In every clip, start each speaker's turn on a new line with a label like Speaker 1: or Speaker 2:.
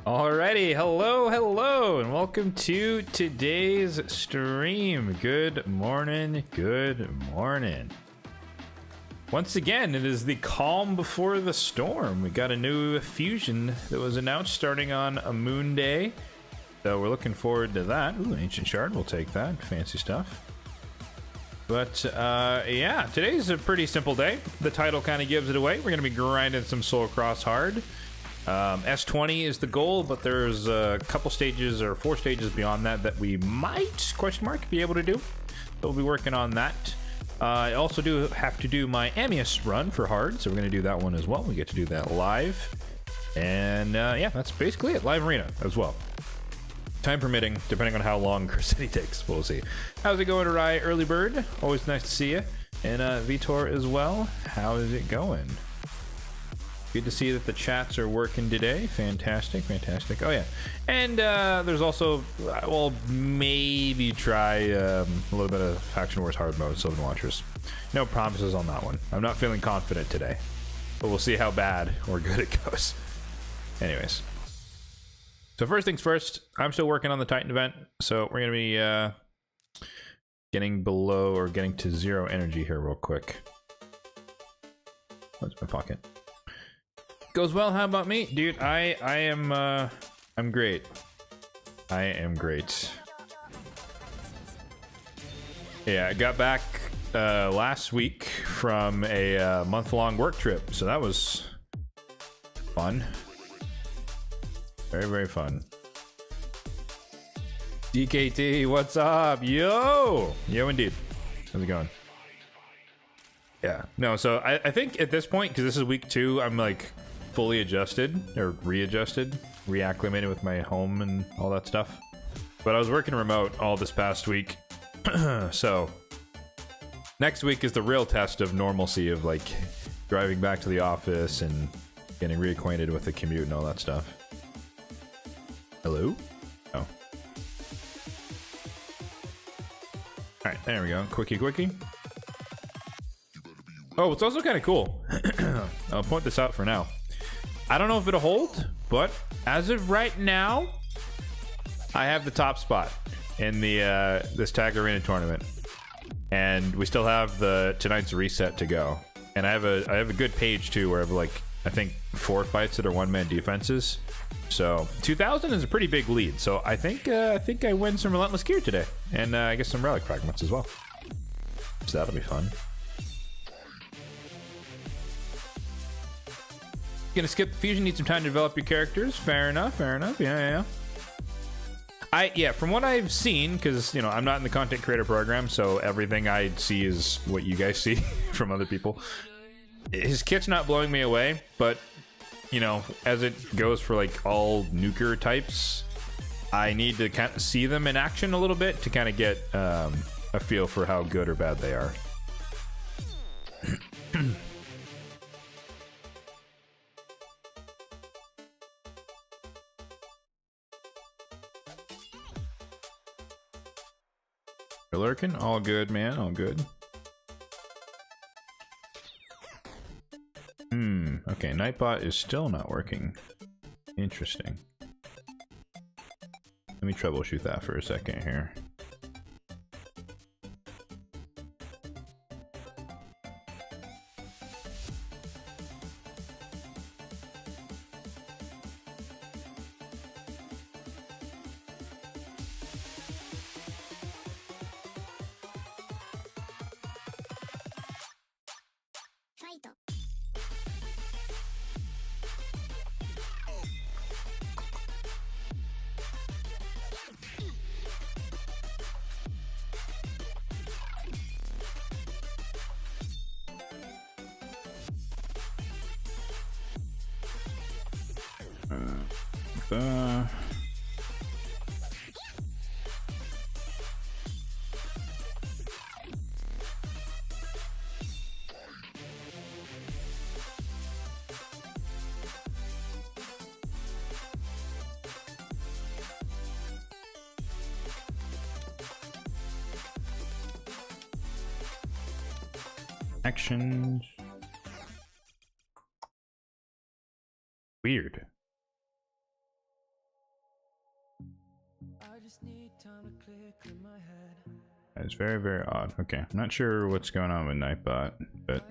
Speaker 1: Alrighty, hello, and welcome to today's stream. Good morning. Once again, it is the calm before the storm. We got a new fusion that was announced starting on a moon day, so we're looking forward to that. Ooh, an ancient shard, we'll take that. Fancy stuff. But yeah, today's a pretty simple day. The title kind of gives it away. We're going to be grinding some Soul Cross hard. S20 is the goal, but there's a couple stages or 4 stages beyond that that we might, be able to do. So we'll be working on that. I also do have to do my Amius run for hard, so we're going to do that one as well. We get to do that live. And yeah, that's basically it. Live arena as well. Time permitting, depending on how long City takes, we'll see. How's it going, Rai Early Bird? Always nice to see you. And Vitor as well. How is it going? Good to see that the chats are working today. Fantastic, fantastic. Oh yeah, and there's also, well, maybe try a little bit of Faction Wars hard mode, Sylvan Watchers. No promises on that one. I'm not feeling confident today, but we'll see how bad or good it goes. Anyways, so first things first, I'm still working on the Titan event, so we're gonna be getting below or getting to 0 energy here real quick. What's my pocket? Goes well. How about me, dude? I am I'm great. I am great. Yeah, I got back last week from a month-long work trip, so that was fun. Very, very fun. DKT, what's up? Yo, indeed. How's it going? Yeah, no, so I think at this point, because this is week 2, I'm like fully adjusted or readjusted, reacclimated with my home and all that stuff. But I was working remote all this past week. So next week is the real test of normalcy, of like driving back to the office and getting reacquainted with the commute and all that stuff. Hello? Oh. Alright, there we go. Quickie. Oh, it's also kind of cool. I'll point this out for now. I don't know if it'll hold, but as of right now, I have the top spot in the this Tag Arena tournament, and we still have the tonight's reset to go. And I have a good page too, where I have like I think 4 fights that are one-man defenses. So 2,000 is a pretty big lead. So I think I win some Relentless Gear today, and I get some Relic Fragments as well. So that'll be fun. Gonna skip the fusion, need some time to develop your characters. Fair enough. Yeah. From what I've seen, because you know I'm not in the content creator program, so everything I see is what you guys see from other people. His kit's not blowing me away, but you know, as it goes for like all nuker types, I need to kind of see them in action a little bit to kind of get a feel for how good or bad they are. Lurking, all good, man, all good. Okay, Nightbot is still not working. Interesting. Let me troubleshoot that for a second here. Actions. Weird. That's very, very odd. Okay, I'm not sure what's going on with Nightbot, but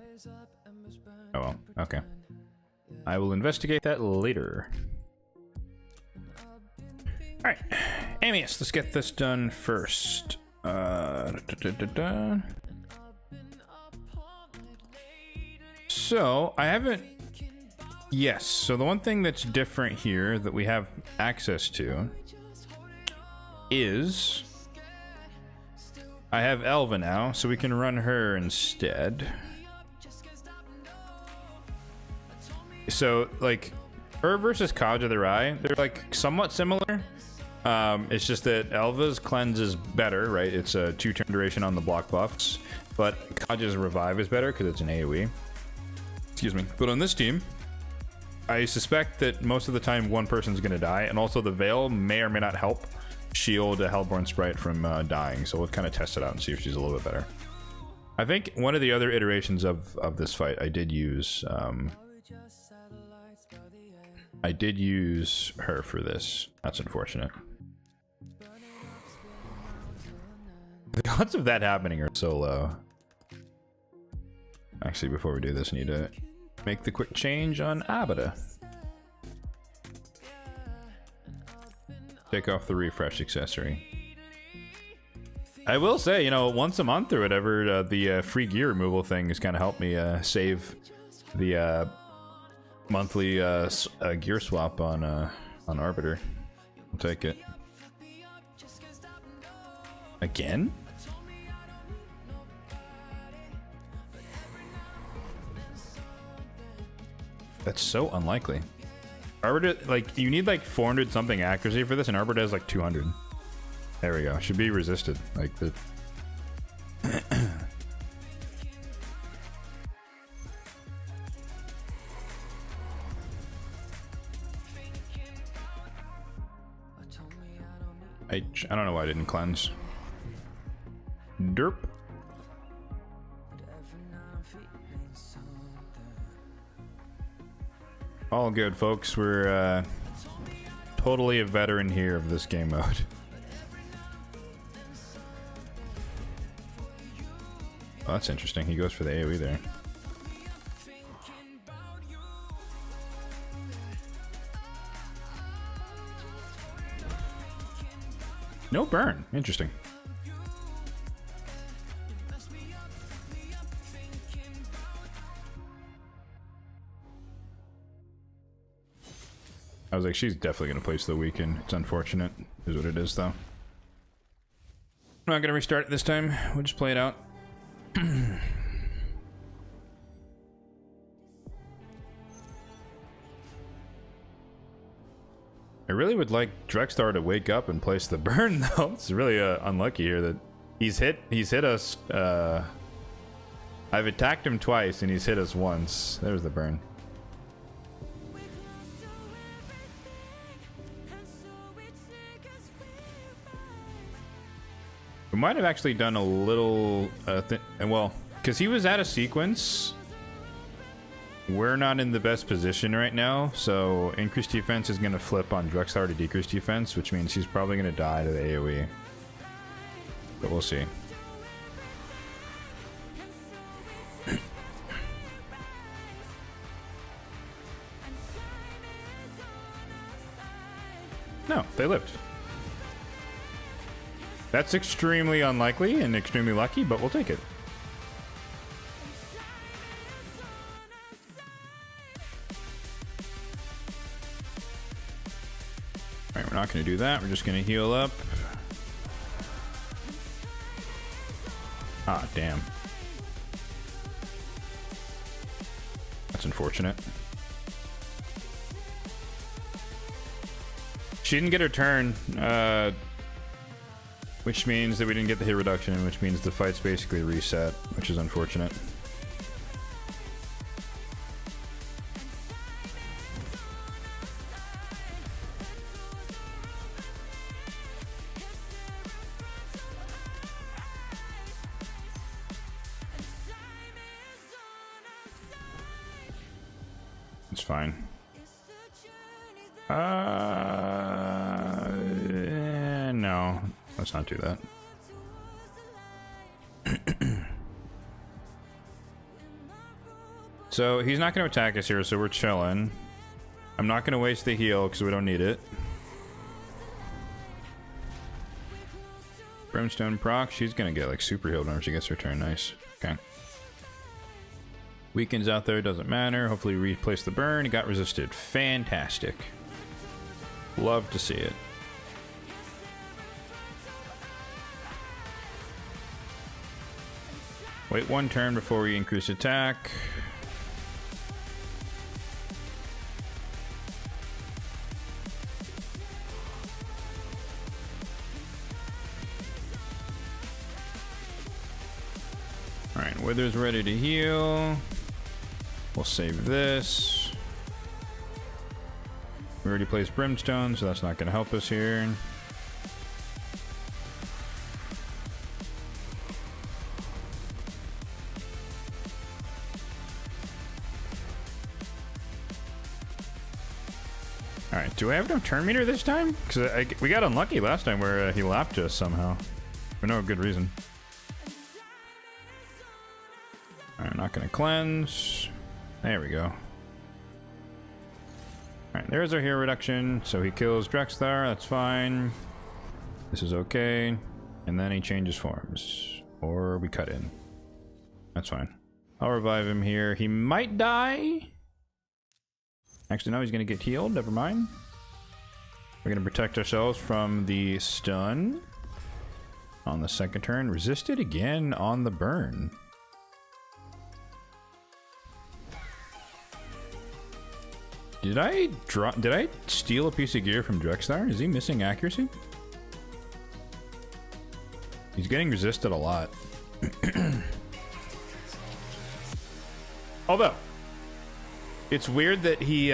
Speaker 1: oh well. Okay, I will investigate that later. All right, Amius, let's get this done first. So I haven't. Yes. So the one thing that's different here that we have access to is I have Elva now, so we can run her instead. So like her versus Kaja the Rai, they're like somewhat similar, It's just that Elva's cleanse is better, right? It's a 2-turn duration on the block buffs, but Kaja's revive is better because it's an AoE. Excuse me. But on this team, I suspect that most of the time one person's going to die, and also the Veil may or may not help shield a Hellborn Sprite from dying, so we'll kind of test it out and see if she's a little bit better. I think one of the other iterations of this fight I did use her for this. That's unfortunate. The odds of that happening are so low. Actually, before we do this, I need to make the quick change on Abada. Take off the refresh accessory. I will say, you know, once a month or whatever, the free gear removal thing has kind of helped me save the monthly gear swap on Arbiter. I'll take it. Again? That's so unlikely. Arbiter, like, you need like 400 something accuracy for this, and Arbiter has like 200. There we go. Should be resisted. Like the. I don't know why I didn't cleanse. Derp. All good, folks. We're totally a veteran here of this game mode. Oh, that's interesting. He goes for the AoE there. No burn. Interesting. I was like, she's definitely going to place the weekend. It's unfortunate. Is what it is, though. I'm not going to restart it this time. We'll just play it out. I really would like Drexstar to wake up and place the burn, though. It's really unlucky here that he's hit us. I've attacked him twice and he's hit us once. There's the burn. We might have actually done a little well, because he was out of sequence. We're not in the best position right now, so increased defense is going to flip on Drexstar to decrease defense, which means he's probably going to die to the AoE. But we'll see. No, they lived. That's extremely unlikely and extremely lucky, but we'll take it. Alright, we're not going to do that. We're just going to heal up. Ah, damn. That's unfortunate. She didn't get her turn, which means that we didn't get the hit reduction, which means the fight's basically reset, which is unfortunate. It's fine. No, let's not do that. So he's not going to attack us here, so we're chilling. I'm not going to waste the heal because we don't need it. Brimstone proc, she's going to get like super healed whenever she gets her turn. Nice. Okay. Weekends out there, doesn't matter. Hopefully replace the burn. He got resisted. Fantastic. Love to see it. Wait one turn before we increase attack. Wither's ready to heal. We'll save this. We already placed Brimstone, so that's not going to help us here. Alright, do I have no turn meter this time? Because we got unlucky last time where he lapped us somehow. For no good reason. Alright, not going to cleanse. There we go. Alright, there's our hero reduction. So he kills Drexthar, that's fine. This is okay. And then he changes forms. Or we cut in. That's fine. I'll revive him here. He might die. Actually, no, he's going to get healed. Never mind. We're going to protect ourselves from the stun. On the second turn. Resisted again on the burn. Did I steal a piece of gear from Drexthar? Is he missing accuracy? He's getting resisted a lot. Although, it's weird that he,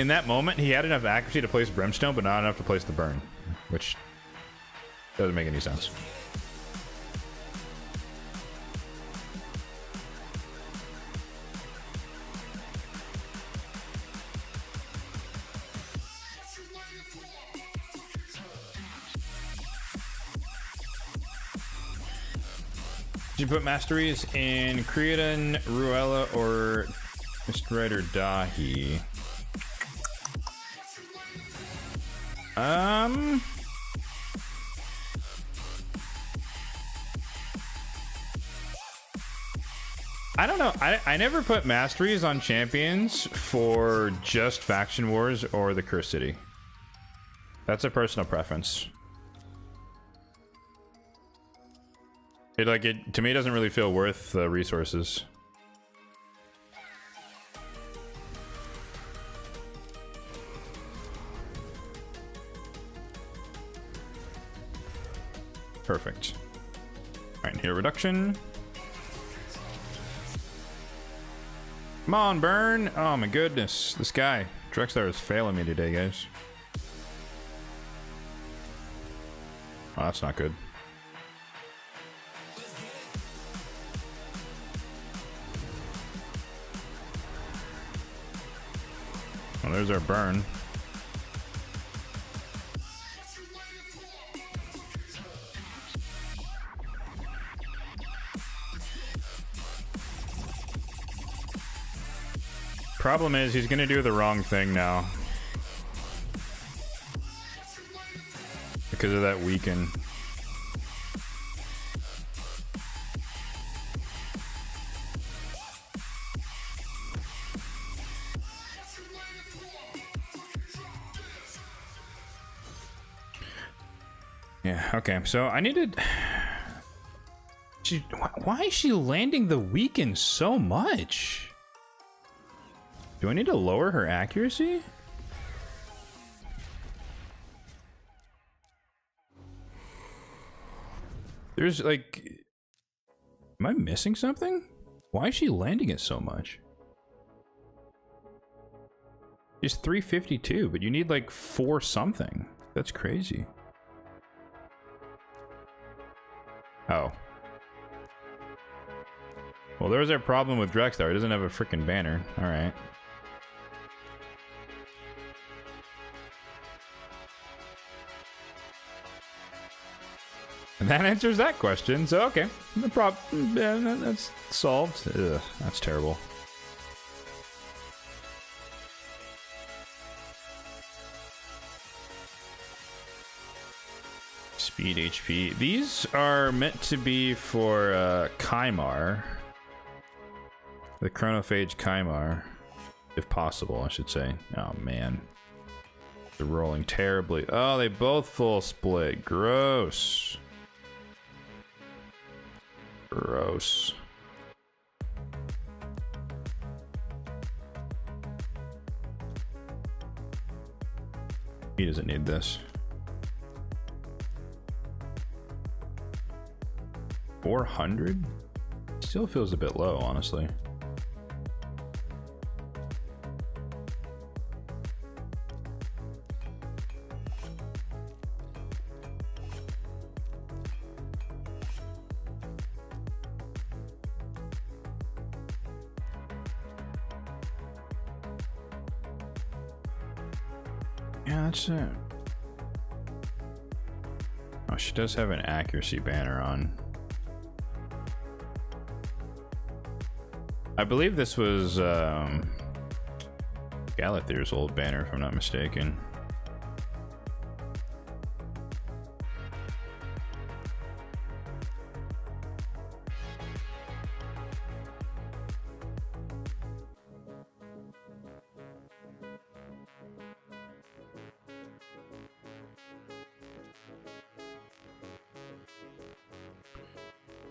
Speaker 1: in that moment, he had enough accuracy to place Brimstone, but not enough to place the burn. Which doesn't make any sense. Did you put masteries in Creatin, Ruella, or Mr. Red or Dahi? I don't know. I never put masteries on champions for just Faction Wars or the Curse City. That's a personal preference. It to me, it doesn't really feel worth the resources. Perfect. Alright, hero reduction. Come on, burn! Oh my goodness, this guy. Drexthar is failing me today, guys. Oh, that's not good. Well, there's our burn. Problem is, he's gonna do the wrong thing now. Because of that weaken. Yeah, okay, so I needed... Why is she landing the weaken so much? Do I need to lower her accuracy? There's like... Am I missing something? Why is she landing it so much? It's 352, but you need like 4 something. That's crazy. Oh. Well, there's our problem with Drexthar. He doesn't have a freaking banner. Alright. And that answers that question. So, okay. The problem, that's solved. Ugh, that's terrible. Speed HP. These are meant to be for Kymar. The Chronophage Kymar. If possible, I should say. Oh, man. They're rolling terribly. Oh, they both full split. Gross. Gross. He doesn't need this. 400? Still feels a bit low, honestly. Yeah, that's it. Oh, she does have an accuracy banner on. I believe this was Galather's old banner, if I'm not mistaken.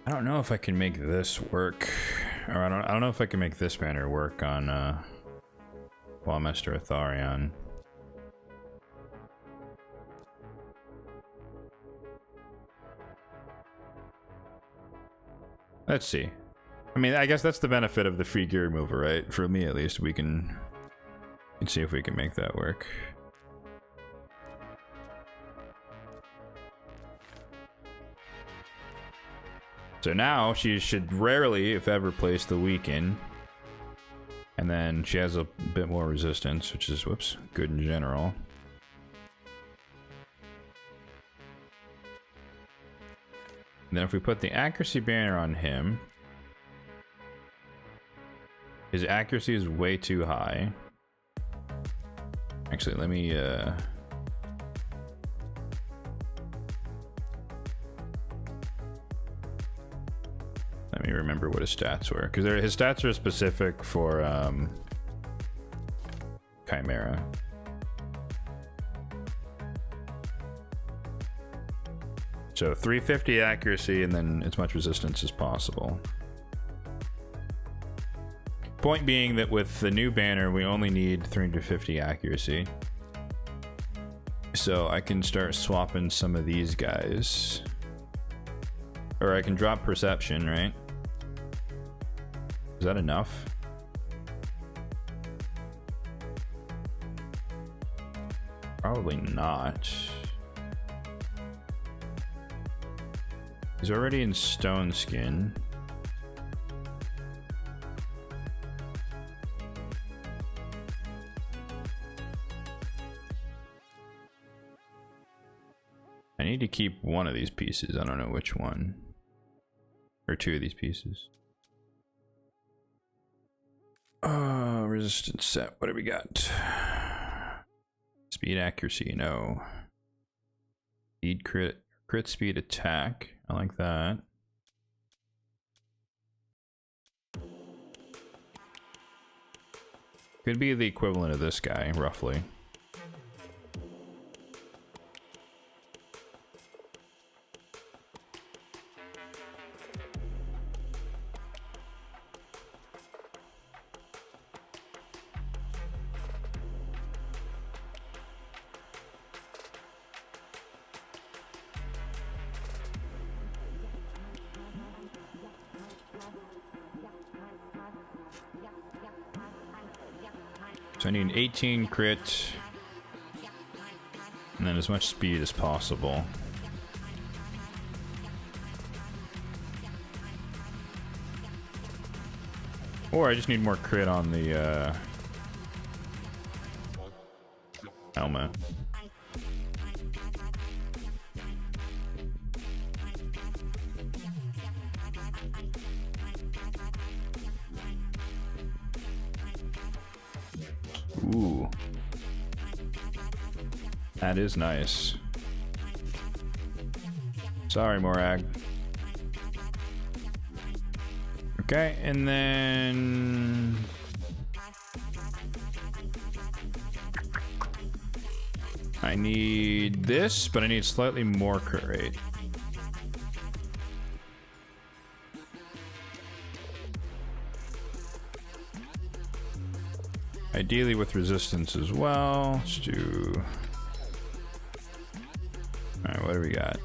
Speaker 1: I don't know if I can make this work, or I don't know if I can make this banner work on Wallmaster Atharion. Let's see. I mean, I guess that's the benefit of the free gear remover, right? For me, at least, we can see if we can make that work. So now she should rarely, if ever, place the weaken. And then she has a bit more resistance, which is, whoops, good in general. And then if we put the accuracy banner on him, his accuracy is way too high. Actually, let me remember what his stats were, because his stats are specific for Chimera. So 350 accuracy and then as much resistance as possible. Point being that with the new banner we only need 350 accuracy. So I can start swapping some of these guys. Or I can drop perception, right? Is that enough? Probably not. He's already in stone skin. I need to keep one of these pieces. I don't know which one. Or two of these pieces. Resistance set. What do we got? Speed accuracy, no. Speed crit speed attack. I like that. Could be the equivalent of this guy, roughly. So I need 18 crit, and then as much speed as possible. Or I just need more crit on the helmet. Ooh. That is nice. Sorry, Morag. Okay, and then... I need this, but I need slightly more crit rate. Ideally with resistance as well. Let's do... Alright, what do we got?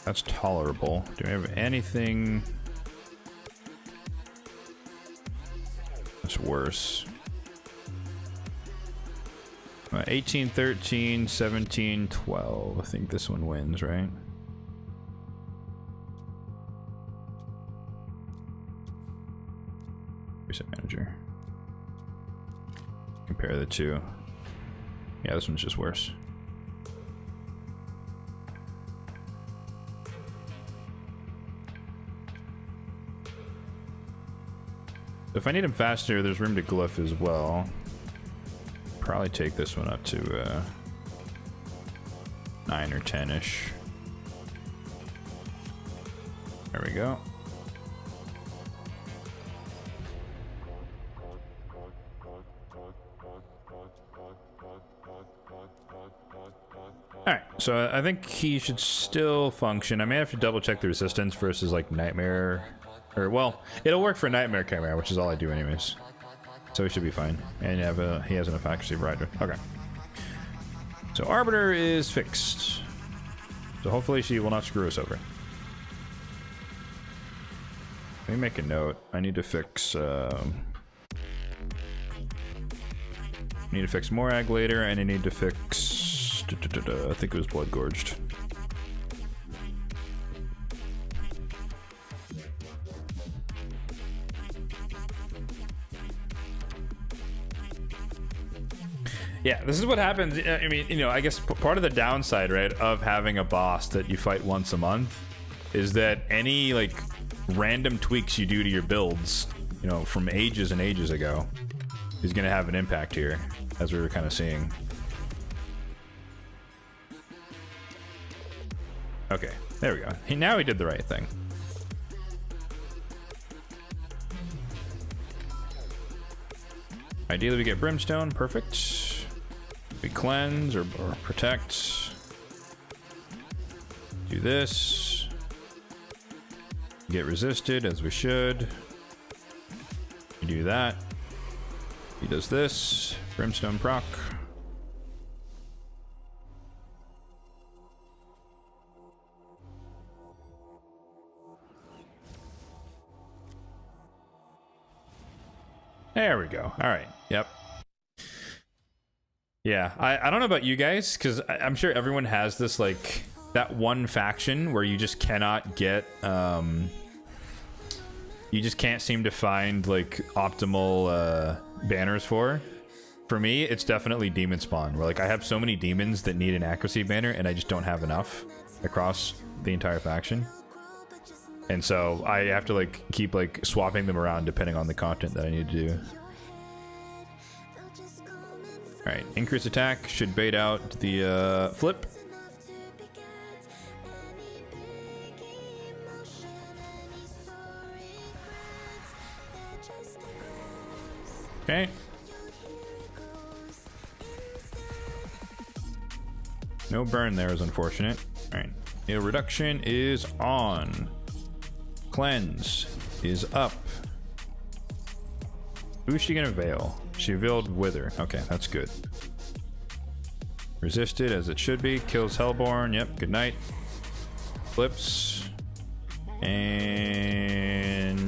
Speaker 1: That's tolerable. Do we have anything that's worse? 18, 13, 17, 12. I think this one wins, right? Reset manager. Compare the two. Yeah, this one's just worse. If I need him faster, there's room to glyph as well. Probably take this one up to 9 or 10-ish. There we go. Alright, so I think he should still function. I may have to double check the resistance versus like Nightmare. Or, well, it'll work for Nightmare Chimera, which is all I do anyways. So he should be fine. And he has enough accuracy rider. Okay. So Arbiter is fixed. So hopefully she will not screw us over. Let me make a note. I need to fix Morag later, and I need to fix I think it was Blood Gorged. Yeah, this is what happens. I mean, you know, I guess part of the downside, right, of having a boss that you fight once a month is that any like random tweaks you do to your builds, you know, from ages and ages ago is going to have an impact here, as we were kind of seeing. Okay, there we go. Now he did the right thing. Ideally we get Brimstone, perfect. We cleanse or protect. Do this. Get resisted, as we should. We do that. He does this. Brimstone proc. There we go. All right. Yep. Yeah. I don't know about you guys, because I'm sure everyone has this, like, that one faction where you just cannot get, you just can't seem to find, like, optimal banners for. For me, it's definitely Demon Spawn, where, like, I have so many demons that need an accuracy banner, and I just don't have enough across the entire faction. And so I have to like keep like swapping them around depending on the content that I need to do. Alright, increase attack should bait out the flip. Okay. No burn there is unfortunate. Alright, heal reduction is on. Cleanse is up. Who's she gonna veil? She veiled Wither. Okay, that's good. Resisted as it should be. Kills Hellborn. Yep, good night. Flips. And...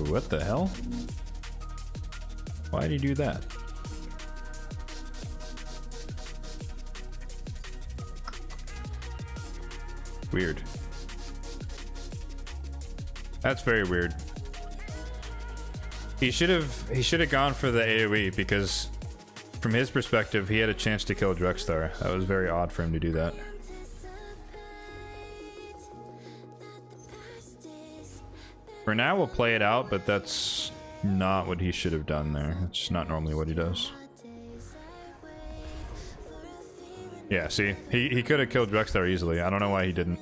Speaker 1: what the hell? Why did he do that? Weird. That's very weird. He should have gone for the AoE, because from his perspective he had a chance to kill Drugstar. That was very odd for him to do that. For now we'll play it out, but that's not what he should have done there. It's just not normally what he does. Yeah, see, he could have killed Drugstar easily. I don't know why he didn't.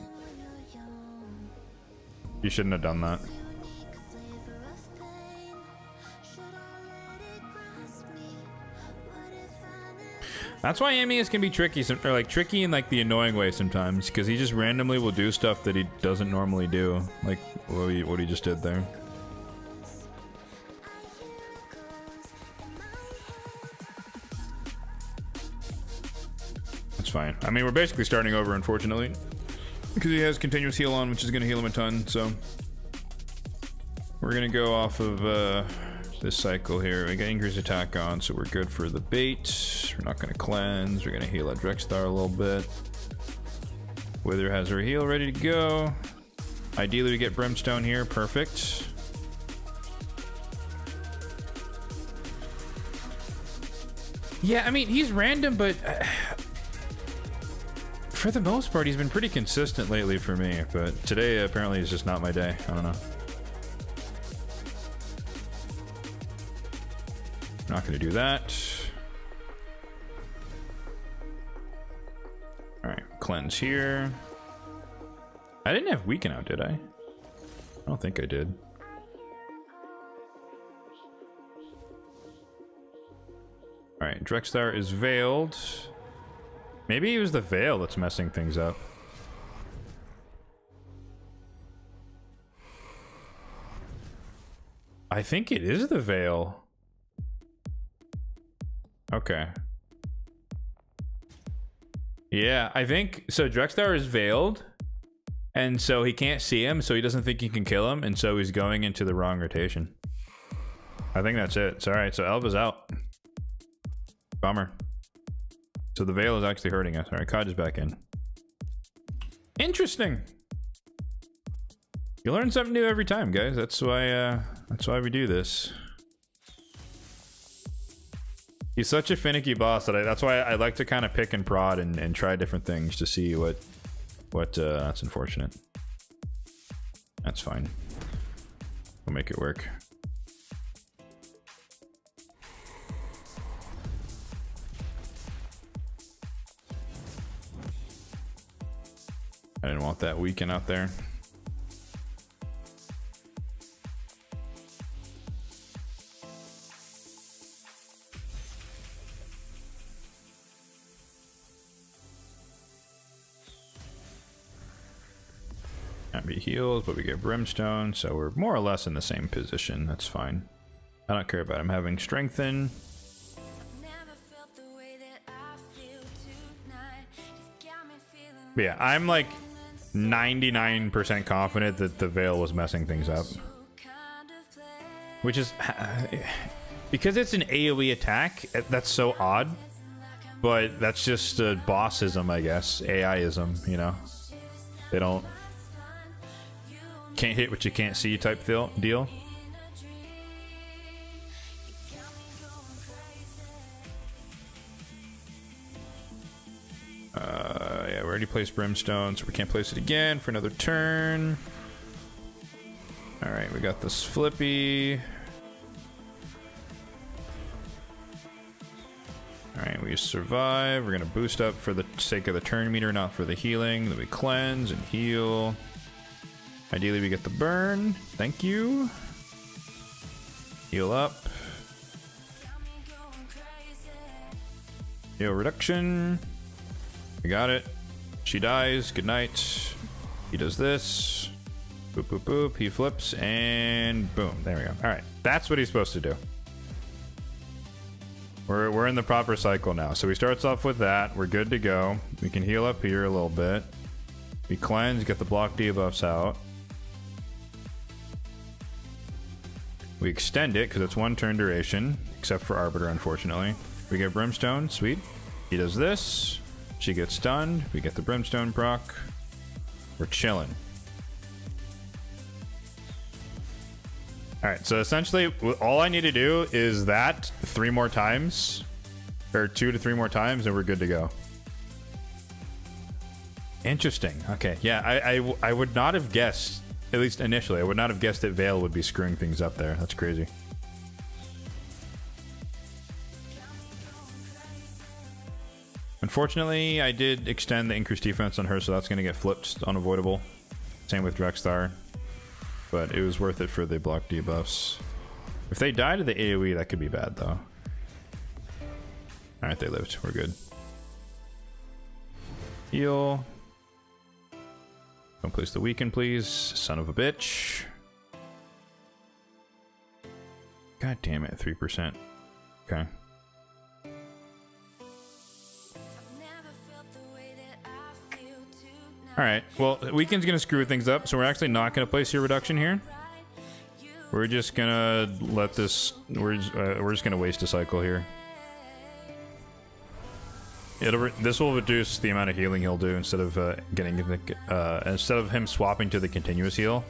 Speaker 1: You shouldn't have done that. That's why Amius can be tricky, or like tricky in like the annoying way sometimes, because he just randomly will do stuff that he doesn't normally do, like what he just did there. That's fine. I mean, we're basically starting over, unfortunately. Because he has continuous heal on, which is going to heal him a ton, so... We're going to go off of this cycle here. We got increased attack on, so we're good for the bait. We're not going to cleanse. We're going to heal at Drexstar a little bit. Wither has her heal ready to go. Ideally, we get Brimstone here. Perfect. Yeah, I mean, he's random, but... for the most part, he's been pretty consistent lately for me. But today, apparently, is just not my day. I don't know. Not going to do that. Alright, cleanse here. I didn't have weaken out, did I? I don't think I did. Alright, Drexstar is veiled. Maybe it was the veil that's messing things up. I think it is the veil. Okay. Yeah, I think so. Drexstar is veiled, and so he can't see him, so he doesn't think he can kill him, and so he's going into the wrong rotation. I think that's it. It's all right. So Elva's out. Bummer. So the veil is actually hurting us. All right, Kaj is back in. Interesting. You learn something new every time, guys. That's why we do this. He's such a finicky boss that that's why I like to kind of pick and prod and try different things to see what that's unfortunate. That's fine. We'll make it work. I didn't want that weaken out there. Can't be healed, but we get Brimstone, so we're more or less in the same position. That's fine. I don't care about him having Strengthen. But yeah, I'm like 99% confident that the veil was messing things up. Which is... because it's an AoE attack, that's so odd. But that's just a bossism, I guess. AIism, you know? They don't... can't hit what you can't see type deal. Yeah, we already placed Brimstone, so we can't place it again for another turn. Alright, we got this Flippy. Alright, we survive. We're gonna boost up for the sake of the turn meter, not for the healing. Then we cleanse and heal. Ideally, we get the burn. Thank you. Heal up. Heal reduction. We got it. She dies. Good night. He does this. Boop, boop, boop. He flips, and boom. There we go. All right. That's what he's supposed to do. We're in the proper cycle now. So he starts off with that. We're good to go. We can heal up here a little bit. We cleanse, get the block debuffs out. We extend it because it's 1 turn duration, except for Arbiter, unfortunately. We get Brimstone. Sweet. He does this. She gets stunned. We get the Brimstone proc. We're chilling. Alright, so essentially, all I need to do is that 3 more times. Or 2 to 3 more times, and we're good to go. Interesting. Okay, yeah, I would not have guessed, at least initially, I would not have guessed that Veil would be screwing things up there. That's crazy. Unfortunately, I did extend the increased defense on her, so that's going to get flipped. Unavoidable. Same with Drexstar. But it was worth it for the block debuffs. If they die to the AoE, that could be bad, though. Alright, they lived. We're good. Heal. Don't place the weaken, please. Son of a bitch. God damn it, 3%. Okay. Alright, well, Weekend's gonna screw things up, so we're actually not gonna place your reduction here. We're just gonna let this... We're just gonna waste a cycle here. This will reduce the amount of healing he'll do instead of instead of him swapping to the continuous heal.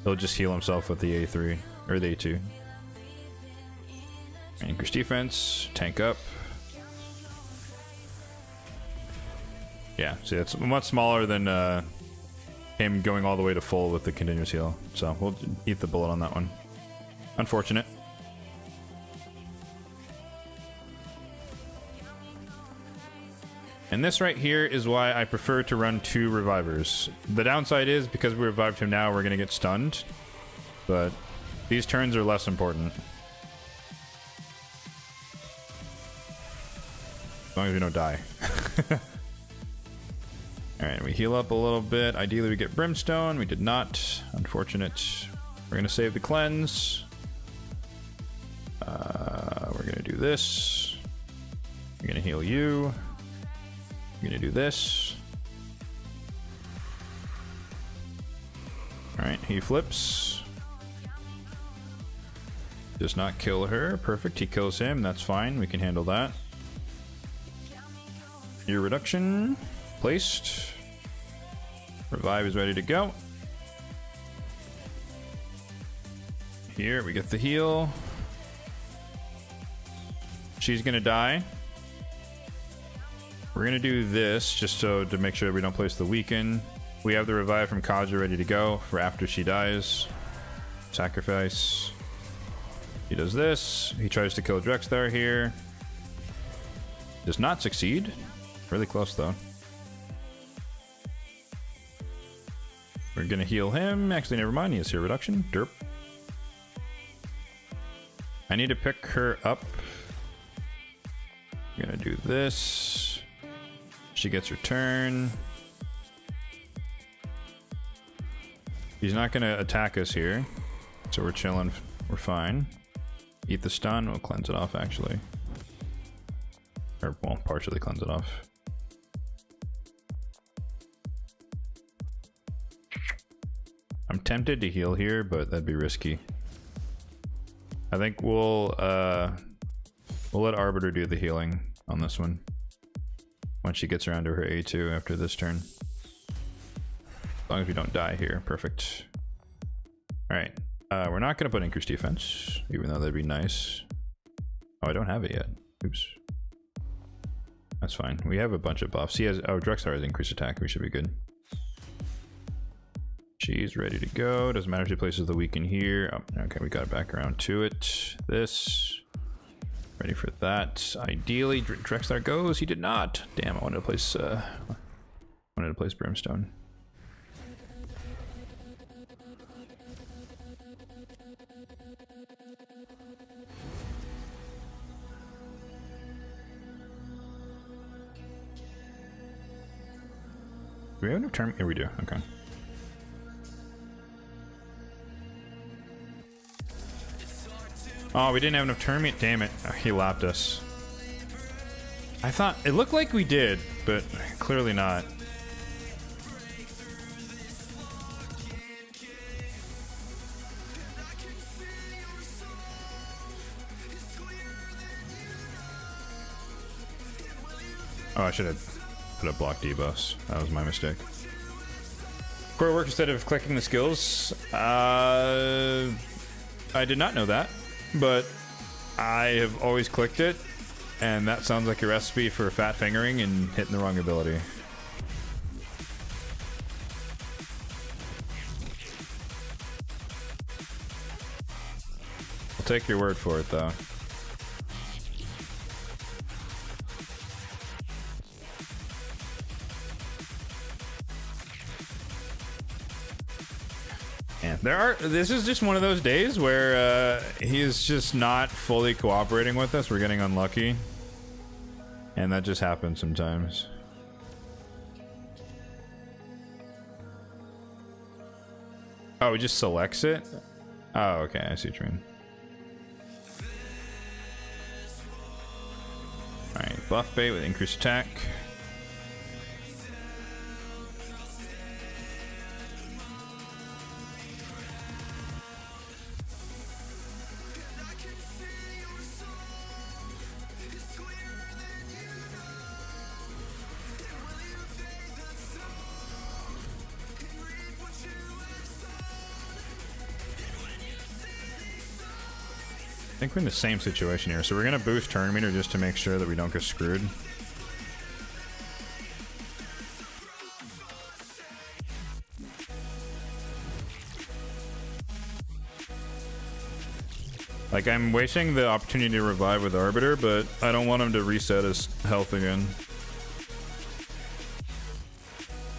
Speaker 1: He'll just heal himself with the A3 or the A2. Increase defense, tank up. Yeah, see, it's much smaller than him going all the way to full with the continuous heal. So we'll eat the bullet on that one. Unfortunate. And this right here is why I prefer to run 2 revivers. The downside is because we revived him now, we're going to get stunned. But these turns are less important. As long as we don't die. Alright, we heal up a little bit. Ideally we get Brimstone. We did not. Unfortunate. We're going to save the cleanse. We're going to do this. We're going to heal you. We're going to do this. Alright, he flips. Does not kill her. Perfect. He kills him. That's fine. We can handle that. Your reduction placed. Revive is ready to go. Here we get the heal. She's gonna die. We're gonna do this just so to make sure we don't place the weaken. We have the revive from Kaja ready to go for after she dies. Sacrifice. He does this. He tries to kill Drexthar here. Does not succeed. Really close though. We're gonna heal him. Actually, never mind. He has here reduction. Derp. I need to pick her up. I'm gonna do this. She gets her turn. He's not gonna attack us here, so we're chilling. We're fine. Eat the stun. We'll cleanse it off actually, or well, partially cleanse it off. I'm tempted to heal here, but that'd be risky. I think we'll let Arbiter do the healing on this one once she gets around to her A2 after this turn. As long as we don't die here. Perfect. Alright. We're not going to put increased defense, even though that'd be nice. Oh, I don't have it yet. Oops. That's fine. We have a bunch of buffs. He has... Oh, Drexthar has increased attack. We should be good. She's ready to go. Doesn't matter if she places the weaken here. Oh, okay, we got it back around to it. This. Ready for that. Ideally, Drexthar goes. He did not. Damn, I wanted to place Brimstone. Do we have enough term? Here we do. Okay. Oh, we didn't have enough tournament. Damn it. Oh, he lapped us. I thought it looked like we did, but clearly not. Oh, I should have put a block debuffs. That was my mistake. Core work instead of clicking the skills. I did not know that. But I have always clicked it, and that sounds like a recipe for fat fingering and hitting the wrong ability. I'll take your word for it, though. This is just one of those days where he's just not fully cooperating with us. We're getting unlucky. And that just happens sometimes. Oh, he just selects it? Oh, okay, I see what you mean. Alright, buff bait with increased attack. I think we're in the same situation here, so we're gonna boost turn meter just to make sure that we don't get screwed. Like, I'm wasting the opportunity to revive with Arbiter, but I don't want him to reset his health again.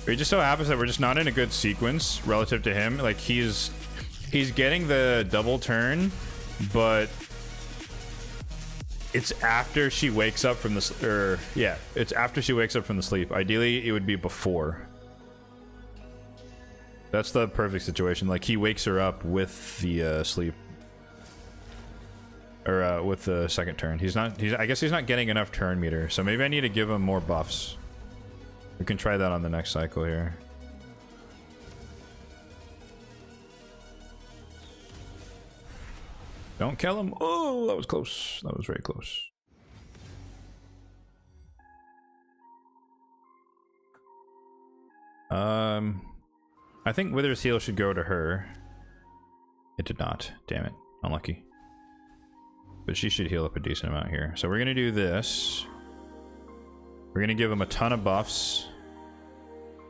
Speaker 1: It just so happens that we're just not in a good sequence relative to him. Like, he's getting the double turn, but it's after she wakes up from the it's after she wakes up from the sleep. Ideally, it would be before. That's the perfect situation. Like, he wakes her up with the sleep. Or with the second turn. I guess he's not getting enough turn meter, so maybe I need to give him more buffs. We can try that on the next cycle here. Don't kill him. Oh, that was close. That was very close. I think Wither's Heal should go to her. It did not. Damn it. Unlucky. But she should heal up a decent amount here. So we're gonna do this. We're gonna give him a ton of buffs.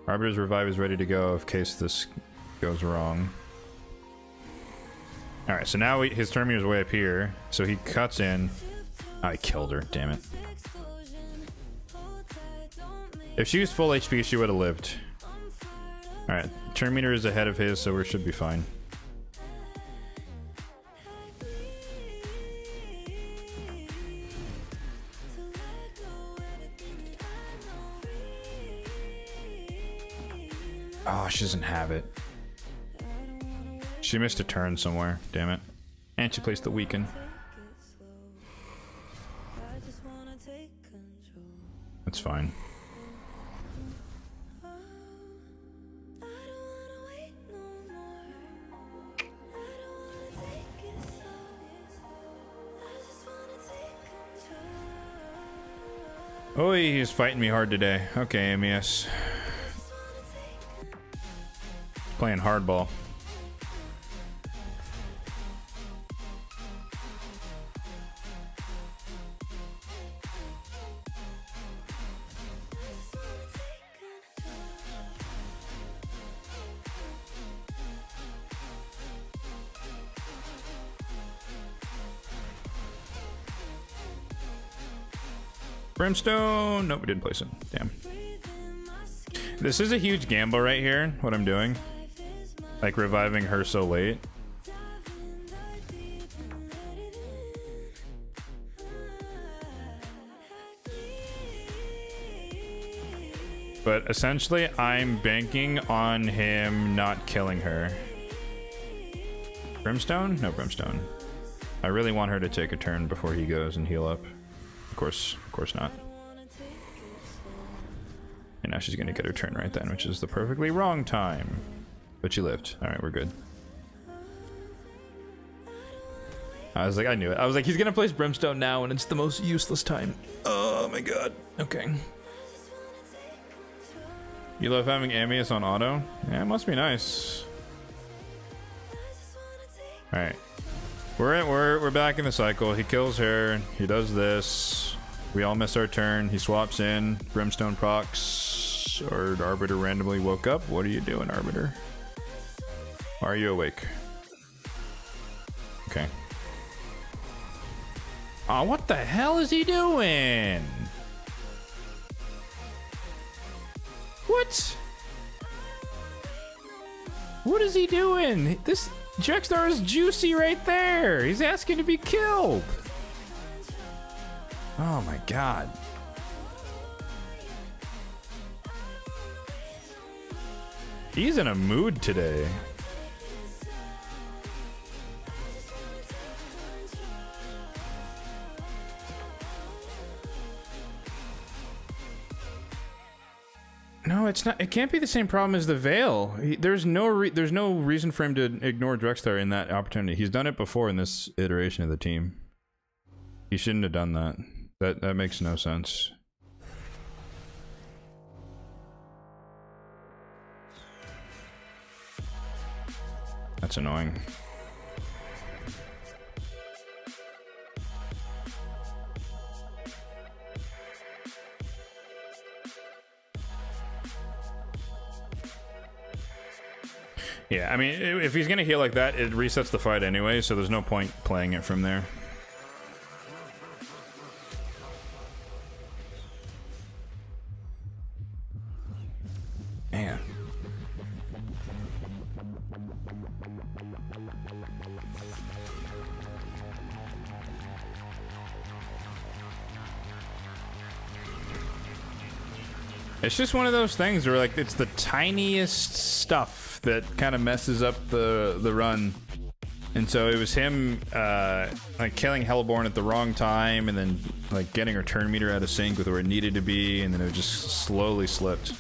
Speaker 1: Arbiter's Revive is ready to go in case this goes wrong. Alright, so now his turn meter is way up here. So he cuts in. Oh, I killed her, damn it. If she was full HP, she would have lived. Alright, turn meter is ahead of his, so we should be fine. Oh, she doesn't have it. She missed a turn somewhere, damn it. And she placed the weaken. That's fine. Oh, he's fighting me hard today. Okay, MES. Playing hardball. Brimstone! Nope, we didn't place it. Damn. This is a huge gamble right here, what I'm doing. Like, reviving her so late. But essentially, I'm banking on him not killing her. Brimstone? No Brimstone. I really want her to take a turn before he goes and heal up. Of course not. And now she's gonna get her turn right then, which is the perfectly wrong time. But she lived. Alright, we're good. I was like, I knew it. I was like, he's gonna place Brimstone now and it's the most useless time. Oh my god. Okay. You love having Amius on auto? Yeah, it must be nice. Alright. We're back in the cycle. He kills her. He does this. We all miss our turn. He swaps in. Brimstone procs. Or Arbiter randomly woke up. What are you doing, Arbiter? Are you awake? Okay. Oh, what the hell is he doing? What? What is he doing? This Drextar is juicy right there. He's asking to be killed. Oh my god. He's in a mood today. No, it's not. It can't be the same problem as the Veil. There's no reason for him to ignore Drextar in that opportunity. He's done it before in this iteration of the team. He shouldn't have done that. That makes no sense. That's annoying. Yeah, I mean, if he's gonna heal like that, it resets the fight anyway, so there's no point playing it from there. Man. It's just one of those things where, like, it's the tiniest stuff that kind of messes up the run. And so it was him, like, killing Hellborn at the wrong time, and then, like, getting her turn meter out of sync with where it needed to be, and then it just slowly slipped.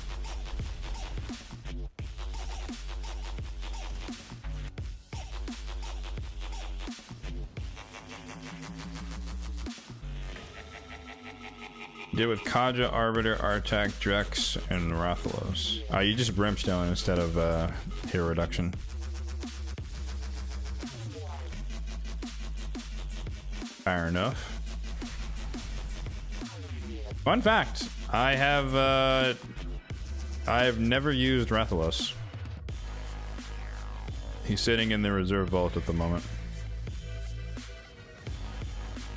Speaker 1: Did with Kaja, Arbiter, Artak, Drex, and Rathalos. Oh, you just Brimstone instead of hero reduction. Fair enough. Fun fact: I have never used Rathalos. He's sitting in the reserve vault at the moment.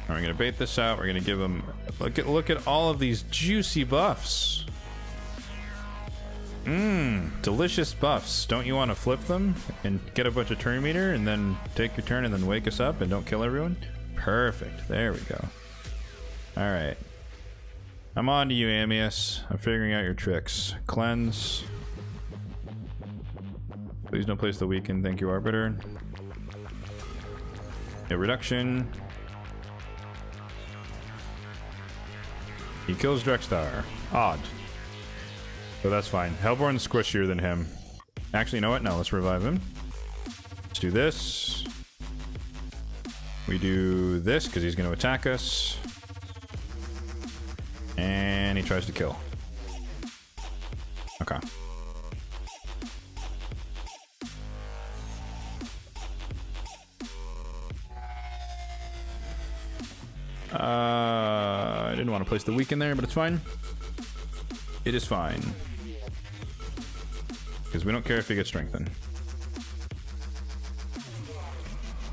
Speaker 1: We're gonna bait this out. We're gonna give him look at all of these juicy buffs. Delicious buffs. Don't you want to flip them and get a bunch of turn meter and then take your turn and then wake us up and don't kill everyone? Perfect. There we go. All right. I'm on to you, Amius. I'm figuring out your tricks. Cleanse. Please don't place the weaken. Thank you, Arbiter. A reduction. He kills Drexstar. Odd. But that's fine. Hellborn's squishier than him. Actually, you know what? No, let's revive him. Let's do this. We do this because he's going to attack us. And he tries to kill. Okay. I didn't want to place the weaken there, but it's fine. It is fine. Because we don't care if he gets strengthened.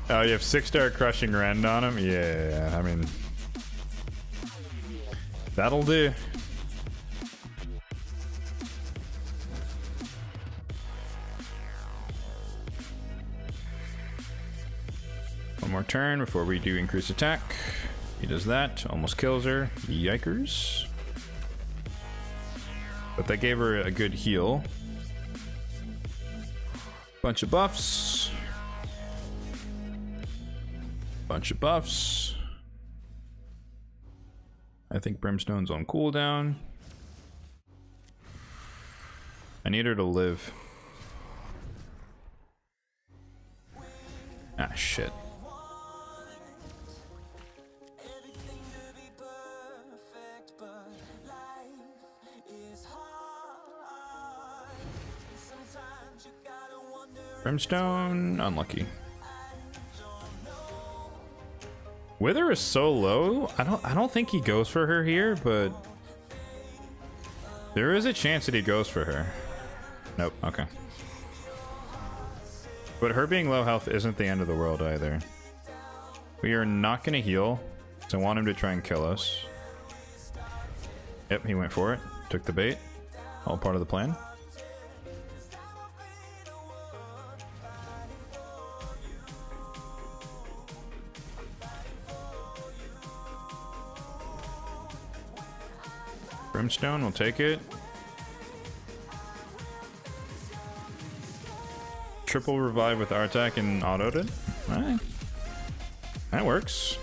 Speaker 1: Oh, you have 6-star crushing rend on him? Yeah, I mean... that'll do. One more turn before we do increase attack. He does that, almost kills her. Yikers. But that gave her a good heal. Bunch of buffs. Bunch of buffs. I think Brimstone's on cooldown. I need her to live. Ah, shit. Brimstone, unlucky. Wither is so low. I don't think he goes for her here, but there is a chance that he goes for her. Nope. Okay. But her being low health isn't the end of the world either. We are not going to heal, so I want him to try and kill us. Yep, he went for it. Took the bait. All part of the plan. Brimstone, we'll take it. Triple revive with Artak and autoed it. Alright. That works.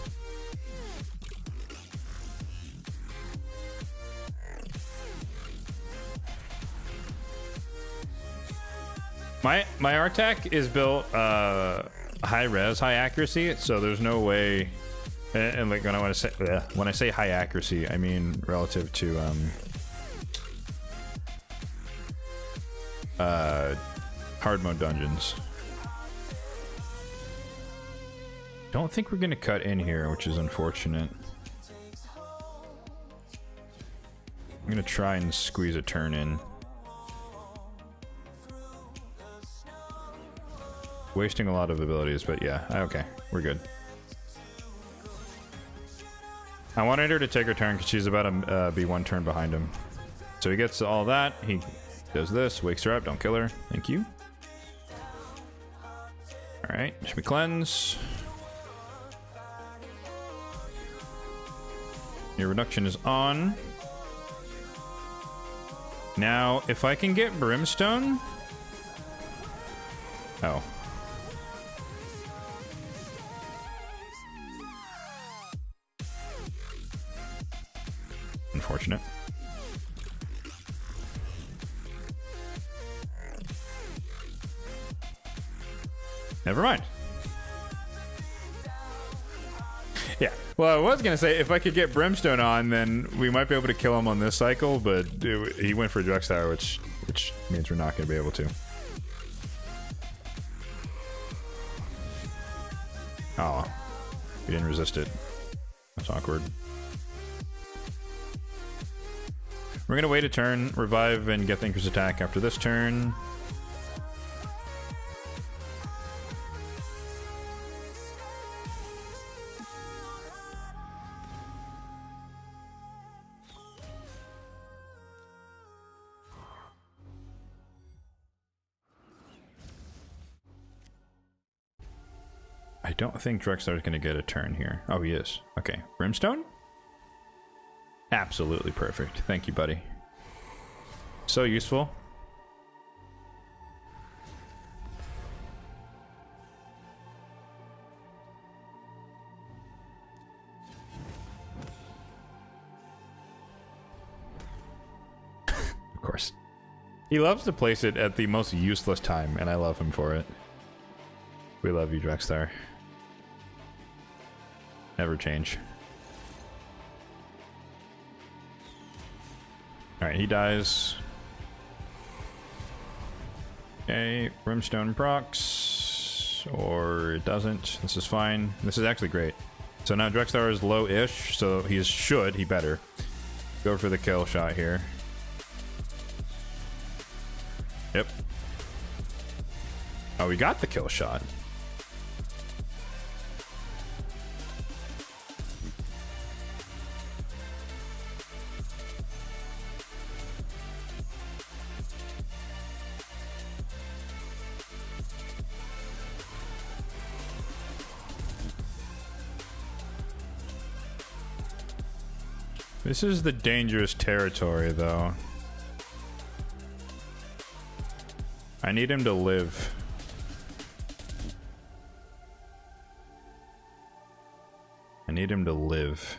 Speaker 1: My Artak is built high res, high accuracy, so there's no way. And like when I say high accuracy, I mean relative to hard mode dungeons. Don't think we're gonna cut in here, which is unfortunate. I'm gonna try and squeeze a turn in. Wasting a lot of abilities, but yeah, okay, we're good. I wanted her to take her turn because she's about to be one turn behind him. So he gets all that. He does this, wakes her up. Don't kill her. Thank you. All right, should we cleanse? Your reduction is on. Now, if I can get Brimstone... Oh. Unfortunate. Never mind. Yeah, well, I was gonna say if I could get Brimstone on, then we might be able to kill him on this cycle, but he went for Drexar, which means we're not gonna be able to. Oh, we didn't resist it. That's awkward. We're gonna wait a turn, revive, and get Thinker's attack after this turn. I don't think Drexar's gonna get a turn here. Oh, he is. Okay, Brimstone? Absolutely perfect. Thank you, buddy. So useful. Of course. He loves to place it at the most useless time, and I love him for it. We love you, Drexar. Never change. Alright, he dies. Okay, Brimstone procs. Or it doesn't. This is fine. This is actually great. So now Drexar is low-ish, so he he better go for the kill shot here. Yep. Oh, we got the kill shot. This is the dangerous territory, though. I need him to live. I need him to live.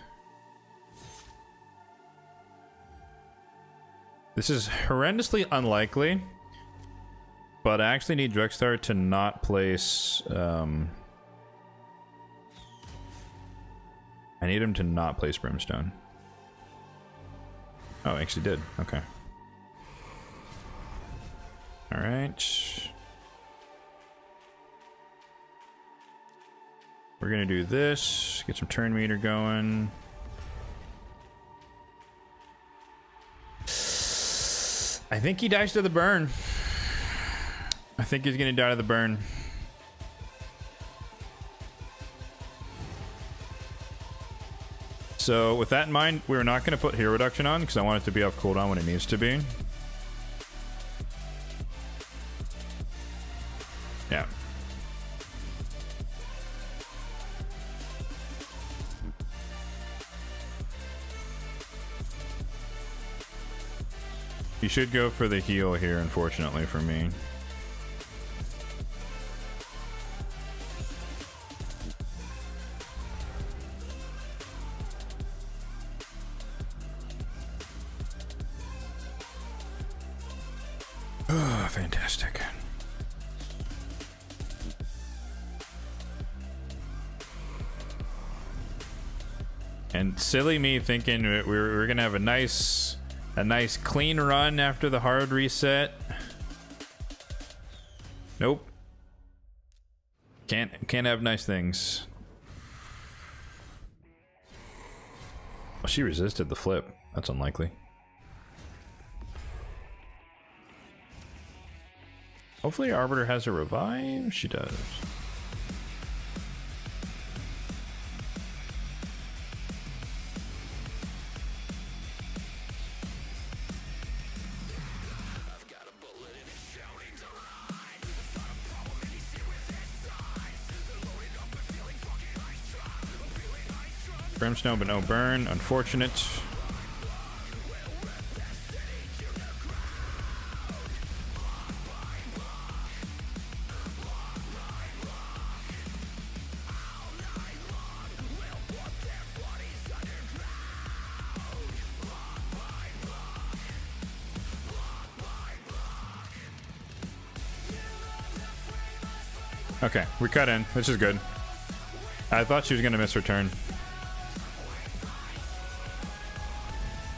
Speaker 1: This is horrendously unlikely, but I actually need Drexar to not place... I need him to not place Brimstone. Oh, I actually did. Okay. Alright. We're gonna do this. Get some turn meter going. I think he dies to the burn. I think he's gonna die to the burn. So with that in mind, we're not going to put hero reduction on because I want it to be off cooldown when it needs to be. Yeah. You should go for the heal here, unfortunately for me. Fantastic. And silly me thinking we're gonna have a nice clean run after the hard reset. Nope. Can't have nice things. Well, she resisted the flip. That's unlikely. Hopefully Arbiter has a revive. She does. Brimstone, but no burn. Unfortunate. Okay, we cut in, which is good. I thought she was gonna miss her turn.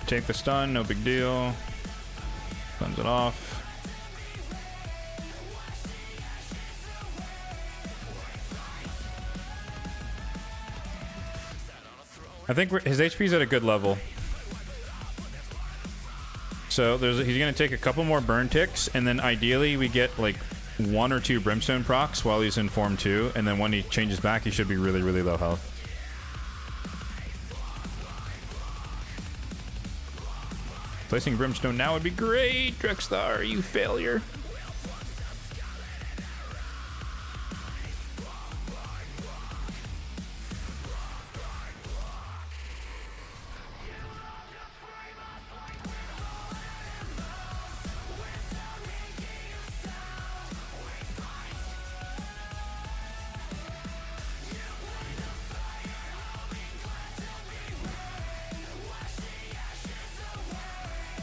Speaker 1: Take the stun, no big deal. Stuns it off. I think his HP's at a good level. So he's gonna take a couple more burn ticks, and then ideally we get like 1 or 2 brimstone procs while he's in form 2, and then when he changes back, he should be really, really low health. Placing brimstone now would be great, Drexthar, you failure.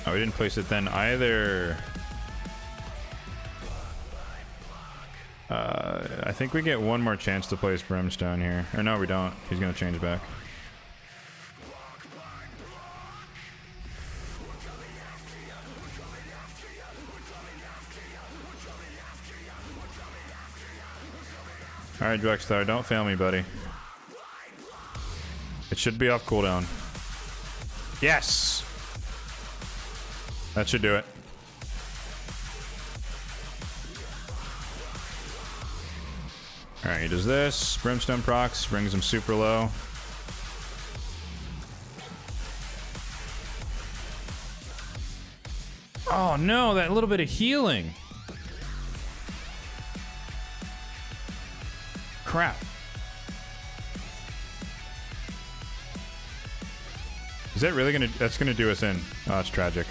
Speaker 1: Oh, we didn't place it then either. I think we get one more chance to place Brimstone here. Or no, we don't. He's going to change back. Alright, Drexthar, don't fail me, buddy. It should be off cooldown. Yes! That should do it. Alright, he does this. Brimstone procs, brings him super low. Oh no, that little bit of healing. Crap. Is that really gonna... That's gonna do us in. Oh, it's tragic.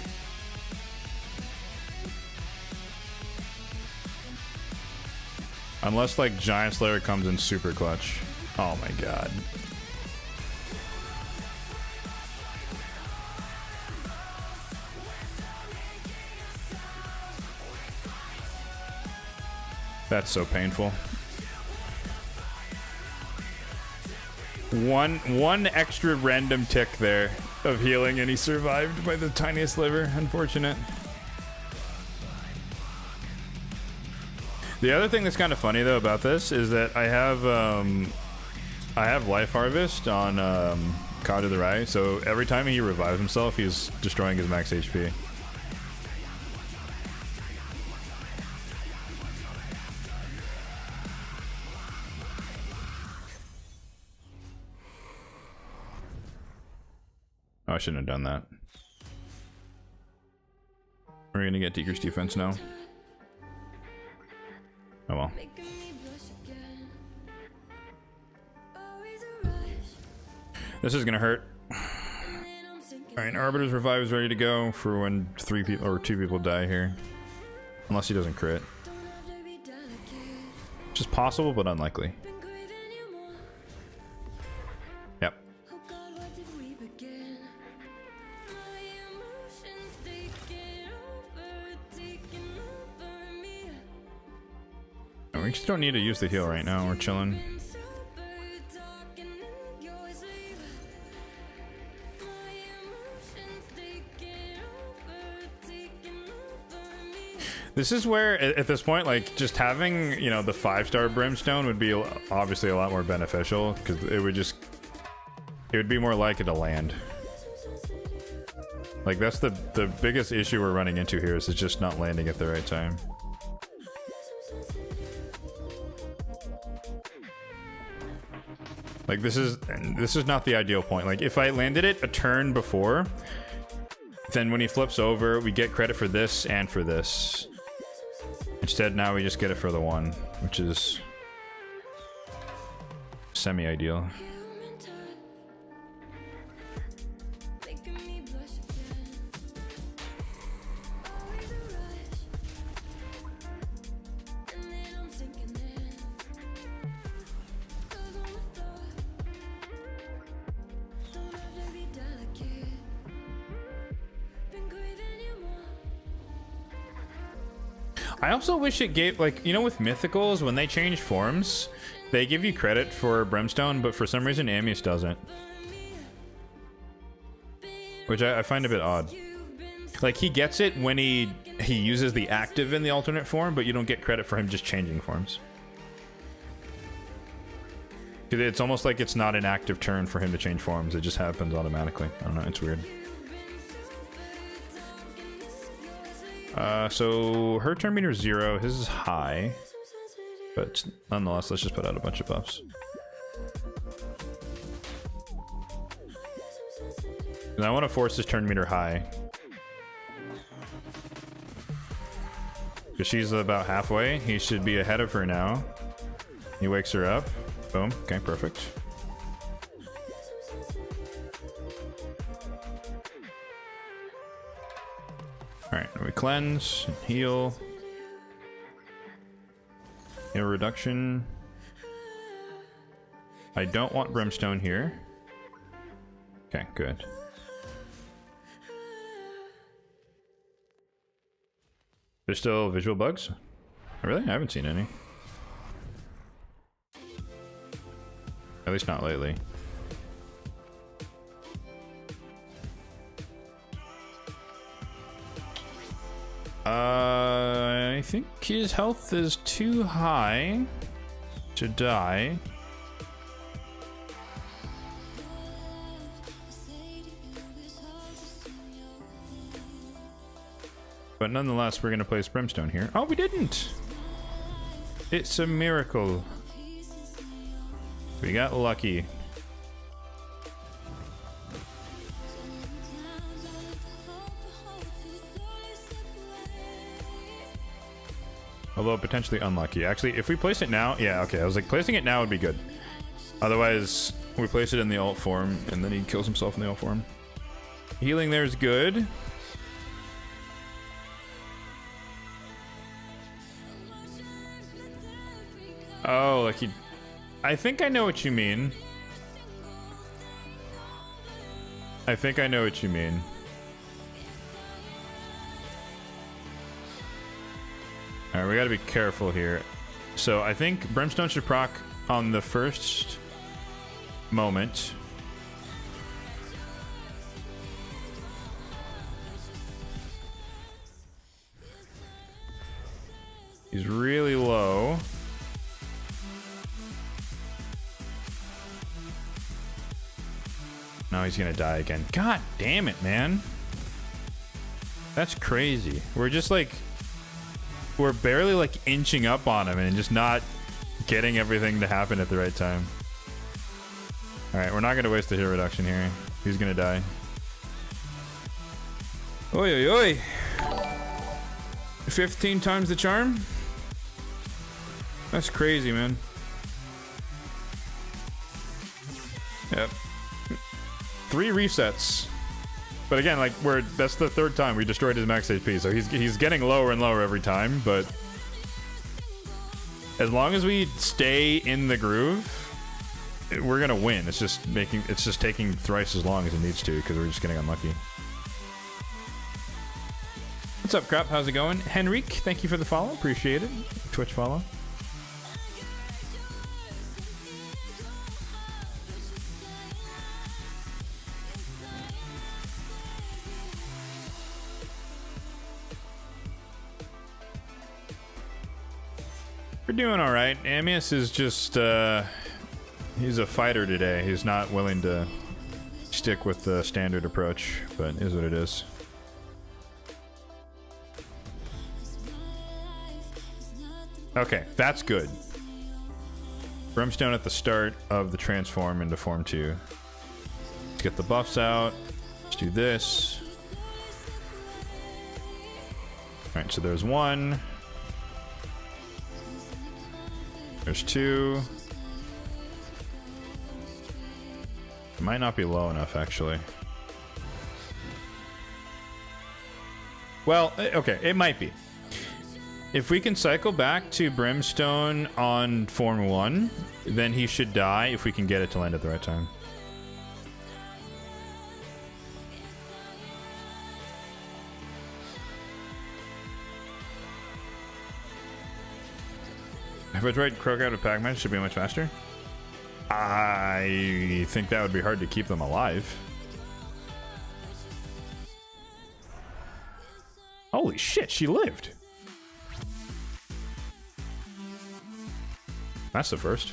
Speaker 1: Unless, like, Giant Slayer comes in super clutch. Oh my god. That's so painful. One extra random tick there of healing and he survived by the tiniest sliver. Unfortunate. The other thing that's kind of funny though about this is that I have Life Harvest on Ka to the right, so every time he revives himself, he's destroying his max HP. Oh, I shouldn't have done that. We're gonna get decreased defense now. Oh well. This is gonna hurt. Alright, Arbiter's Revive is ready to go for when 3 people or 2 people die here. Unless he doesn't crit. Which is possible, but unlikely. Yep. We just don't need to use the heal right now, we're chilling. This is where, at this point, like, just having, you know, the 5-star Brimstone would be obviously a lot more beneficial, because it would be more likely to land. Like, that's the biggest issue we're running into here, is it's just not landing at the right time. Like, this is not the ideal point. Like, if I landed it a turn before, then when he flips over, we get credit for this and for this. Instead, now we just get it for the one, which is semi-ideal. I also wish it gave, like, you know, with mythicals, when they change forms, they give you credit for Brimstone, but for some reason Amius doesn't. Which I find a bit odd. Like, he gets it when he uses the active in the alternate form, but you don't get credit for him just changing forms. It's almost like it's not an active turn for him to change forms, it just happens automatically. I don't know, it's weird. So her turn meter is 0, his is high, but nonetheless, let's just put out a bunch of buffs. And I want to force his turn meter high, because she's about halfway. He should be ahead of her now. He wakes her up. Boom. Okay, perfect. Alright, we cleanse, and heal. Heal reduction. I don't want Brimstone here. Okay, good. There's still visual bugs? Oh, really? I haven't seen any. At least not lately. I think his health is too high to die. But nonetheless, we're gonna place Brimstone here. Oh, we didn't! It's a miracle. We got lucky. Although potentially unlucky. Actually, if we place it now, yeah, okay. I was like, placing it now would be good. Otherwise, we place it in the alt form, and then he kills himself in the alt form. Healing there is good. Oh, like he... I think I know what you mean. I think I know what you mean. Alright, we gotta be careful here. So I think Brimstone should proc on the first moment. He's really low. Now he's gonna die again. God damn it, man. That's crazy. We're just like... We're barely like inching up on him and just not getting everything to happen at the right time. Alright, we're not gonna waste the hit reduction here. He's gonna die. Oi, oi, oi! 15 times the charm? That's crazy, man. Yep. 3 resets. But again, like, that's the 3rd time we destroyed his max HP, so he's getting lower and lower every time, but as long as we stay in the groove, we're gonna win. It's just taking thrice as long as it needs to, because we're just getting unlucky. What's up, Crap? How's it going? Henrique, thank you for the follow. Appreciate it. Twitch follow. We're doing all right. Amius is just, he's a fighter today. He's not willing to stick with the standard approach, but is what it is. Okay, that's good. Brimstone at the start of the transform into Form 2. Let's get the buffs out. Let's do this. Alright, so there's 1. There's 2. It might not be low enough, actually. Well, okay, it might be. If we can cycle back to Brimstone on Form 1, then he should die if we can get it to land at the right time. If I tried Croak out of Pac-Man, should be much faster. I think that would be hard to keep them alive. Holy shit, she lived. That's the first.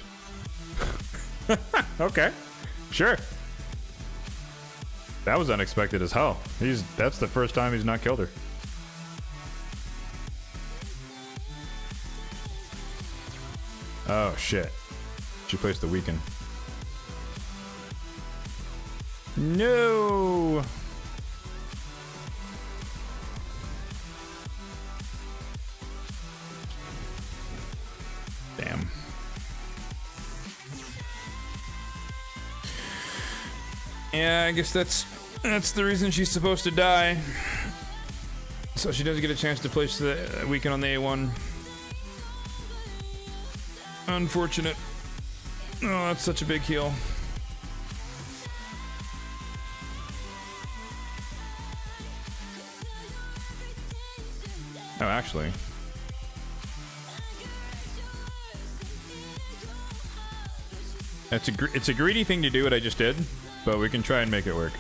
Speaker 1: Okay, sure. That was unexpected as hell. That's the first time he's not killed her. Oh shit. She placed the weaken. No. Damn. Yeah, I guess that's the reason she's supposed to die. So she doesn't get a chance to place the weaken on the A1. Unfortunate. Oh, that's such a big heal. Oh, actually. It's a greedy thing to do what I just did, but we can try and make it work.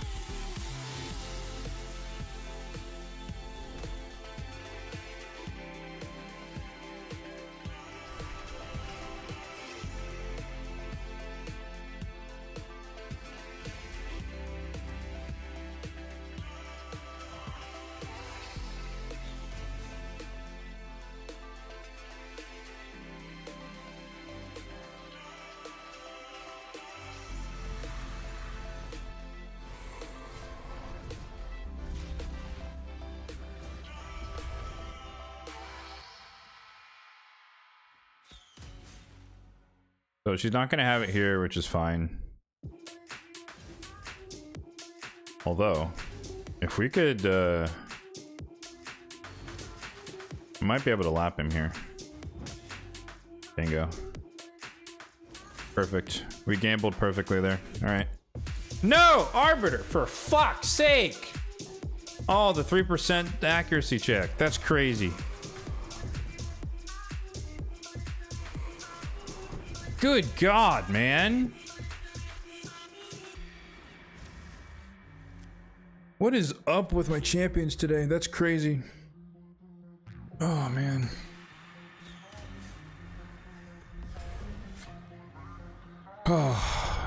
Speaker 1: So she's not going to have it here, which is fine. Although, if we could, might be able to lap him here. Bingo. Perfect. We gambled perfectly there. All right. No! Arbiter, for fuck's sake! Oh, the 3% accuracy check. That's crazy. Good God, man. What is up with my champions today? That's crazy. Oh, man. Oh.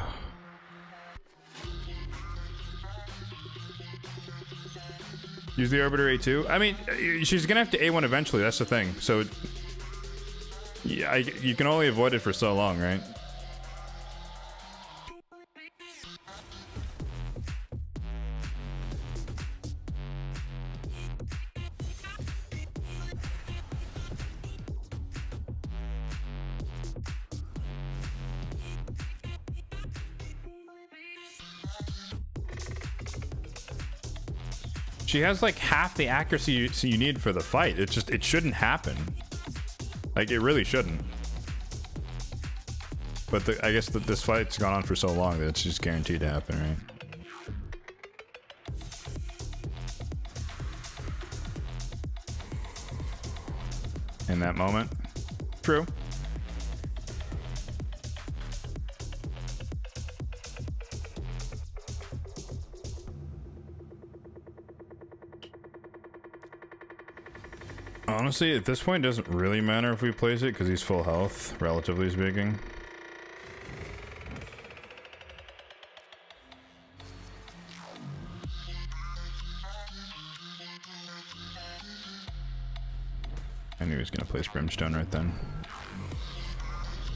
Speaker 1: Use the Arbiter A2? I mean, she's gonna have to A1 eventually, that's the thing. So, yeah, you can only avoid it for so long, right? She has like half the accuracy you need for the fight. It shouldn't happen. Like, it really shouldn't. But I guess that this fight's gone on for so long that it's just guaranteed to happen, right? In that moment. True. Honestly, at this point, it doesn't really matter if we place it because he's full health, relatively speaking. I knew he was going to place Brimstone right then.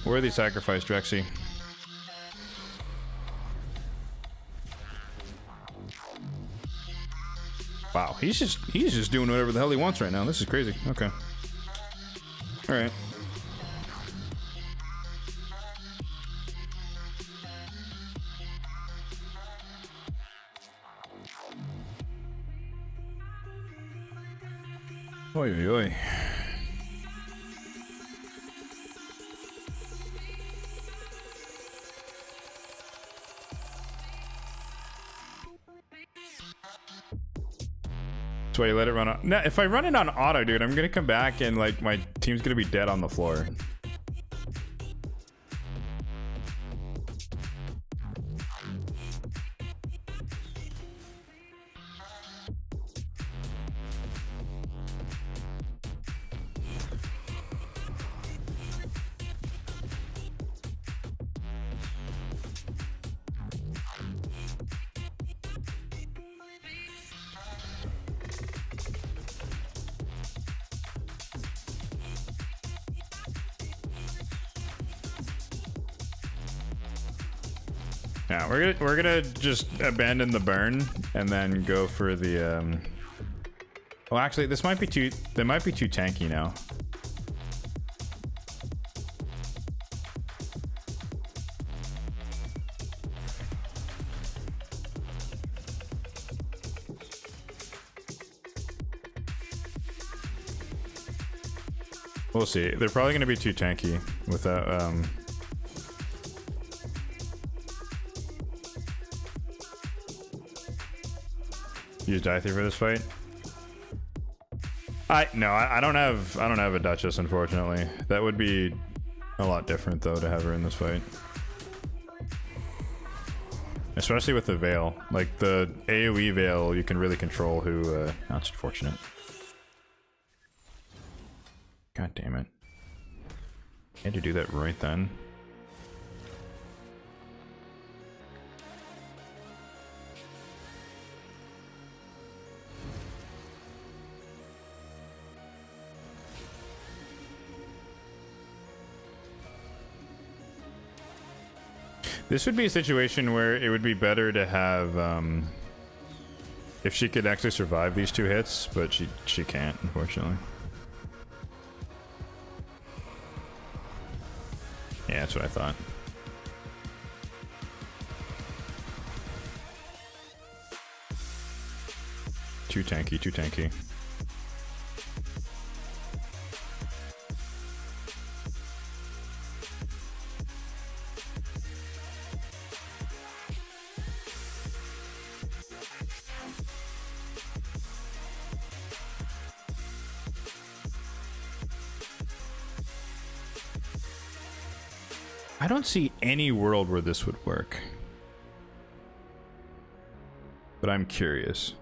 Speaker 1: Worthy sacrifice, Drexy. Wow, he's just doing whatever the hell he wants right now. This is crazy. Okay. All right. Oi, oi, oi. That's why you let it run on. Now, if I run it on auto, dude, I'm gonna come back and like my team's gonna be dead on the floor. Yeah, we're gonna just abandon the burn and then go for the well, actually, this might be too. They might be too tanky now. We'll see. They're probably gonna be too tanky without use die through for this fight. I don't have a Duchess, unfortunately. That would be a lot different though to have her in this fight. Especially with the Veil. Like the AoE Veil, you can really control who that's unfortunate. God damn it. I had to do that right then. This would be a situation where it would be better to have, if she could actually survive these two hits, but she can't, unfortunately. Yeah, that's what I thought. Too tanky, too tanky. I don't see any world where this would work. But I'm curious.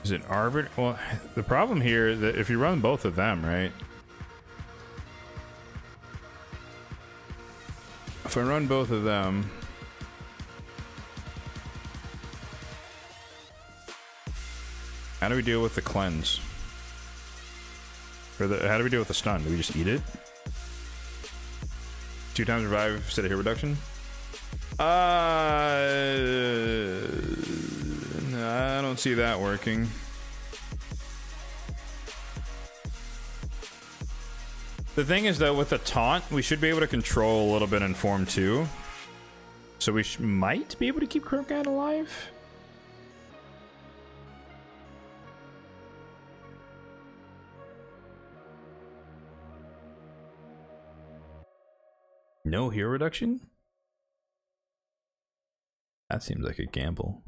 Speaker 1: Is it Arbiter? Well, the problem here is that if you run both of them, right? If I run both of them... How do we deal with the cleanse? Or how do we deal with the stun? Do we just eat it? 2 times revive instead of hit reduction? I don't see that working. The thing is, though, with the taunt, we should be able to control a little bit in Form 2. So we might be able to keep Crocat alive? No hero reduction? That seems like a gamble.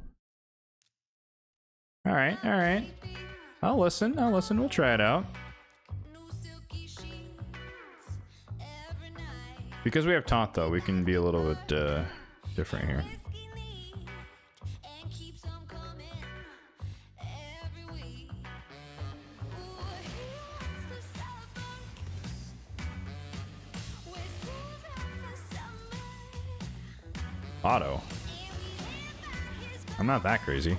Speaker 1: Alright, alright. I'll listen, we'll try it out. Because we have taunt though, we can be a little bit different here. Auto. I'm not that crazy.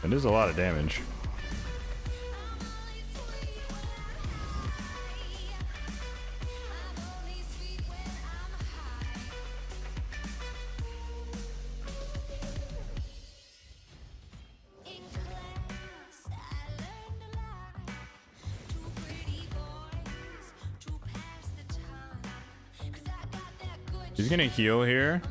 Speaker 1: That is a lot of damage. He's gonna heal here.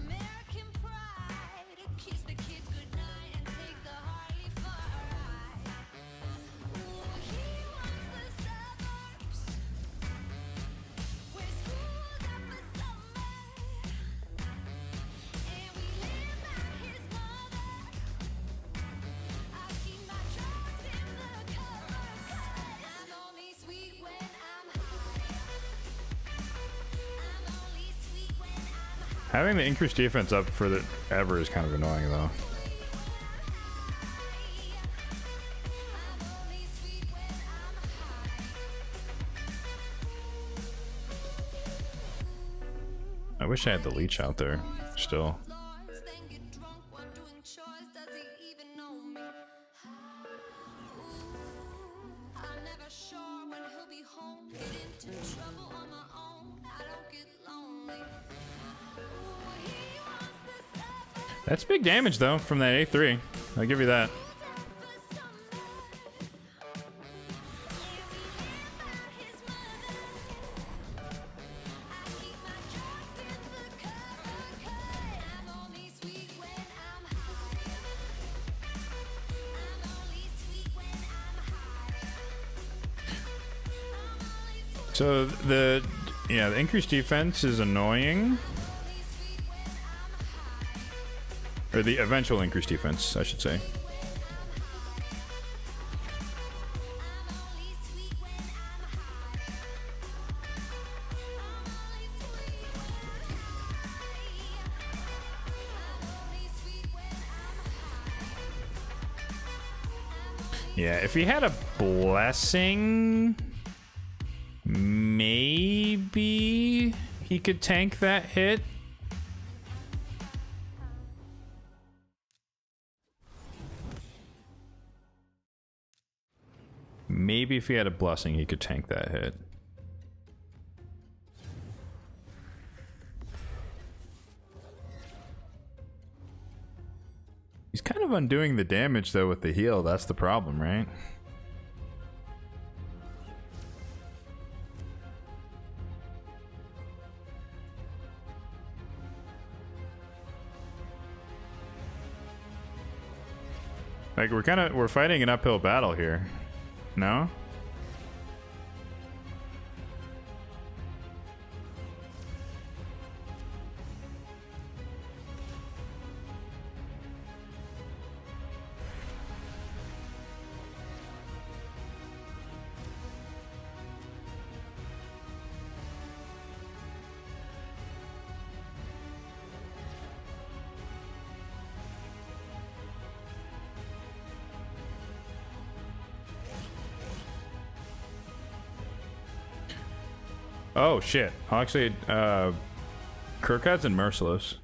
Speaker 1: Having the increased defense up for the ever is kind of annoying though. I wish I had the leech out there still. That's big damage though from that A3. I'll give you that. So the increased defense is annoying. Or the eventual increased defense, I should say. Yeah, if he had a blessing, maybe he could tank that hit. Maybe if he had a blessing, he could tank that hit. He's kind of undoing the damage, though, with the heal. That's the problem, right? Like, we're fighting an uphill battle here. No? Oh shit. Actually, Crookhead's and Merciless.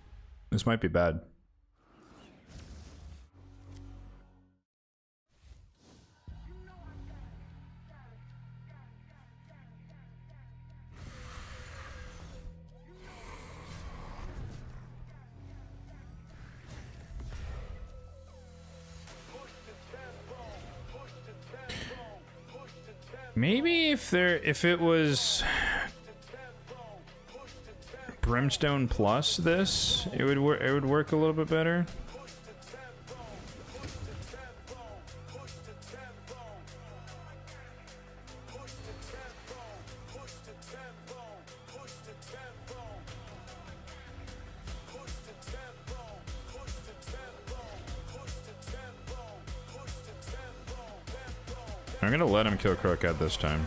Speaker 1: This might be bad. Maybe if it was Brimstone plus this, it would work a little bit better. I'm gonna let him kill Crocat this time.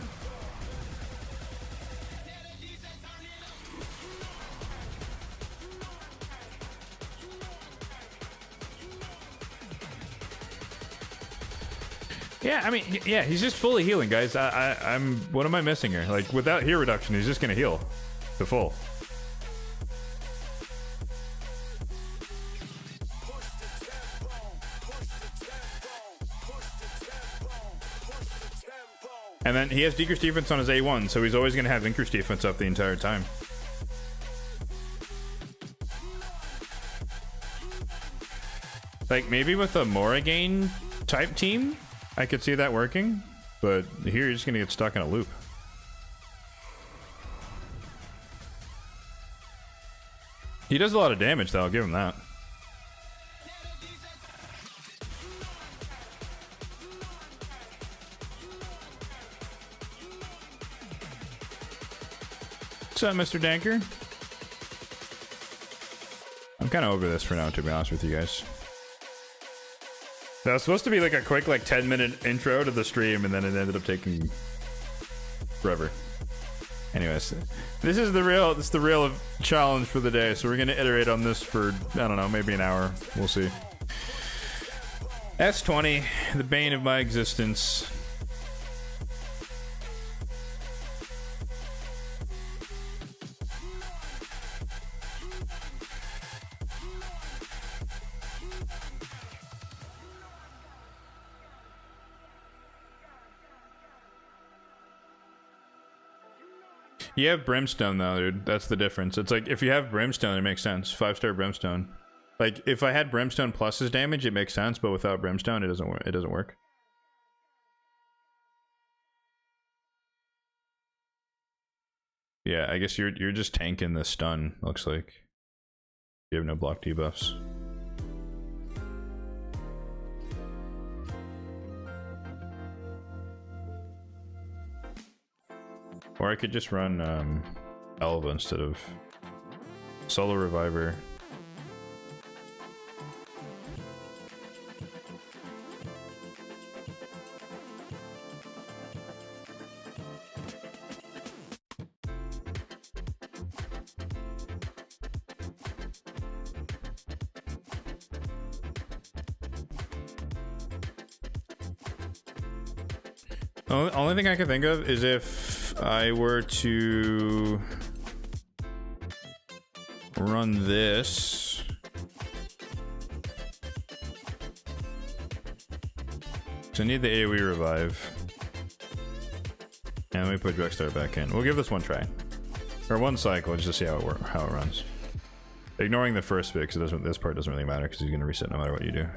Speaker 1: Yeah, I mean, yeah, he's just fully healing, guys. I'm. What am I missing here? Like, without heal reduction, he's just gonna heal to full. And then he has decreased defense on his A1, so he's always gonna have increased defense up the entire time. Like, maybe with a Morrigan type team, I could see that working, but here you're just gonna get stuck in a loop. He does a lot of damage though, I'll give him that. What's up, Mr. Danker? I'm kind of over this for now, to be honest with you guys. That was supposed to be like a quick, like 10-minute intro to the stream, and then it ended up taking forever. Anyways, this is the real challenge for the day. So we're gonna iterate on this for, I don't know, maybe an hour. We'll see. S20, the bane of my existence. You have Brimstone though, dude. That's the difference. It's like, if you have Brimstone, it makes sense. 5-star Brimstone. Like, if I had Brimstone plus his damage, it makes sense, but without Brimstone, it doesn't work. Yeah, I guess you're just tanking the stun, looks like. You have no block debuffs. Or I could just run Elva instead of Solo Reviver. Only thing I can think of is if I were to run this. So I need the AoE revive. And let me put Drexstar back in. We'll give this one try. Or one cycle just to see how it runs. Ignoring the first bit, because this part doesn't really matter because he's going to reset no matter what you do.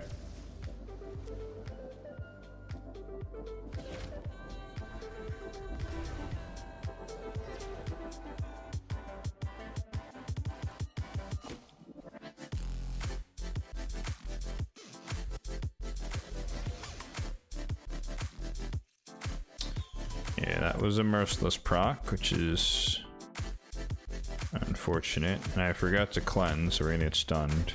Speaker 1: Yeah, that was a merciless proc, which is unfortunate. And I forgot to cleanse, so we're gonna get stunned.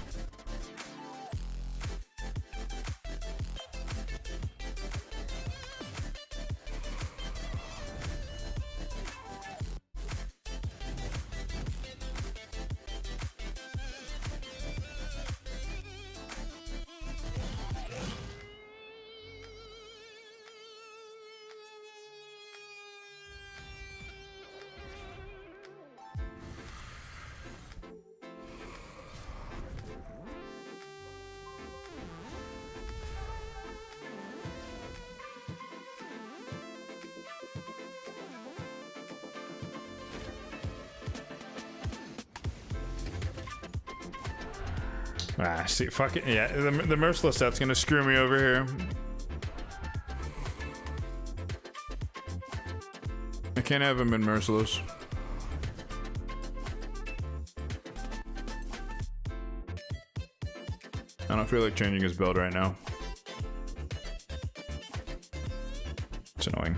Speaker 1: Ah, see, fuck it. Yeah, the merciless set's gonna screw me over here. I can't have him in merciless. I don't feel like changing his build right now. It's annoying.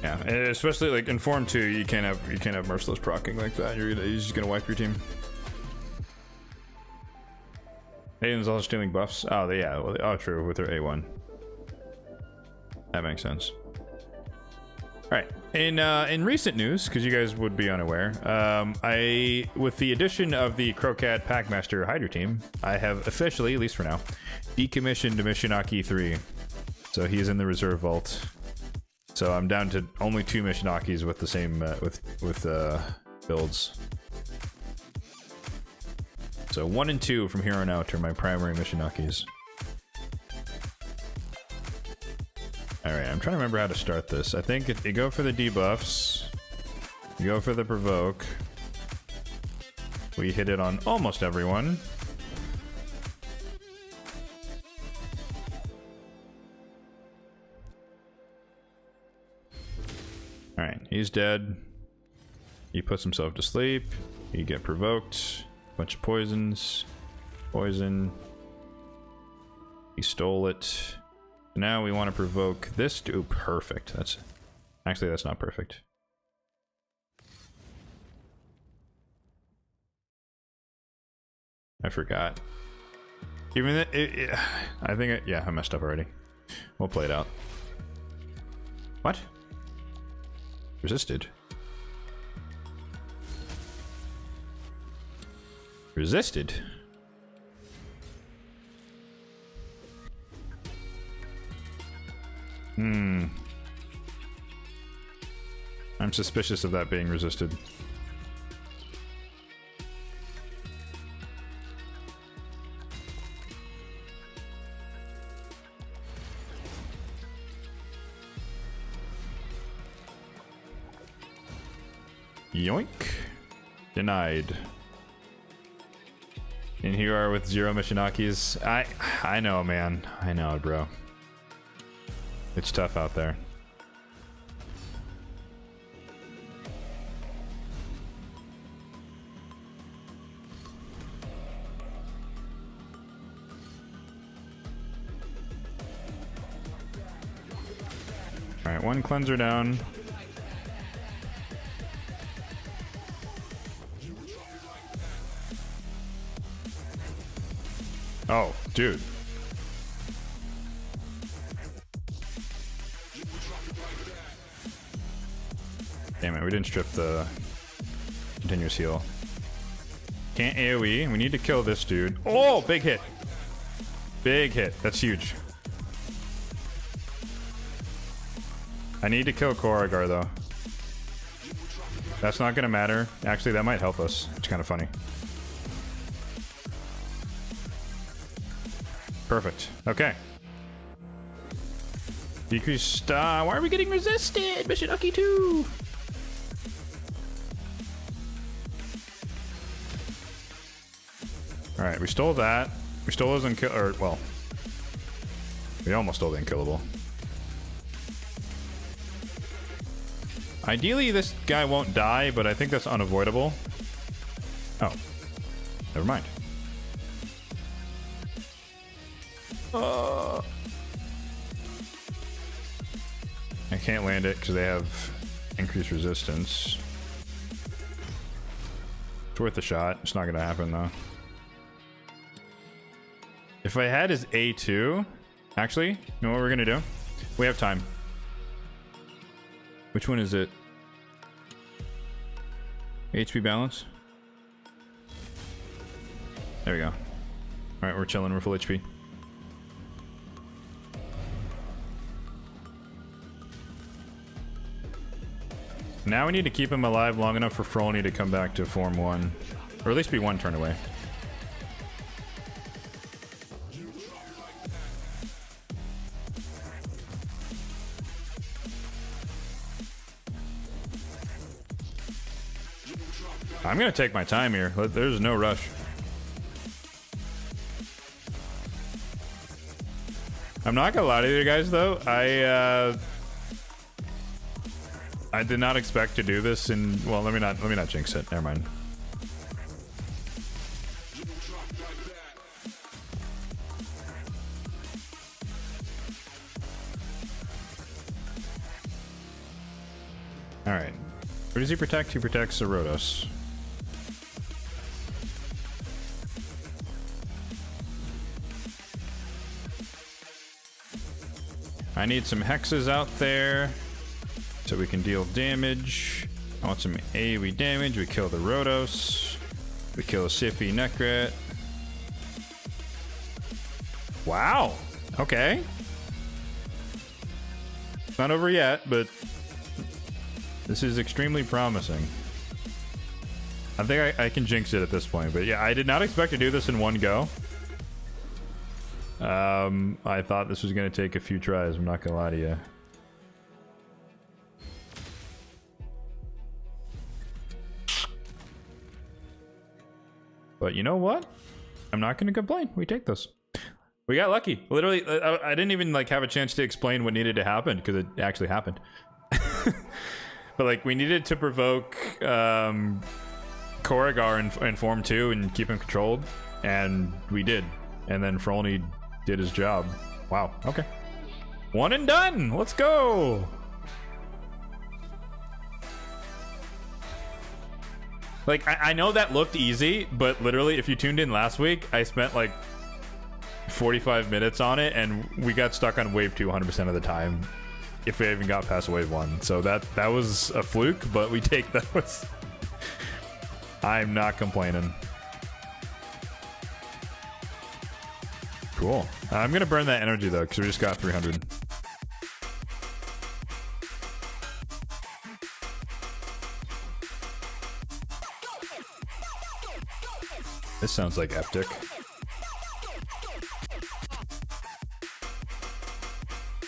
Speaker 1: Yeah, and especially like in Form 2, you can't have merciless proccing like that. You're just gonna wipe your team. Aiden's also stealing buffs. Oh, yeah. Well, oh, true, with her A1. That makes sense. All right. In recent news, because you guys would be unaware, with the addition of the Crocat Packmaster Hydra team, I have officially, at least for now, decommissioned Mishinaki 3. So he's in the reserve vault. So I'm down to only 2 Mishinakis with the same builds. So 1 and 2 from here on out are my primary Mishinakis. Alright, I'm trying to remember how to start this. I think you go for the debuffs. You go for the provoke. We hit it on almost everyone. Alright, he's dead. He puts himself to sleep. You get provoked. Bunch of poisons. Poison. He stole it. Now we want to provoke this to... Ooh, perfect. That's not perfect. I forgot. Even I think yeah, I messed up already. We'll play it out. What? Resisted. Resisted. I'm suspicious of that being resisted. Yoink. Denied. And here you are with 0 Mishinakis. I know, man. I know, bro. It's tough out there. Alright, 1 cleanser down. Oh, dude. Damn it, we didn't strip the continuous heal. Can't AoE. We need to kill this dude. Oh, big hit. Big hit. That's huge. I need to kill Koragar, though. That's not going to matter. Actually, that might help us. It's kind of funny. Perfect. Okay. Decreased. Why are we getting resisted? Mishinaki 2. Alright, we stole that. We stole his unkill. Or, well. We almost stole the unkillable. Ideally, this guy won't die, but I think that's unavoidable. Oh. Never mind. I can't land it because they have increased resistance. It's worth a shot. It's not going to happen, though. If I had his A2... Actually, you know what we're going to do? We have time. Which one is it? HP balance? There we go. Alright, we're chilling. We're full HP. Now we need to keep him alive long enough for Frolny to come back to Form 1. Or at least be 1 turn away. I'm gonna take my time here. There's no rush. I'm not gonna lie to you guys, though. I did not expect to do this in... Well, let me not jinx it. Never mind. Alright. Who does he protect? He protects Erodos. I need some hexes out there so we can deal damage. I want some AoE damage. We kill the Rhodos. We kill a Sippy Necret. Wow. Okay. Not over yet, but this is extremely promising. I think I can jinx it at this point, but yeah, I did not expect to do this in one go. I thought this was going to take a few tries, I'm not going to lie to you. But you know what? I'm not going to complain. We take this. We got lucky. Literally, I didn't even like have a chance to explain what needed to happen because it actually happened. But like, we needed to provoke Korrigar in Form 2 and keep him controlled, and we did. And then Frolny did his job. Wow, okay. One and done! Let's go! Like, I know that looked easy, but literally, if you tuned in last week, I spent like 45 minutes on it, and we got stuck on wave 2 100% of the time, if we even got past wave 1. So that was a fluke, but we take those. I'm not complaining. Cool. I'm gonna burn that energy though, because we just got 300. This sounds like epic.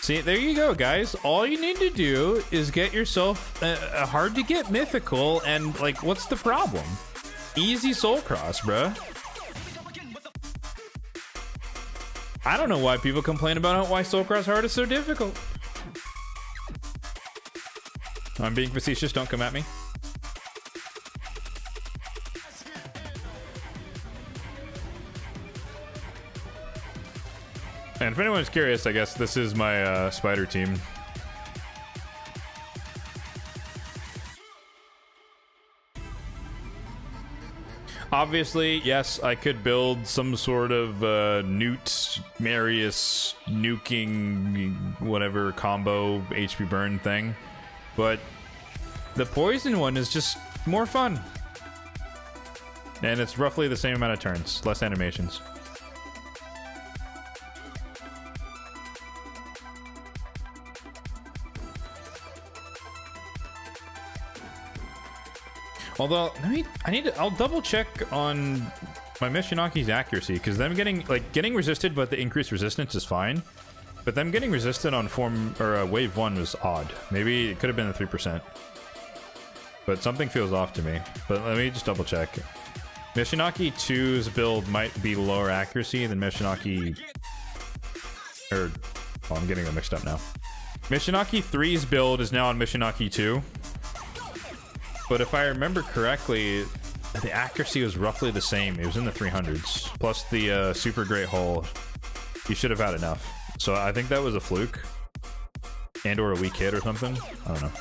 Speaker 1: See, there you go, guys. All you need to do is get yourself a hard to get mythical, and like, what's the problem? Easy soul cross, bruh. I don't know why people complain about why soul cross hard is so difficult. I'm being facetious, don't come at me. And if anyone's curious, I guess this is my spider team. Obviously, yes, I could build some sort of Newt, Marius, nuking, whatever combo HP burn thing, but the poison one is just more fun. And it's roughly the same amount of turns, less animations. Although, I'll double check on my Mishinaki's accuracy, because them getting resisted, but the increased resistance is fine. But them getting resisted on wave 1 was odd. Maybe it could have been the 3%. But something feels off to me. But let me just double check. Mishinaki 2's build might be lower accuracy than Mishinaki... Oh, I'm getting them mixed up now. Mishinaki 3's build is now on Mishinaki 2. But if I remember correctly, the accuracy was roughly the same. It was in the 300s. Plus the super great hole. You should have had enough. So I think that was a fluke. And or a weak hit or something. I don't know.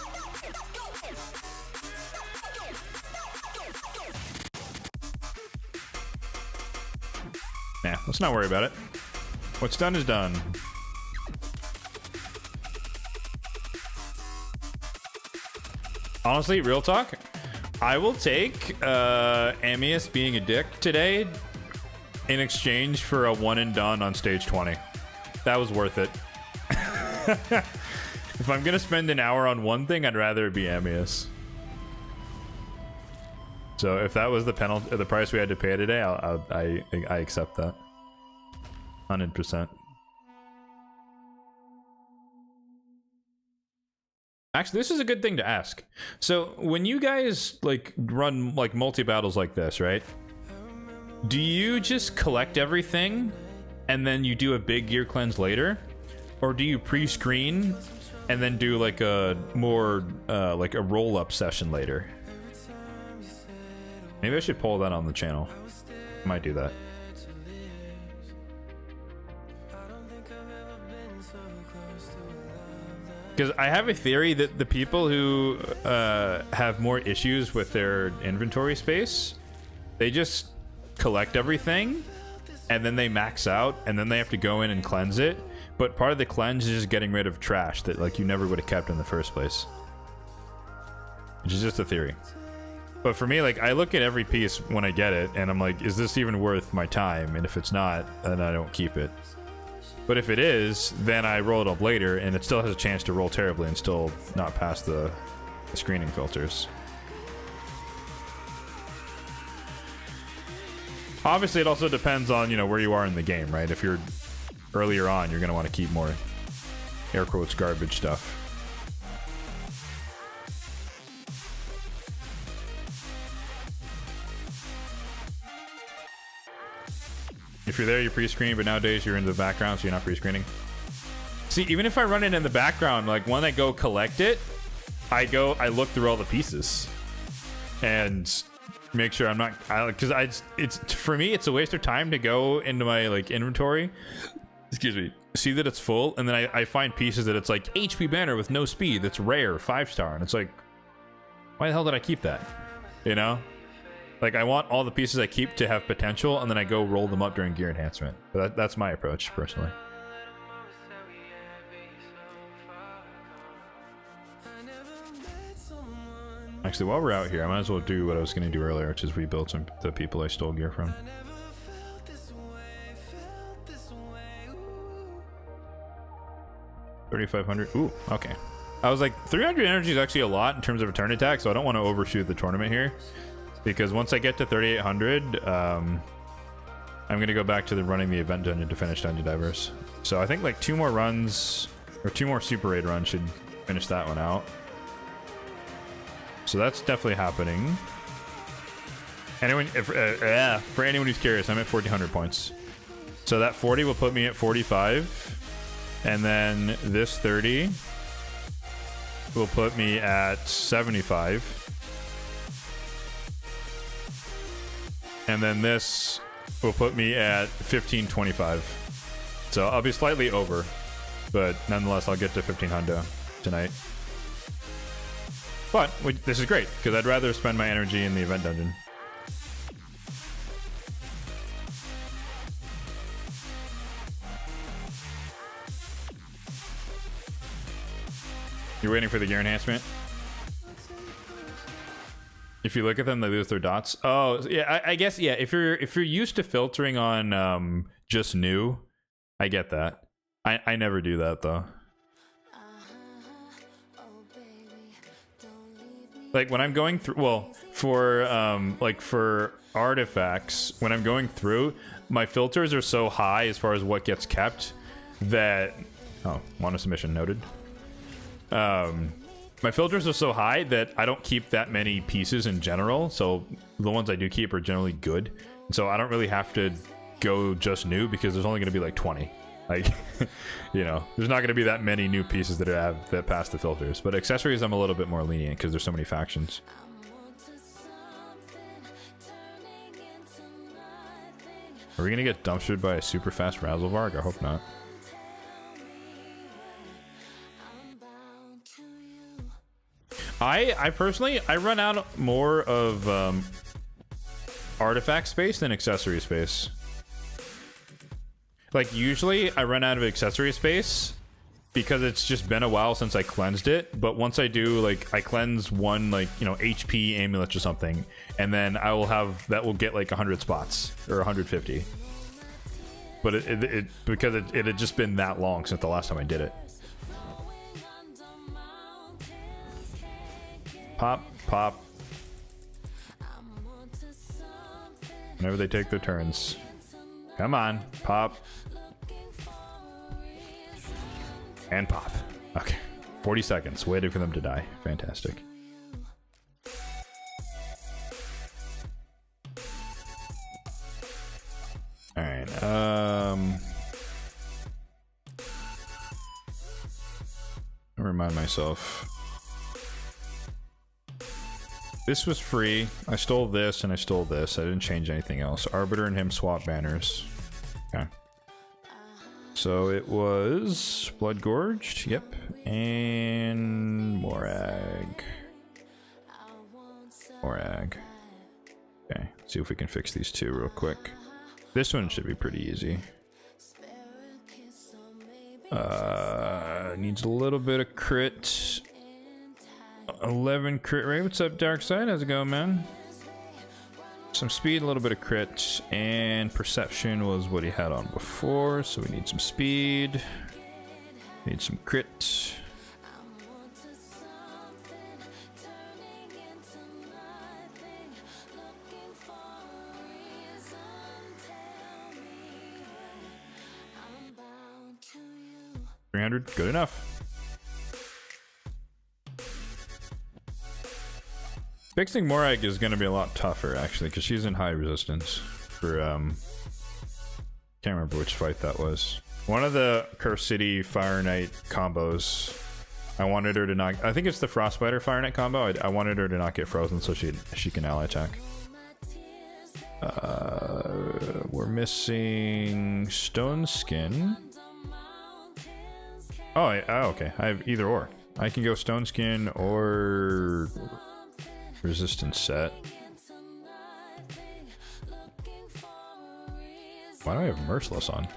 Speaker 1: Nah, let's not worry about it. What's done is done. Honestly, real talk, I will take Amius being a dick today in exchange for a one and done on stage 20. That was worth it. If I'm gonna spend an hour on one thing, I'd rather it be Amius. So if that was the penalty, the price we had to pay today, I accept that. 100%. Actually, this is a good thing to ask. So when you guys like run like multi-battles like this, right? Do you just collect everything and then you do a big gear cleanse later? Or do you pre-screen and then do like a more like a roll-up session later? Maybe I should pull that on the channel. I might do that. Because I have a theory that the people who have more issues with their inventory space, they just collect everything and then they max out and then they have to go in and cleanse it. but part of the cleanse is just getting rid of trash that like you never would have kept in the first place. Which is just a theory. But for me, like, I look at every piece when I get it, and I'm like, is this even worth my time? And if it's not, then I don't keep it. But if it is, then I roll it up later, and it still has a chance to roll terribly and still not pass the screening filters. Obviously, it also depends on, you know, where you are in the game, right? If you're earlier on, you're going to want to keep more, air quotes, garbage stuff. If you're there, you pre-screen, but nowadays you're in the background, so you're not pre-screening. See, even if I run it in the background, like when I go collect it, I look through all the pieces and make sure I'm not, because it's for me, it's a waste of time to go into my like inventory. Excuse me. See that it's full, and then I find pieces that it's like HP banner with no speed, that's rare, 5-star, and it's like, why the hell did I keep that? You know? Like, I want all the pieces I keep to have potential, and then I go roll them up during gear enhancement. But that's my approach, personally. Actually, while we're out here, I might as well do what I was going to do earlier, which is rebuild the people I stole gear from. $3,500. Ooh, okay. I was like, 300 energy is actually a lot in terms of return attack, so I don't want to overshoot the tournament here. Because once I get to 3,800, I'm going to go back to running the event dungeon to finish Dungeon Divers. So I think like 2 more runs, or 2 more Super Raid runs should finish that one out. So that's definitely happening. Anyone, for anyone who's curious, I'm at 1,400 points. So that 40 will put me at 45. And then this 30 will put me at 75. And then this will put me at 1525. So I'll be slightly over, but nonetheless, I'll get to 1500 tonight. But this is great, because I'd rather spend my energy in the event dungeon. You're waiting for the gear enhancement? If you look at them, they lose their dots. Oh, yeah, I guess, yeah, if you're used to filtering on just new, I get that. I never do that, though. Like, when I'm going through, well, for artifacts, when I'm going through, my filters are so high as far as what gets kept that... Oh, want a submission, noted. My filters are so high that I don't keep that many pieces in general, so the ones I do keep are generally good. So I don't really have to go just new, because there's only going to be like 20. Like, you know, there's not going to be that many new pieces that pass the filters. But accessories, I'm a little bit more lenient because there's so many factions. Are we going to get dumpstered by a super fast Razzlevarg? I hope not. I personally, I run out more of artifact space than accessory space. Like, usually I run out of accessory space because it's just been a while since I cleansed it. But once I do, like, I cleanse one, like, you know, HP amulet or something, and then I will have, that will get like 100 spots or 150. But because it had just been that long since the last time I did it. Pop, pop. Whenever they take their turns. Come on, pop. And pop. Okay. 40 seconds. Waiting for them to die. Fantastic. Alright, I'll remind myself. This was free. I stole this and I stole this. I didn't change anything else. Arbiter and him swap banners. Okay. So it was Blood Gorged. Yep. And Morag. Morag. Okay. Let's see if we can fix these two real quick. This one should be pretty easy. Needs a little bit of crit. 11 crit rate. What's up, Dark Side? How's it going, man? Some speed, a little bit of crit, and perception was what he had on before, so we need some speed. Need some crit. $300, good enough. Fixing Morag is going to be a lot tougher, actually, because she's in high resistance for, can't remember which fight that was. One of the Curse City Fire Knight combos, I wanted her to not, I think it's the Frostbiter Fire Knight combo, I wanted her to not get frozen so she can ally attack. We're missing Stone Skin. Oh, okay, I have either or. I can go Stone Skin or Resistance set. Why do I have Merciless on?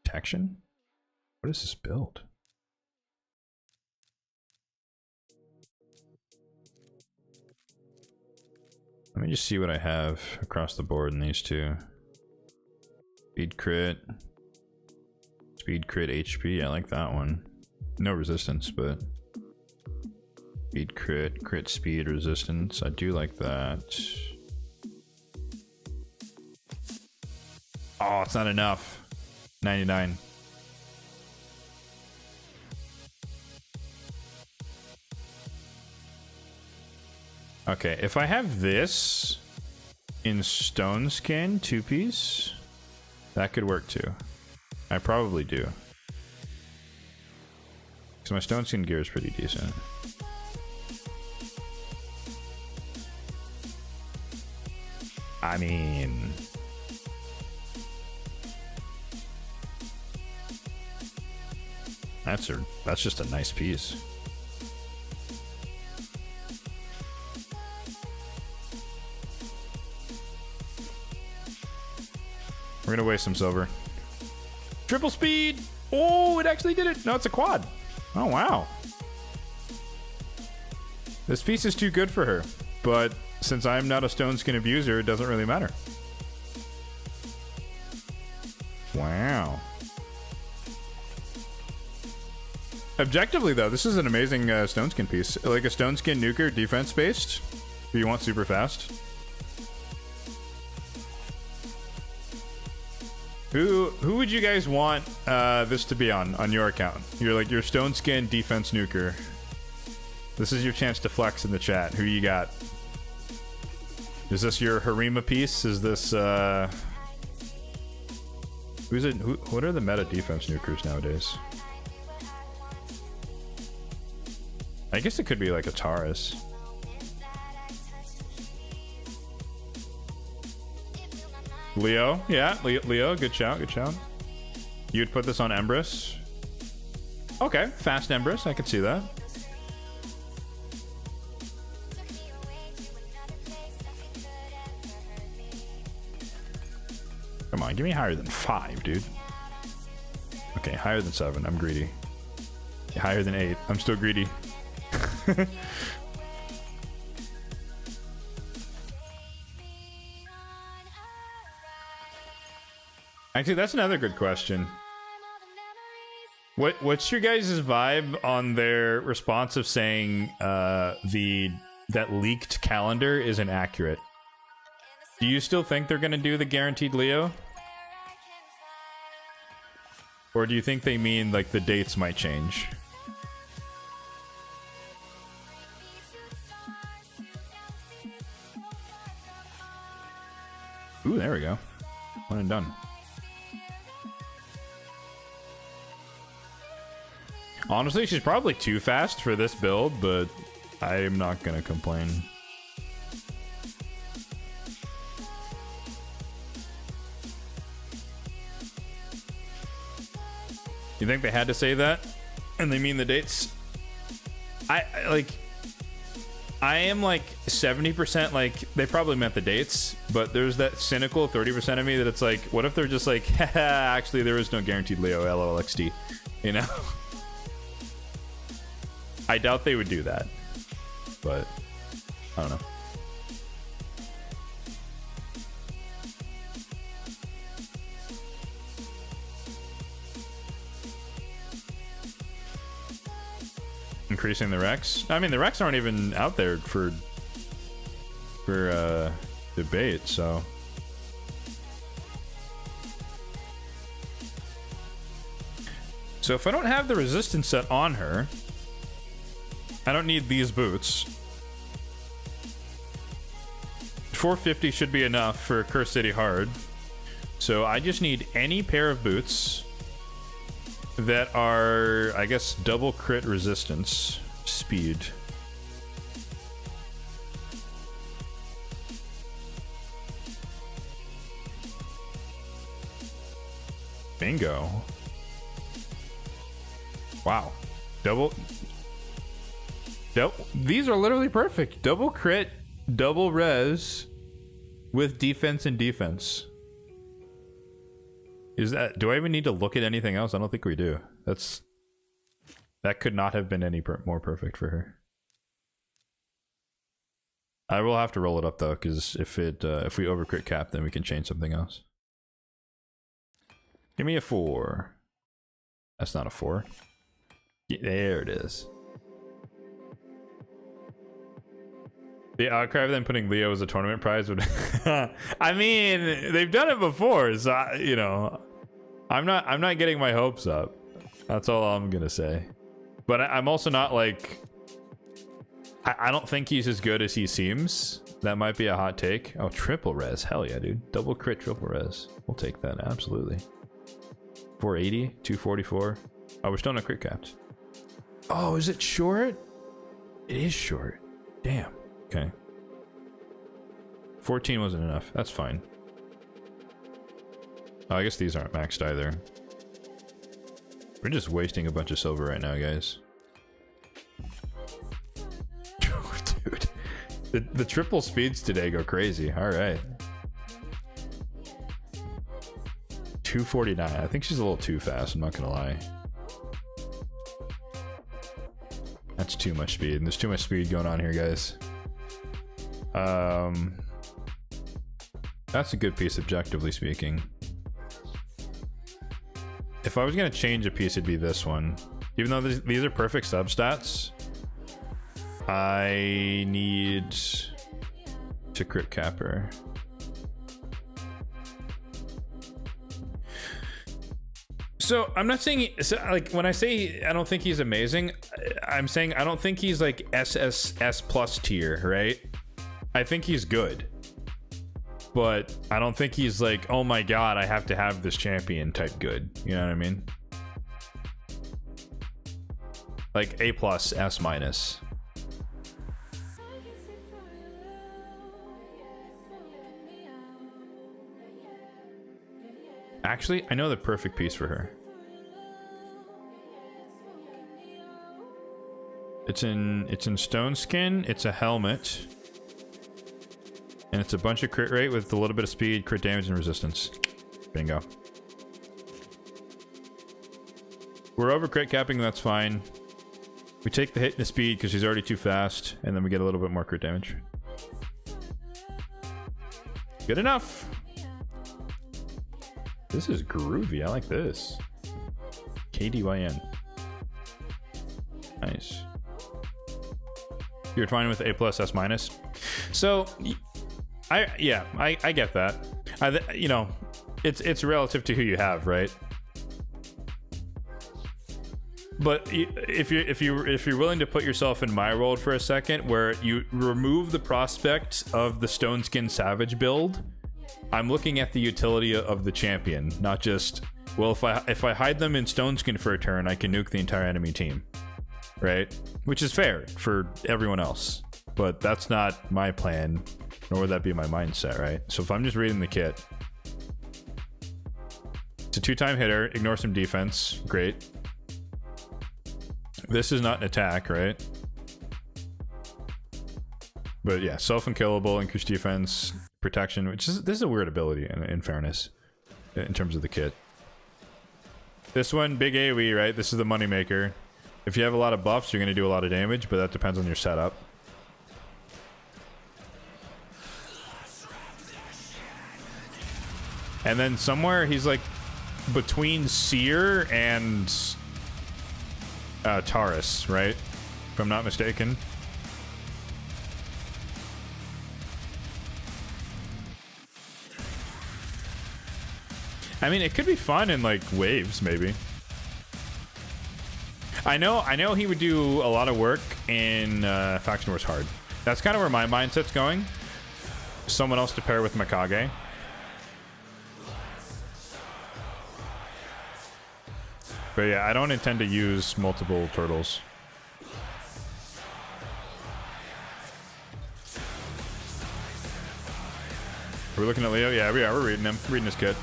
Speaker 1: Protection? What is this build? Let me just see what I have across the board in these two. Speed crit. Speed crit HP, I like that one. No resistance, but speed crit, crit speed resistance. I do like that. Oh, it's not enough. 99. Okay, if I have this in Stone Skin 2-piece, that could work too. I probably do. Because my Stone Skin gear is pretty decent. I mean... That's just a nice piece. We're gonna waste some silver. Triple speed! Oh, it actually did it! No, it's a quad. Oh, wow. This piece is too good for her, but since I'm not a Stone Skin abuser, it doesn't really matter. Wow. Objectively, though, this is an amazing Stone Skin piece. Like a Stone Skin nuker, defense-based, if you want super fast. Who would you guys want this to be on your account? You're like your Stone Skin defense nuker. This is your chance to flex in the chat. Who you got? Is this your Harima piece? Is this who's it? What are the meta defense nukers nowadays? I guess it could be like a Taurus. Leo, yeah, Leo, good shout, good shout. You'd put this on Empress. Okay, fast Empress, I could see that. Come on, give me higher than 5, dude. Okay, higher than 7, I'm greedy. Higher than 8, I'm still greedy. Actually, that's another good question. What's your guys' vibe on their response of saying that leaked calendar is inaccurate? Do you still think they're gonna do the guaranteed Leo? Or do you think they mean like the dates might change? Ooh, there we go. One and done. Honestly, she's probably too fast for this build, but I'm not gonna complain. You think they had to say that? And they mean the dates? I like... I am like 70% like, they probably meant the dates, but there's that cynical 30% of me that it's like, what if they're just like, haha, actually there is no guaranteed Leo LOLXD, you know? I doubt they would do that, but I don't know. Increasing the Rex. I mean, the Rex aren't even out there for debate, so. So if I don't have the resistance set on her, I don't need these boots. 450 should be enough for Curse City Hard. So I just need any pair of boots that are, I guess, double crit resistance speed. Bingo. Wow. These are literally perfect. Double crit, double res with defense and defense. Is that, do I even need to look at anything else? I don't think we do. That could not have been any more perfect for her. I will have to roll it up though, because if we over crit cap, then we can change something else. Give me a 4. That's not a 4. Yeah, there it is. The outcry of them putting Leo as a tournament prize would I mean, they've done it before, so you know, I'm not getting my hopes up. That's all I'm gonna say. But I'm also not like, I don't think he's as good as he seems. That might be a hot take. Oh, triple res, hell yeah, dude. Double crit, triple res. We'll take that, absolutely. 480, 244. Oh, we're still not crit capped. Oh, is it short? It is short. Damn. Okay. 14 wasn't enough. That's fine. Oh, I guess these aren't maxed either. We're just wasting a bunch of silver right now, guys. Dude. The triple speeds today go crazy. Alright. 249. I think she's a little too fast, I'm not gonna lie. That's too much speed. There's too much speed going on here, guys. That's a good piece, objectively speaking. If I was gonna change a piece, it'd be this one. Even though these are perfect substats, I need to crit cap her. So I'm not saying like when I say I don't think he's amazing, I'm saying I don't think he's like S plus tier, right? I think he's good, but I don't think he's like, oh my god, I have to have this champion type good. You know what I mean? Like A plus, S minus. Actually, I know the perfect piece for her. It's in stone skin, it's a helmet. And it's a bunch of crit rate with a little bit of speed, crit damage, and resistance. Bingo. We're over crit capping, that's fine. We take the hit and the speed because she's already too fast, and then we get a little bit more crit damage. Good enough. This is groovy. I like this. KDYN. Nice. You're fine with A plus S minus. So, I get that. You know, it's relative to who you have, right? But if you're willing to put yourself in my world for a second, where you remove the prospect of the Stone Skin Savage build, I'm looking at the utility of the champion, not just, well, if I hide them in Stone Skin for a turn, I can nuke the entire enemy team, right? Which is fair for everyone else, but that's not my plan, nor would that be my mindset, right? So if I'm just reading the kit, it's a 2-time hitter, ignore some defense, great. This is not an attack, right? But yeah, self-unkillable, increased defense, protection, which is, this is a weird ability in fairness, in terms of the kit. This one, big AoE, right? This is the moneymaker. If you have a lot of buffs, you're going to do a lot of damage, but that depends on your setup. And then somewhere he's like between Seer and Taurus, right? If I'm not mistaken. I mean, it could be fun in like waves, maybe. I know he would do a lot of work in Faction Wars Hard. That's kind of where my mindset's going. Someone else to pair with Mikage. But yeah, I don't intend to use multiple turtles. Are we looking at Leo? Yeah, we are. We're reading him. Reading his kit.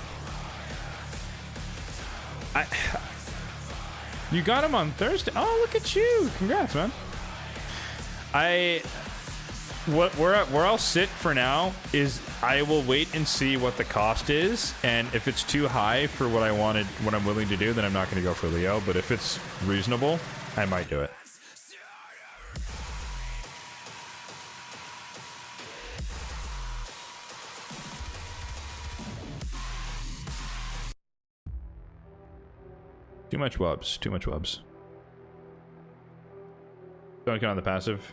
Speaker 1: You got him on Thursday. Oh, look at you! Congrats, man. Where I'll sit for now is I will wait and see what the cost is, and if it's too high for what I wanted, what I'm willing to do, then I'm not going to go for Leo. But if it's reasonable, I might do it. Too much wubs. Too much wubs. Don't count on the passive.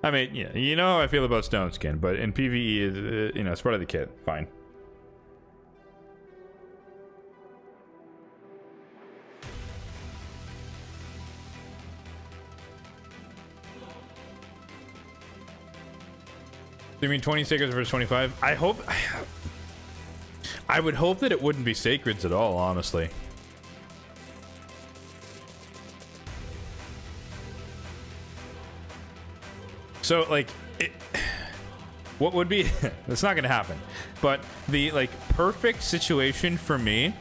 Speaker 1: I mean, yeah, you know how I feel about Stone Skin, but in PvE, you know, it's part of the kit. Fine. You mean 20 sacreds versus 25? I would hope that it wouldn't be sacreds at all, honestly. So, like, what would be... It's not going to happen. But the, like, perfect situation for me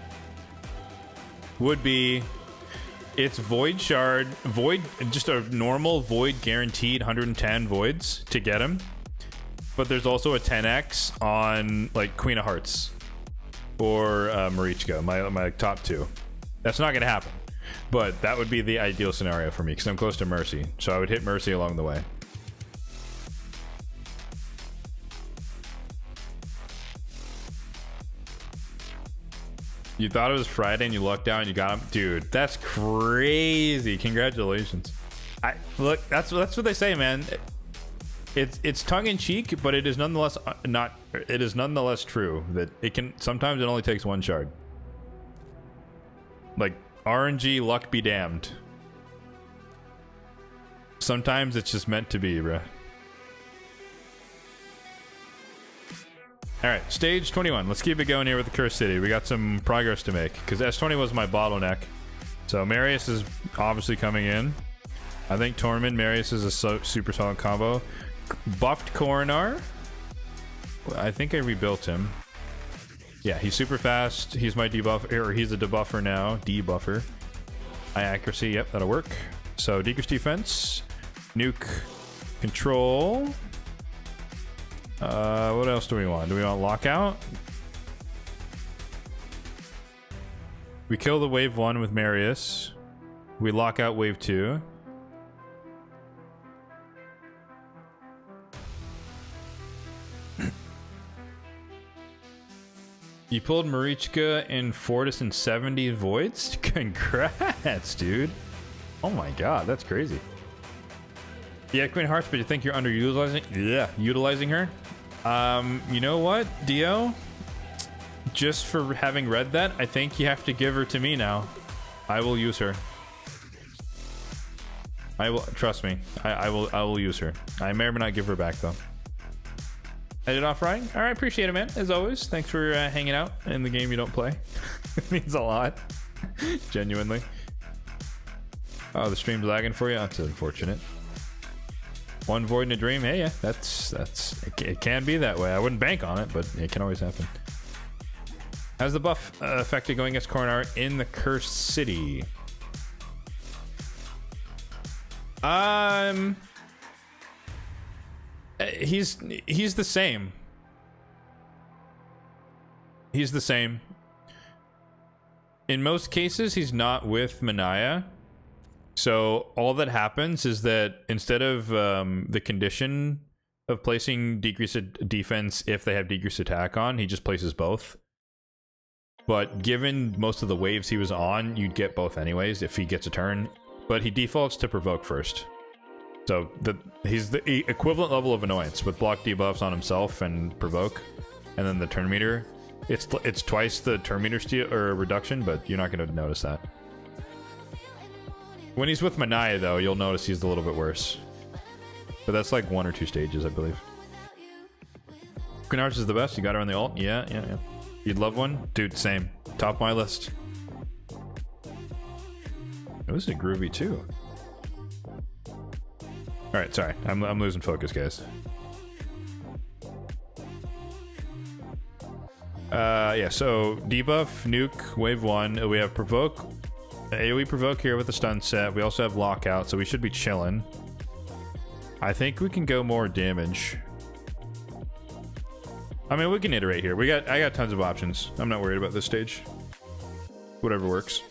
Speaker 1: would be... It's Void Shard... Void... Just a normal Void guaranteed 110 Voids to get him. But there's also a 10x on, like, Queen of Hearts. Or Marichka, my top two. That's not going to happen. But that would be the ideal scenario for me, because I'm close to Mercy. So I would hit Mercy along the way. You thought it was Friday and you lucked out and you got him, dude. That's crazy! Congratulations. Look. That's what they say, man. It's tongue in cheek, but it is nonetheless not. It is nonetheless true that it can. Sometimes it only takes one shard. Like RNG, luck be damned. Sometimes it's just meant to be, bruh. Alright, stage 21. Let's keep it going here with the Cursed City. We got some progress to make, because S20 was my bottleneck. So Marius is obviously coming in. I think Tormund, Marius is a super solid combo. Buffed Coronar. I think I rebuilt him. Yeah, he's super fast. He's my debuff, or he's a debuffer now. Debuffer. High accuracy, yep, that'll work. So decrease defense. Nuke control. What else do we want? Do we want lockout? We kill the wave 1 with Marius. We lock out wave 2. You pulled Marichka in Fortis and 70 voids? Congrats, dude. Oh my god, that's crazy. Yeah, Queen Hearts, but you think you're underutilizing? Yeah, utilizing her? You know what, Dio? Just for having read that, I think you have to give her to me now. I will use her. I will, trust me. I will use her. I may or may not give her back though. Headed off riding? All right, appreciate it, man. As always, thanks for hanging out in the game you don't play. It means a lot. Genuinely. Oh, the stream's lagging for you? That's unfortunate. One void in a dream. Hey, yeah, it can be that way. I wouldn't bank on it, but it can always happen. How's the buff affected going against Coronar in the Cursed City? He's the same. He's the same. In most cases, he's not with Manaya. So all that happens is that instead of the condition of placing decreased defense if they have decreased attack on, he just places both. But given most of the waves he was on, you'd get both anyways if he gets a turn. But he defaults to provoke first. So he's the equivalent level of annoyance with block debuffs on himself and provoke. And then the turn meter. It's twice the turn meter steal or reduction, but you're not going to notice that. When he's with Manaya, though, you'll notice he's a little bit worse. But that's like 1 or 2 stages, I believe. Queen Arch is the best. You got her on the ult? Yeah. You'd love one? Dude, same. Top of my list. It was a groovy, too. Alright, sorry. I'm losing focus, guys. Yeah, so debuff, nuke, wave 1. We have provoke, AoE provoke here with the stun set. We also have lockout, so we should be chilling. I think we can go more damage. I mean, we can iterate here. I got tons of options. I'm not worried about this stage. Whatever works.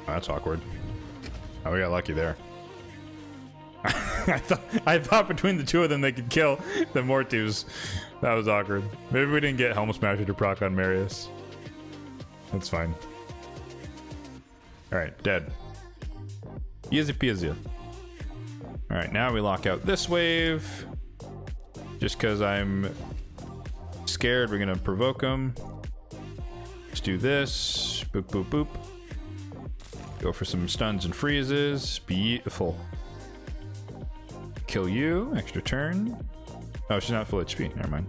Speaker 1: Oh, that's awkward. Oh, we got lucky there. I thought between the two of them they could kill the Mortus. That was awkward. Maybe we didn't get Helm Smasher to proc on Marius. That's fine. Alright, dead. Easy peasy. Alright, now we lock out this wave. Just because I'm scared, we're going to provoke him. Let's do this. Boop, boop, boop. Go for some stuns and freezes. Beautiful. Kill you. Extra turn. Oh, she's not full HP. Never mind.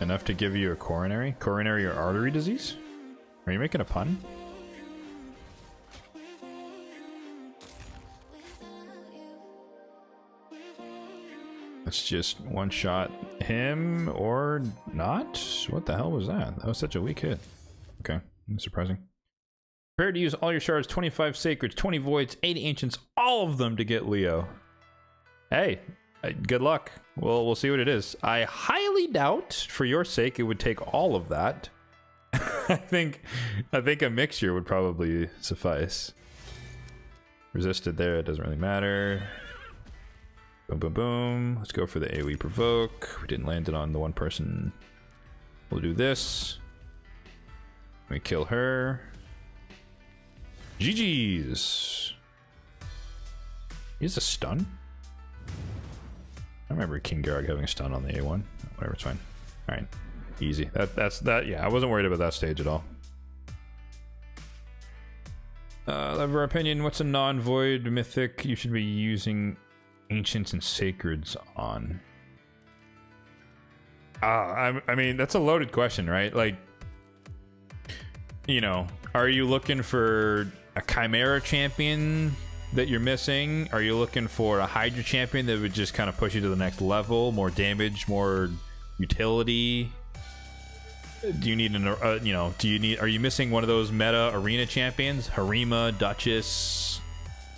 Speaker 1: Enough to give you a coronary? Coronary or artery disease? Are you making a pun? Let's just one-shot him or not? What the hell was that? That was such a weak hit. Okay, surprising. Prepare to use all your shards, 25 sacreds, 20 voids, 80 ancients, all of them to get Leo. Hey, good luck. We'll see what it is. I highly doubt, for your sake, it would take all of that. I think a mixture would probably suffice. Resisted there, it doesn't really matter. Boom, boom, boom. Let's go for the AoE provoke. We didn't land it on the one person. We'll do this. We kill her. GG's. He has a stun? I remember King Garag having a stun on the A1. Whatever, it's fine. Alright. Easy. Yeah, I wasn't worried about that stage at all. Lever opinion, what's a non-void mythic you should be using ancients and sacreds on? I mean, that's a loaded question, right? Like, you know, are you looking for a Chimera champion that you're missing? Are you looking for a Hydra champion that would just kind of push you to the next level? More damage, more utility? Do you need an, you know, are you missing one of those meta arena champions? Harima, Duchess,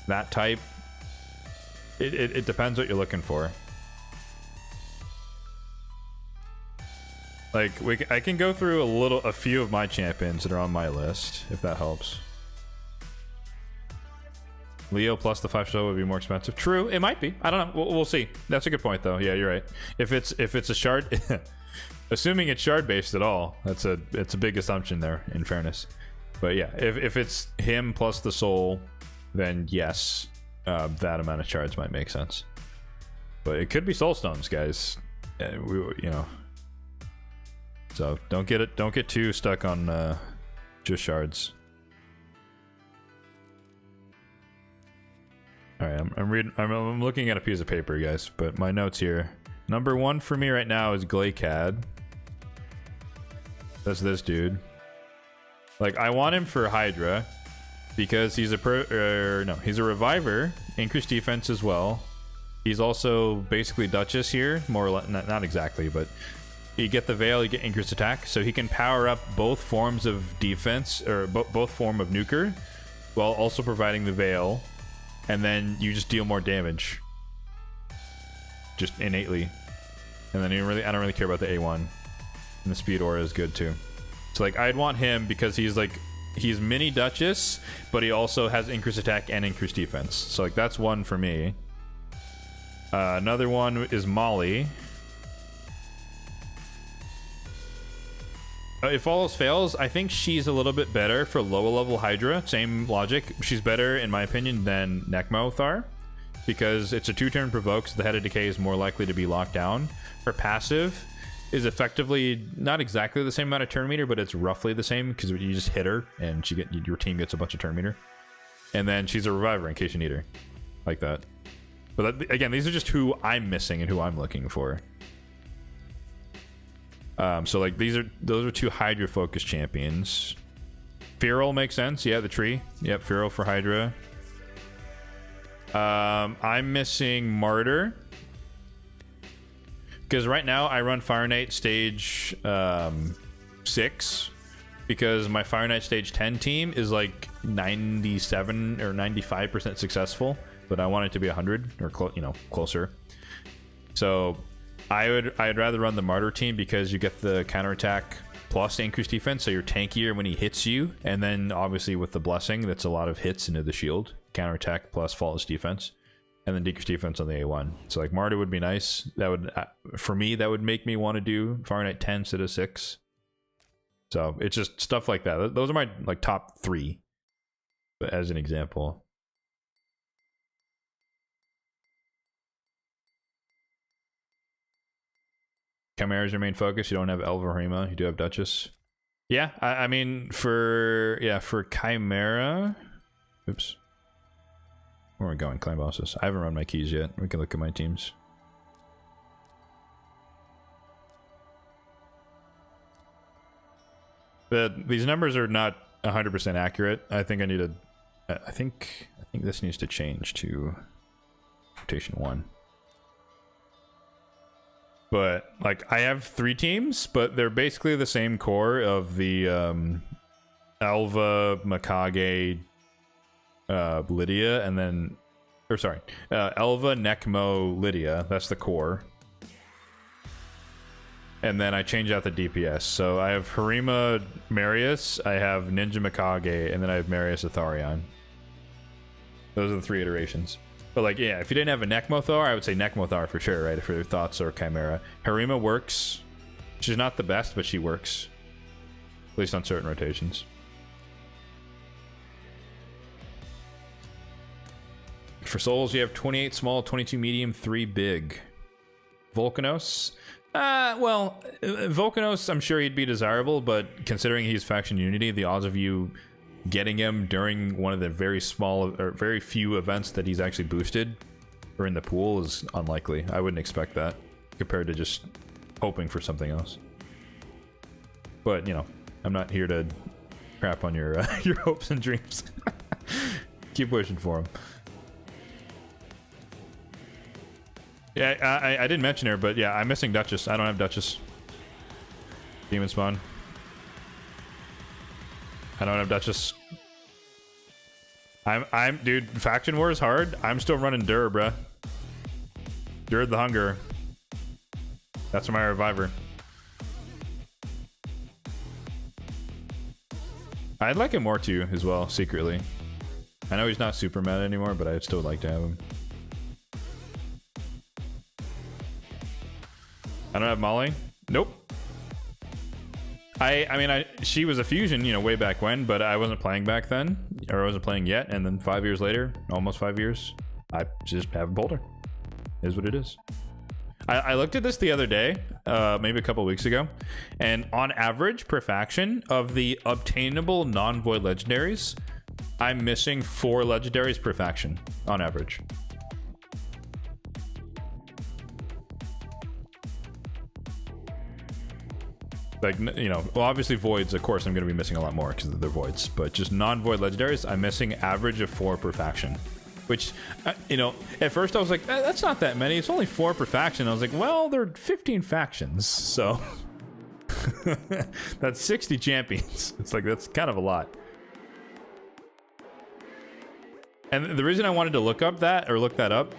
Speaker 1: that type? It depends what you're looking for. Like, I can go through a few of my champions that are on my list, if that helps. Leo plus the 5-star would be more expensive. True, it might be. I don't know. We'll see. That's a good point, though. Yeah, you're right. If it's a shard, assuming it's shard based at all, it's a big assumption there. In fairness, but yeah, if it's him plus the soul, then yes. That amount of shards might make sense, but it could be soul stones, guys. You know, so don't get too stuck on just shards. All right, I'm looking at a piece of paper, guys, but my notes here. Number one for me right now is Glaykad. That's this dude. Like, I want him for Hydra because he's a he's a reviver, increased defense as well. He's also basically Duchess here, more or less, not exactly, but you get the Veil, you get increased attack, so he can power up both forms of defense, or both form of nuker, while also providing the Veil, and then you just deal more damage, just innately. And then I don't really care about the A1, and the speed aura is good too. So like, I'd want him because he's mini Duchess, but he also has increased attack and increased defense. So like, that's one for me. Another one is Molly. If all else fails, I think she's a little bit better for lower level Hydra. Same logic. She's better, in my opinion, than Nekmo because it's a 2-turn provoke, so the Head of Decay is more likely to be locked down. Her passive is effectively not exactly the same amount of turn meter, but it's roughly the same because you just hit her and your team gets a bunch of turn meter. And then she's a reviver in case you need her, like that. But that, again, these are just who I'm missing and who I'm looking for. So like, those are 2 Hydra focused champions. Feral makes sense. Yeah, the tree. Yep, Feral for Hydra. I'm missing Martyr. Because right now I run Fire Knight stage 6. Because my Fire Knight stage 10 team is like 97 or 95% successful. But I want it to be 100 or closer. So I'd rather run the Martyr team because you get the counterattack plus increased defense, so you're tankier when he hits you, and then obviously with the blessing, that's a lot of hits into the shield. Counterattack plus faultless defense, and then decreased defense on the A1. So like, Martyr would be nice. That would, for me, that would make me want to do Fire Knight 10 instead of 6. So it's just stuff like that. Those are my like top 3, but as an example. Chimera is your main focus. You don't have Elva or Harima. You do have Duchess. Yeah, I mean, for Chimera. Oops. Where are we going? Clan bosses. I haven't run my keys yet. We can look at my teams. But these numbers are not 100% accurate. I think I need to. I think this needs to change to rotation 1. But like, I have 3 teams, but they're basically the same core of the Elva, Mikage, Lydia, and then, or sorry, Elva, Nekmo, Lydia. That's the core. And then I change out the DPS. So I have Harima, Marius, I have Ninja Mikage, and then I have Marius Atharion. Those are the 3 iterations. But like, yeah, if you didn't have a Nekmothar, I would say Nekmothar for sure, right? For your thoughts or Chimera. Harima works. She's not the best, but she works. At least on certain rotations. For souls, you have 28 small, 22 medium, 3 big. Volcanos? Well, Volcanos, I'm sure he'd be desirable, but considering he's faction unity, the odds of you getting him during one of the very small or very few events that he's actually boosted or in the pool is unlikely. I wouldn't expect that compared to just hoping for something else. But you know, I'm not here to crap on your your hopes and dreams. Keep wishing for him. Yeah, I didn't mention her, but yeah, I'm missing Duchess. I don't have Duchess. Demon Spawn. I don't have Duchess. Dude, Faction War is hard. I'm still running Dur, bruh. Dur the Hunger. That's my reviver. I'd like him more too, as well, secretly. I know he's not super meta anymore, but I'd still like to have him. I don't have Molly. Nope. I mean, she was a fusion, you know, way back when, but I wasn't playing back then, or I wasn't playing yet, and then 5 years later, almost 5 years, I just haven't pulled her. It is what it is. I looked at this the other day, maybe a couple weeks ago, and on average per faction of the obtainable non-void legendaries, I'm missing 4 legendaries per faction on average. Like, you know, well, obviously voids, of course I'm going to be missing a lot more because they're voids, but just non-void legendaries, I'm missing average of 4 per faction. Which, you know, at first I was like, that's not that many. It's only 4 per faction. I was like, well, there are 15 factions, so that's 60 champions. It's like, that's kind of a lot. And the reason I wanted to look that up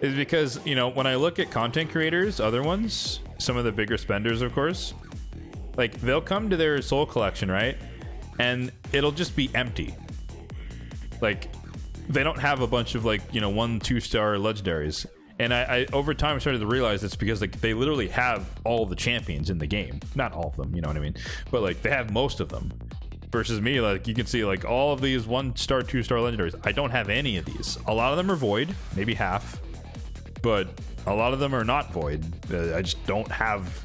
Speaker 1: is because, you know, when I look at content creators, other ones, some of the bigger spenders, of course, like they'll come to their soul collection, right? And it'll just be empty. Like, they don't have a bunch of, like, you know, 1-2 star legendaries. And I over time started to realize it's because, like, they literally have all the champions in the game. Not all of them, you know what I mean? But, like, they have most of them. Versus me, like, you can see, like, all of these 1-star, 2-star legendaries. I don't have any of these. A lot of them are void, maybe half. But a lot of them are not void. I just don't have...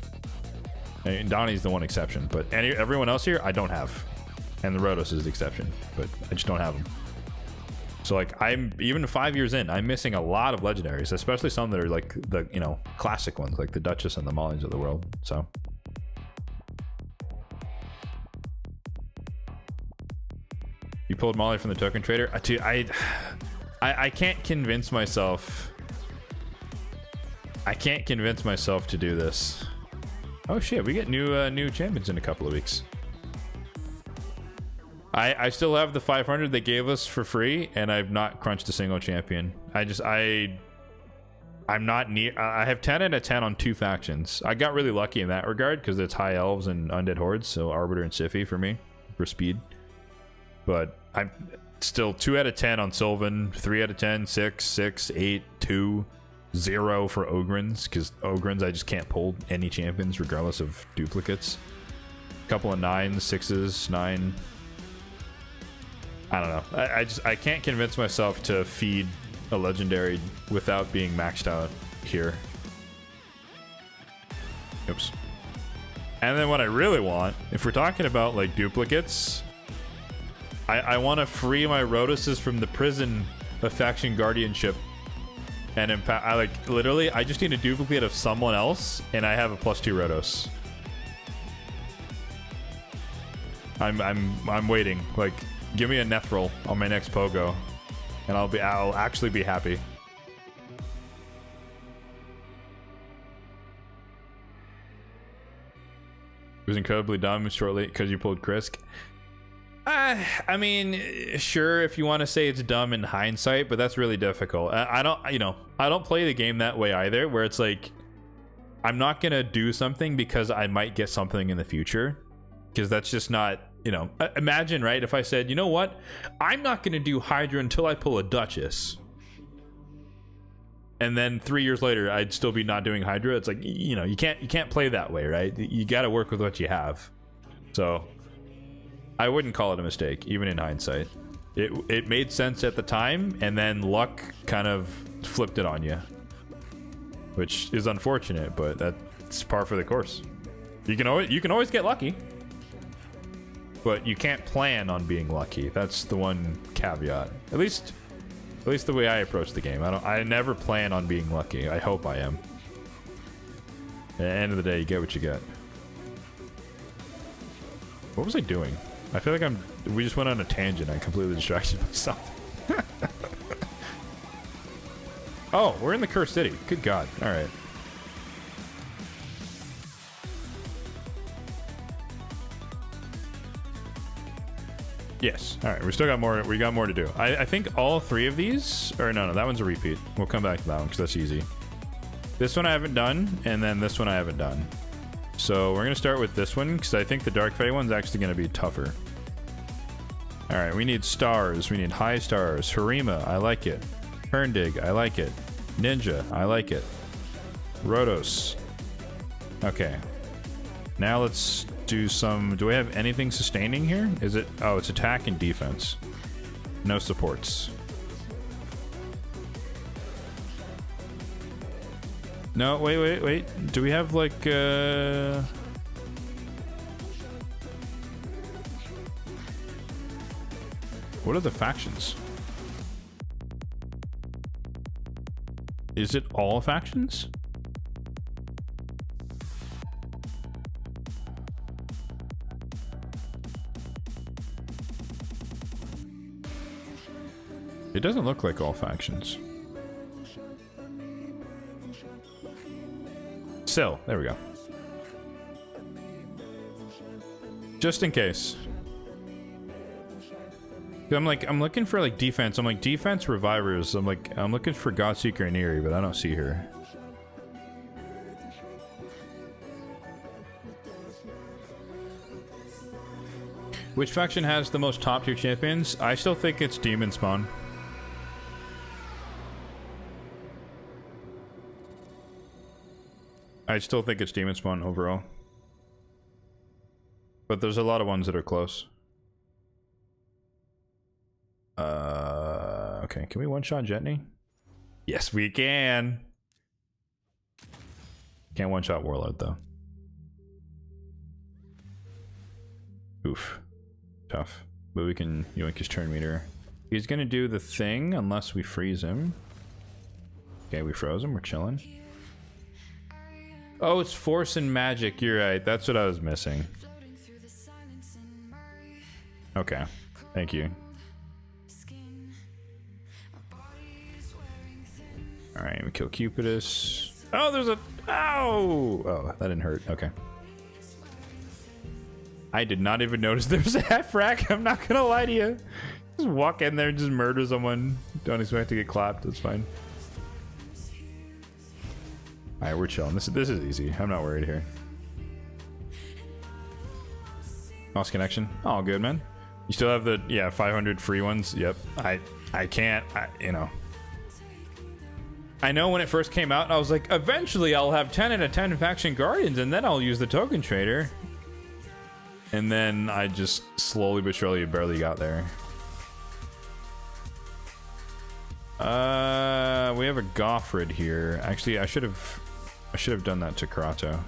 Speaker 1: I mean, Donnie's the one exception. But everyone else here, I don't have. And the Rhodos is the exception. But I just don't have them. So, like, I'm even 5 years in, I'm missing a lot of legendaries, especially some that are like the, you know, classic ones, like the Duchess and the Mollies of the world. So, you pulled Molly from the token trader. Dude, I can't convince myself. I can't convince myself to do this. Oh shit, we get new champions in a couple of weeks. I still have the 500 they gave us for free, and I've not crunched a single champion. I'm not near. I have 10 out of 10 on 2 factions. I got really lucky in that regard because it's high elves and undead hordes, so Arbiter and Siphi for me for speed. But I'm still 2 out of 10 on Sylvan, 3 out of 10, 6, 6, 8, 2, 0 for Ogryns, because Ogryns I just can't pull any champions regardless of duplicates. A couple of 9s, 6s, 9. I don't know. I can't convince myself to feed a legendary without being maxed out here. Oops. And then what I really want, if we're talking about like duplicates, I want to free my Rhodoses from the prison of faction guardianship. And I like literally I just need a duplicate of someone else and I have a +2 Rhodos. I'm waiting. Like, give me a Nethril on my next Pogo, and I'll actually be happy. It was incredibly dumb shortly because you pulled Krisk. I mean, sure, if you want to say it's dumb in hindsight, but that's really difficult. I don't play the game that way either, where it's like, I'm not gonna do something because I might get something in the future, because that's just not. You know, imagine, right, if I said, you know what, I'm not going to do Hydra until I pull a Duchess. And then 3 years later, I'd still be not doing Hydra. It's like, you know, you can't play that way, right? You got to work with what you have. So, I wouldn't call it a mistake, even in hindsight. It made sense at the time, and then luck kind of flipped it on you. Which is unfortunate, but that's par for the course. You can always get lucky. But you can't plan on being lucky. That's the one caveat. At least the way I approach the game. I never plan on being lucky. I hope I am. At the end of the day, you get what you get. What was I doing? I feel like we just went on a tangent. I completely distracted myself. Oh, we're in the Cursed City. Good God. All right. Yes. All right. We still got more. We got more to do. I think all 3 of these, or no, that one's a repeat. We'll come back to that one because that's easy. This one I haven't done, and then this one I haven't done. So we're gonna start with this one because I think the Dark Fae one's actually gonna be tougher. All right. We need stars. We need high stars. Harima, I like it. Herndig, I like it. Ninja, I like it. Rhodos. Okay. Now let's do some. Do we have anything sustaining here? Is it? Oh, it's attack and defense. No supports. No, wait. Do we have like what are the factions? Is it all factions? It doesn't look like all factions. Still, there we go. Just in case. I'm looking for like defense. I'm like defense revivers. I'm looking for Godseeker and Eerie, but I don't see her. Which faction has the most top tier champions? I still think it's Demon Spawn. I still think it's Demon Spawn overall. But there's a lot of ones that are close. Okay, can we one-shot Jetney? Yes, we can. Can't one-shot Warlord, though. Oof. Tough. But we can yoink his turn meter. He's gonna do the thing unless we freeze him. Okay, we froze him. We're chilling. Oh, it's Force and Magic. You're right. That's what I was missing. Okay. Thank you. Alright, we kill Cupidus. Oh, there's a... Ow! Oh, that didn't hurt. Okay. I did not even notice there was a half frack. I'm not gonna lie to you. Just walk in there and just murder someone. Don't expect to get clapped. That's fine. Alright, we're chilling. This is easy. I'm not worried here. Lost connection. Oh, good, man. You still have the 500 free ones. Yep. I can't. You know. I know when it first came out, I was like, eventually I'll have 10 out of 10 faction guardians, and then I'll use the token trader. And then I just slowly but surely barely got there. We have a Goffred here. Actually, I should have done that to Karato.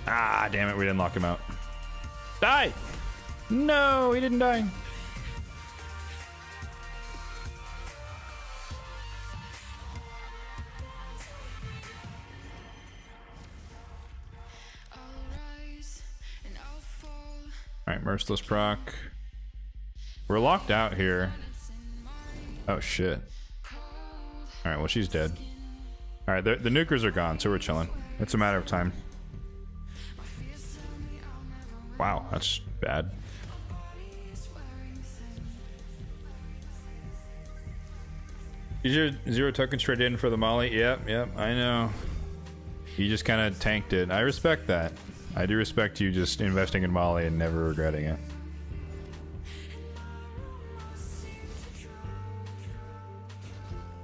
Speaker 1: Ah, damn it, we didn't lock him out. Die! No, he didn't die. Alright, Merciless proc. We're locked out here. Oh shit. Alright, well she's dead. Alright, the nukers are gone, so we're chilling. It's a matter of time. Wow, that's bad. Is your 0 token straight in for the molly? Yep, I know. You just kind of tanked it. I respect that. I do respect you just investing in molly and never regretting it.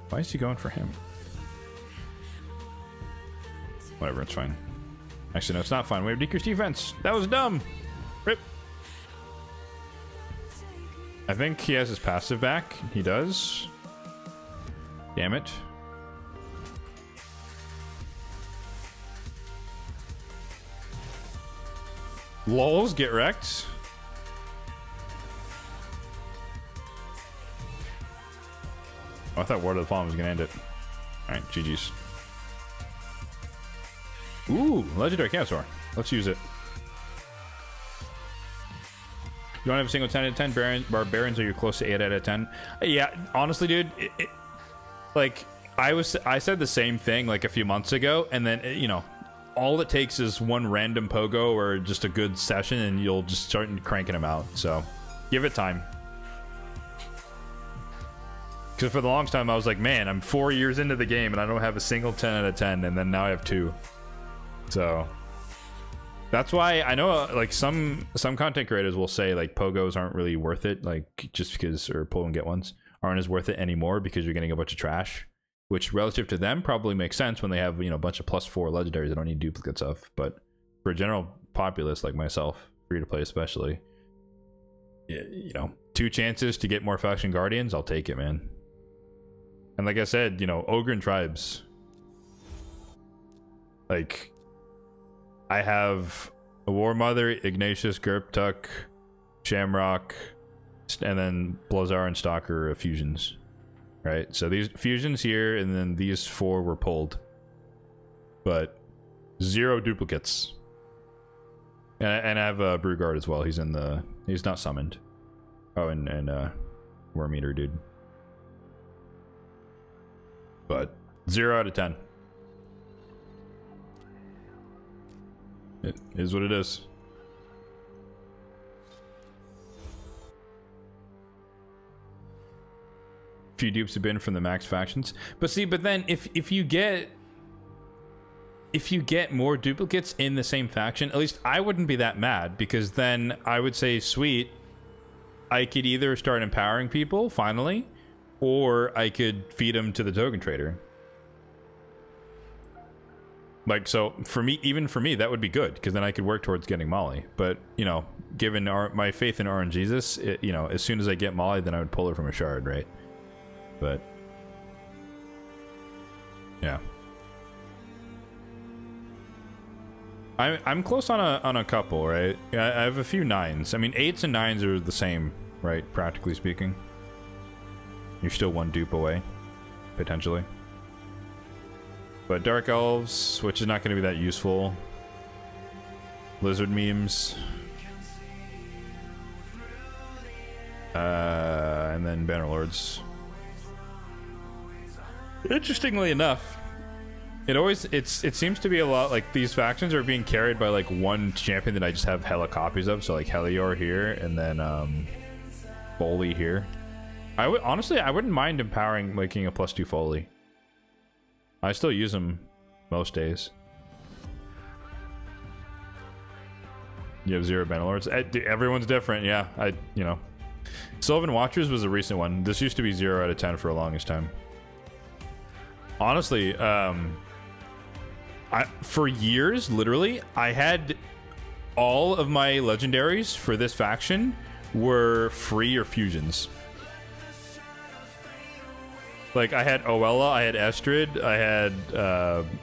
Speaker 1: Why is he going for him? Whatever, it's fine. Actually, no, it's not fine. We have decreased defense. That was dumb. Rip. I think he has his passive back. He does. Damn it. Lols, get wrecked. Oh, I thought Ward of the Palm was gonna end it. Alright, GG's. Ooh, legendary Chaosaur. Let's use it. You don't have a single 10 out of 10 barbarians, or you're close to 8 out of 10. Yeah, honestly, dude, like I said the same thing like a few months ago, and then you know, all it takes is one random pogo or just a good session, and you'll just start cranking them out. So, give it time. Because for the longest time, I was like, man, I'm 4 years into the game and I don't have a single 10 out of 10, and then now I have 2. So that's why I know like some content creators will say like pogos aren't really worth it, like just because, or pull and get ones aren't as worth it anymore because you're getting a bunch of trash, which relative to them probably makes sense when they have, you know, a bunch of +4 legendaries that don't need duplicate stuff. But for a general populace like myself, free to play especially, you know, 2 chances to get more faction guardians, I'll take it, man. And like I said, you know, Ogre and Tribes, like I have a War Mother, Ignatius, Gerptuk, Shamrock, and then Blazar and Stalker fusions. Right? So these fusions here, and then these 4 were pulled. But 0 duplicates. And I have a Brewguard as well. He's not summoned. Oh, and Worm Eater dude. But 0 out of 10. It is what it is. Few dupes have been from the max factions, but then if you get more duplicates in the same faction, at least I wouldn't be that mad, because then I would say, sweet, I could either start empowering people finally, or I could feed them to the token trader. Like, so for me, even for me, that would be good, because then I could work towards getting Molly. But, you know, given my faith in RNGesus, you know, as soon as I get Molly, then I would pull her from a shard, right? But yeah, I'm close on a couple, right? I have a few 9s. I mean, 8s and 9s are the same, right? Practically speaking, you're still one dupe away, potentially. But Dark Elves, which is not going to be that useful. Lizard memes, and then Bannerlords. Interestingly enough, it seems to be a lot like these factions are being carried by like one champion that I just have hella copies of. So like Helior here, and then Foley here. I wouldn't mind empowering, making a +2 Foley. I still use them most days. You have 0 Bannerlords. Everyone's different, yeah. You know, Sylvan Watchers was a recent one. This used to be 0 out of 10 for the longest time. Honestly, for years, literally, I had all of my legendaries for this faction were free or fusions. Like, I had Oella, I had Estrid, I had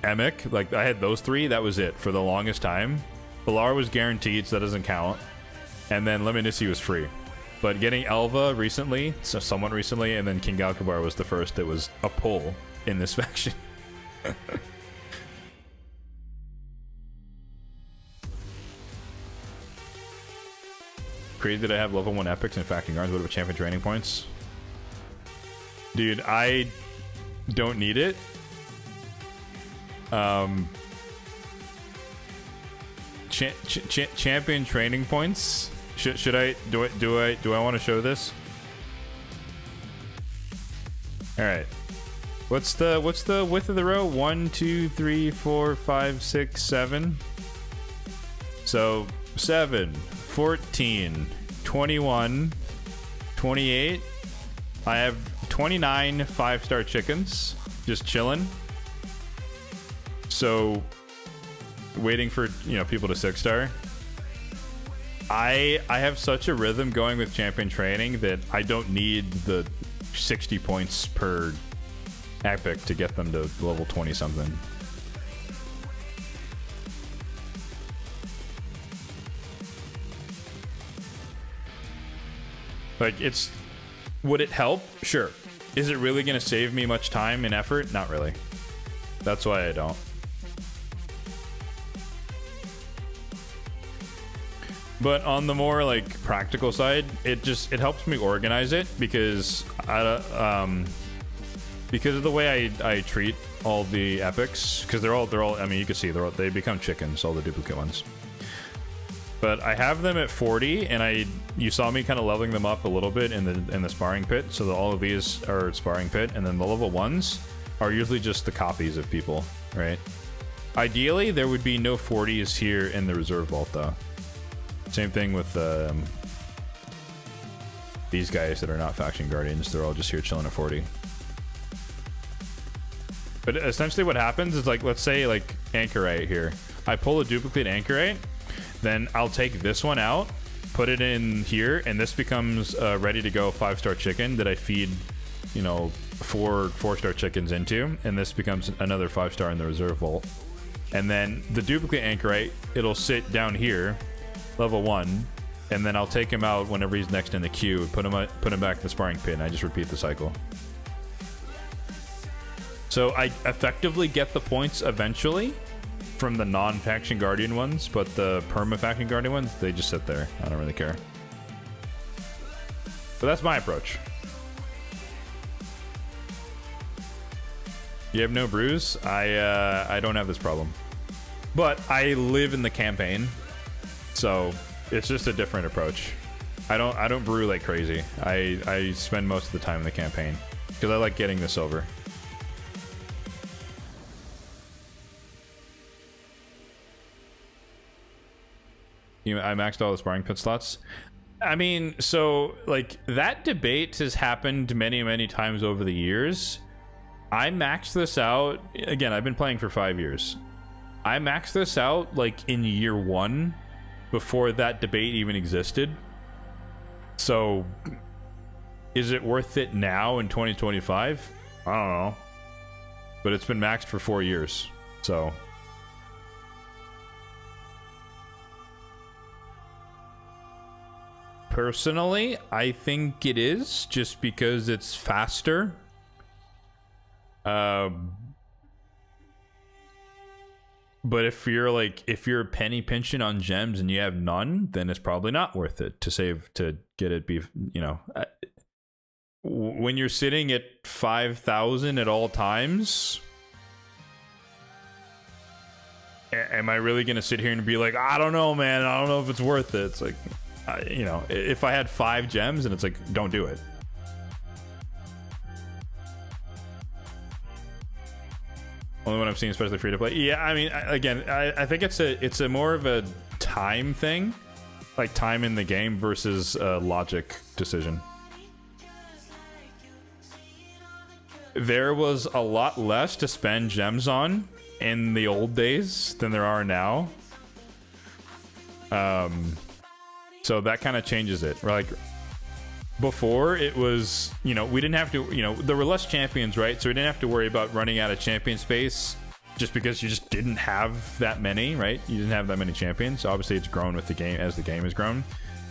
Speaker 1: Emic. Like, I had those 3. That was it for the longest time. Pilar was guaranteed, so that doesn't count. And then Lemnisci was free. But getting Elva recently, so somewhat recently, and then King Galkabar was the first that was a pull in this faction. Crazy that I have level 1 epics and facting guards. What about champion training points? Dude, I don't need it. Champion training points. Should I do I want to show this? All right. What's the width of the row? 1, 2, 3, 4, 5, 6, 7. So 7, 14, 21, 28. I have 29 5-star chickens just chilling. So waiting for, you know, people to 6-star. I have such a rhythm going with champion training that I don't need the 60 points per epic to get them to level 20 something. Like, would it help? Sure. Is it really going to save me much time and effort? Not really. That's why I don't. But on the more like practical side, it helps me organize it, because because of the way I treat all the epics, because they're all I mean, you can see they become chickens, all the duplicate ones. But I have them at 40, and you saw me kind of leveling them up a little bit in the sparring pit, so that all of these are sparring pit, and then the level 1s are usually just the copies of people, right? Ideally, there would be no 40s here in the reserve vault, though. Same thing with these guys that are not faction guardians. They're all just here chilling at 40. But essentially what happens is, like, let's say like Anchorite here. I pull a duplicate Anchorite, then I'll take this one out, put it in here, and this becomes ready to go 5-star chicken that I feed, you know, 4-star chickens into, and this becomes another 5-star in the reserve vault. And then the duplicate Anchorite, it'll sit down here, level 1, and then I'll take him out whenever he's next in the queue, put him back in the sparring pit, and I just repeat the cycle. So I effectively get the points eventually from the non-faction guardian ones, but the perma-faction guardian ones, they just sit there. I don't really care. But that's my approach. You have no brews? I don't have this problem. But I live in the campaign, so it's just a different approach. I don't brew like crazy. I spend most of the time in the campaign because I like getting the silver. I maxed all the sparring pit slots. I mean, so like that debate has happened many times over the years. I maxed this out again. I've been playing for 5 years. I maxed this out like in year 1 before that debate even existed. So is it worth it now in 2025? I don't know. But it's been maxed for 4 years. So personally, I think it is just because it's faster. But if you're penny pinching on gems and you have none, then it's probably not worth it to save to get it be, you know, when you're sitting at 5,000 at all times, am I really going to sit here and be like, I don't know, man, I don't know if it's worth it. It's like, you know, if I had 5 gems and it's like, don't do it. Only one I've seen, especially free to play. Yeah, I mean, again, I think it's a more of a time thing, like time in the game versus a logic decision. There was a lot less to spend gems on in the old days than there are now. So that kind of changes it. Like before, it was, you know, we didn't have to, you know, there were less champions, right? So we didn't have to worry about running out of champion space just because you just didn't have that many, right? You didn't have that many champions. Obviously, it's grown with the game as the game has grown.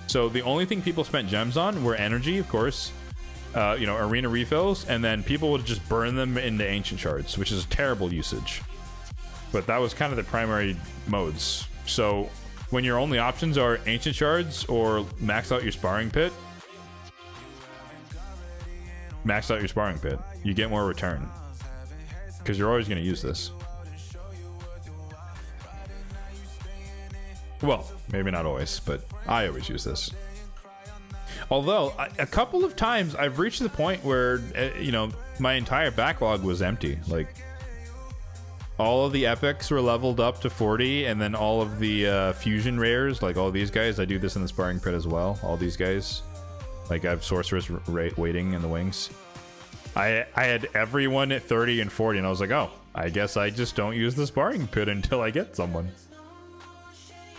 Speaker 1: So the only thing people spent gems on were energy, of course, you know, arena refills, and then people would just burn them into ancient shards, which is a terrible usage. But that was kind of the primary modes. So when your only options are ancient shards or max out your sparring pit, max out your sparring pit. You get more return because you're always going to use this. Well, maybe not always, but I always use this. Although a couple of times I've reached the point where you know, my entire backlog was empty. Like all of the epics were leveled up to 40, and then all of the fusion rares, like all these guys, I do this in the sparring pit as well. All these guys. Like I have sorceress waiting in the wings. I had everyone at 30 and 40, and I was like, oh, I guess I just don't use the sparring pit until I get someone.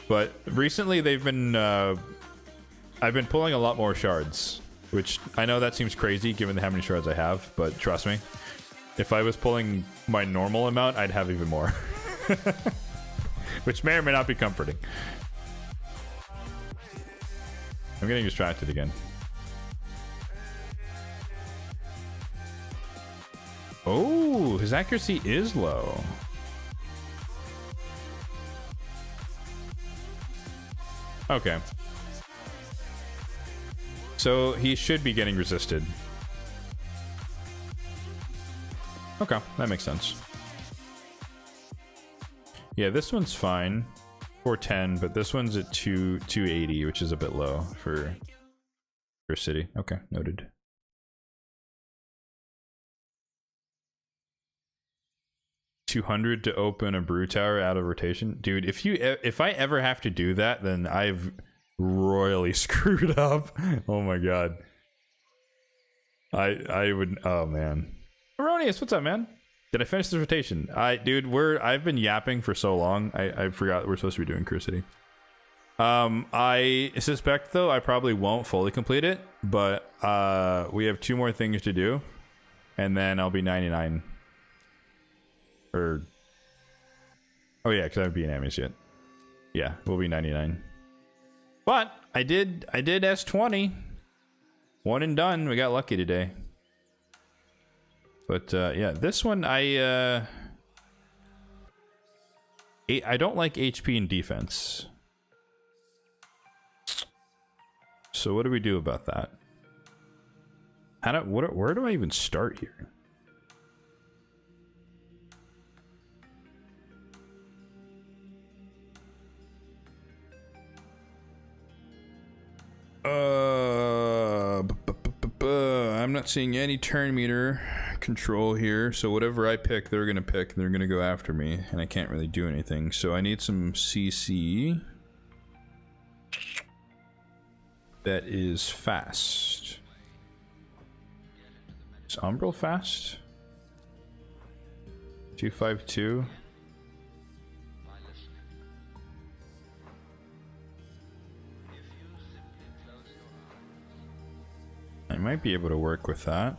Speaker 1: But recently they've been, I've been pulling a lot more shards, which I know that seems crazy given how many shards I have, but trust me, if I was pulling my normal amount, I'd have even more. Which may or may not be comforting. I'm getting distracted again. Oh, his accuracy is low. Okay. So he should be getting resisted. Okay, that makes sense. Yeah, this one's fine. 410, but this one's at 280, which is a bit low for city. Okay, noted. $200 to open a brew tower out of rotation, dude. If I ever have to do that, then I've royally screwed up. Oh my god. I would. Oh man. Erroneous, what's up, man? Did I finish this rotation? Dude, I've been yapping for so long. I forgot we're supposed to be doing Crew City. I suspect though I probably won't fully complete it, but we have 2 more things to do, and then I'll be 99. Or, oh yeah, because I haven't been enemies yet. Yeah, we'll be 99. But I did S20. One and done. We got lucky today. But yeah, this one I don't like HP and defense. So what do we do about that? Where do I even start here? I'm not seeing any turn meter control here, so whatever I pick, they're gonna pick. They're gonna go after me, and I can't really do anything. So I need some CC that is fast. Is Umbral fast? 252. I might be able to work with that.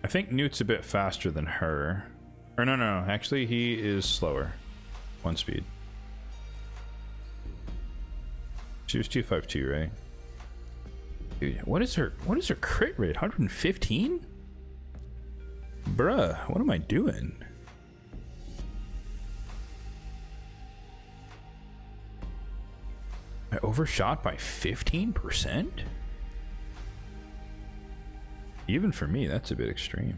Speaker 1: I think Newt's a bit faster than her. Or no, actually he is slower. 1 speed. She was 252, right? Dude, what is her crit rate? 115? Bruh, what am I doing? I overshot by 15%? Even for me, that's a bit extreme.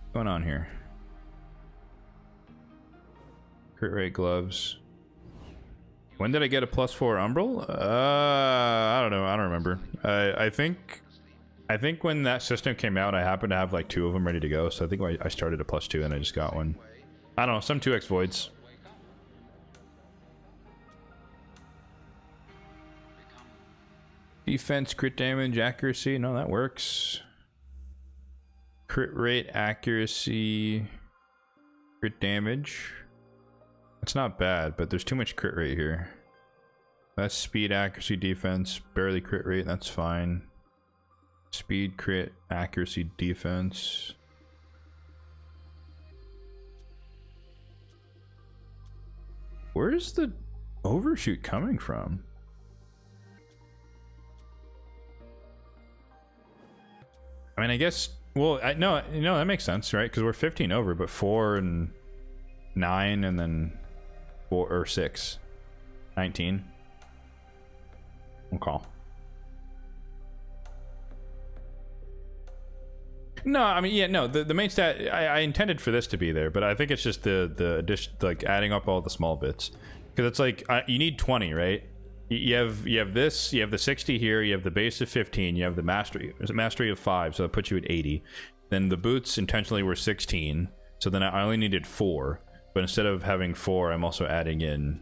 Speaker 1: What's going on here? Crit rate gloves. When did I get a +4 Umbral? I don't know. I don't remember. I think when that system came out, I happened to have like 2 of them ready to go. So I think I started a +2 and I just got one. I don't know. Some 2x voids. Defense, crit damage, accuracy. No, that works. Crit rate, accuracy, crit damage. That's not bad, but there's too much crit rate here. That's speed, accuracy, defense, barely crit rate. That's fine. Speed, crit, accuracy, defense. Where's the overshoot coming from? I mean, I guess, well, no, that makes sense, right? Because we're 15 over, but 4 and 9 and then 4 or 6. 19. We'll call. No, I mean, yeah, no, the main stat, I intended for this to be there, but I think it's just the addition, like adding up all the small bits. Because it's like, you need 20, right? You have this, you have the 60 here, you have the base of 15, you have the mastery of 5, so that puts you at 80. Then the boots intentionally were 16, so then I only needed 4. But instead of having 4, I'm also adding in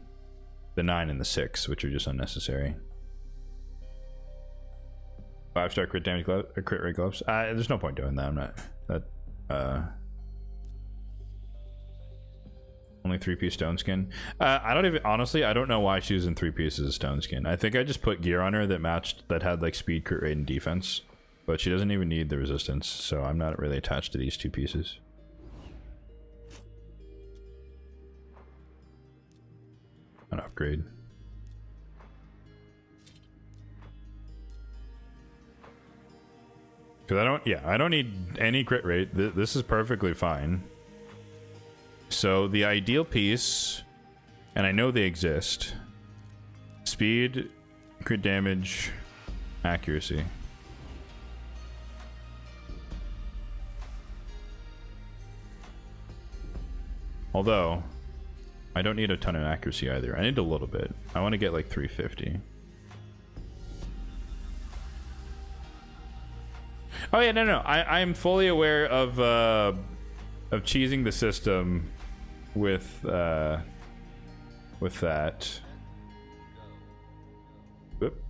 Speaker 1: the 9 and the 6, which are just unnecessary. 5-star crit damage glove, or crit rate gloves. There's no point doing that. I'm not that. Only 3-piece stone skin. I don't even, honestly, I don't know why she was in 3 pieces of stone skin. I think I just put gear on her that matched, that had like speed, crit rate, and defense. But she doesn't even need the resistance, so I'm not really attached to these 2 pieces. An upgrade. Because I don't need any crit rate. This is perfectly fine. So the ideal piece, and I know they exist, speed, crit damage, accuracy. Although, I don't need a ton of accuracy either. I need a little bit. I want to get like 350. Oh yeah, no. I'm fully aware of cheesing the system with that. Whoop.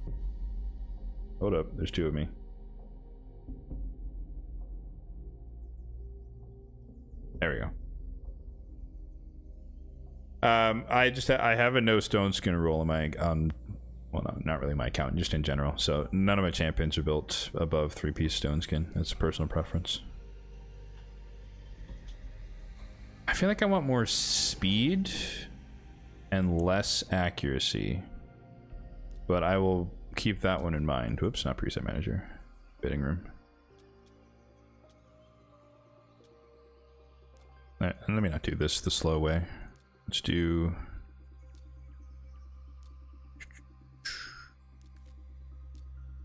Speaker 1: Hold up, there's 2 of me. There we go. I have a no stone skin rule in my well, no, not really my account, just in general. So none of my champions are built above 3-piece stone skin. That's a personal preference. I feel like I want more speed and less accuracy, but I will keep that one in mind. Whoops, not preset manager. Bidding room. Alright, let me not do this the slow way. Let's do...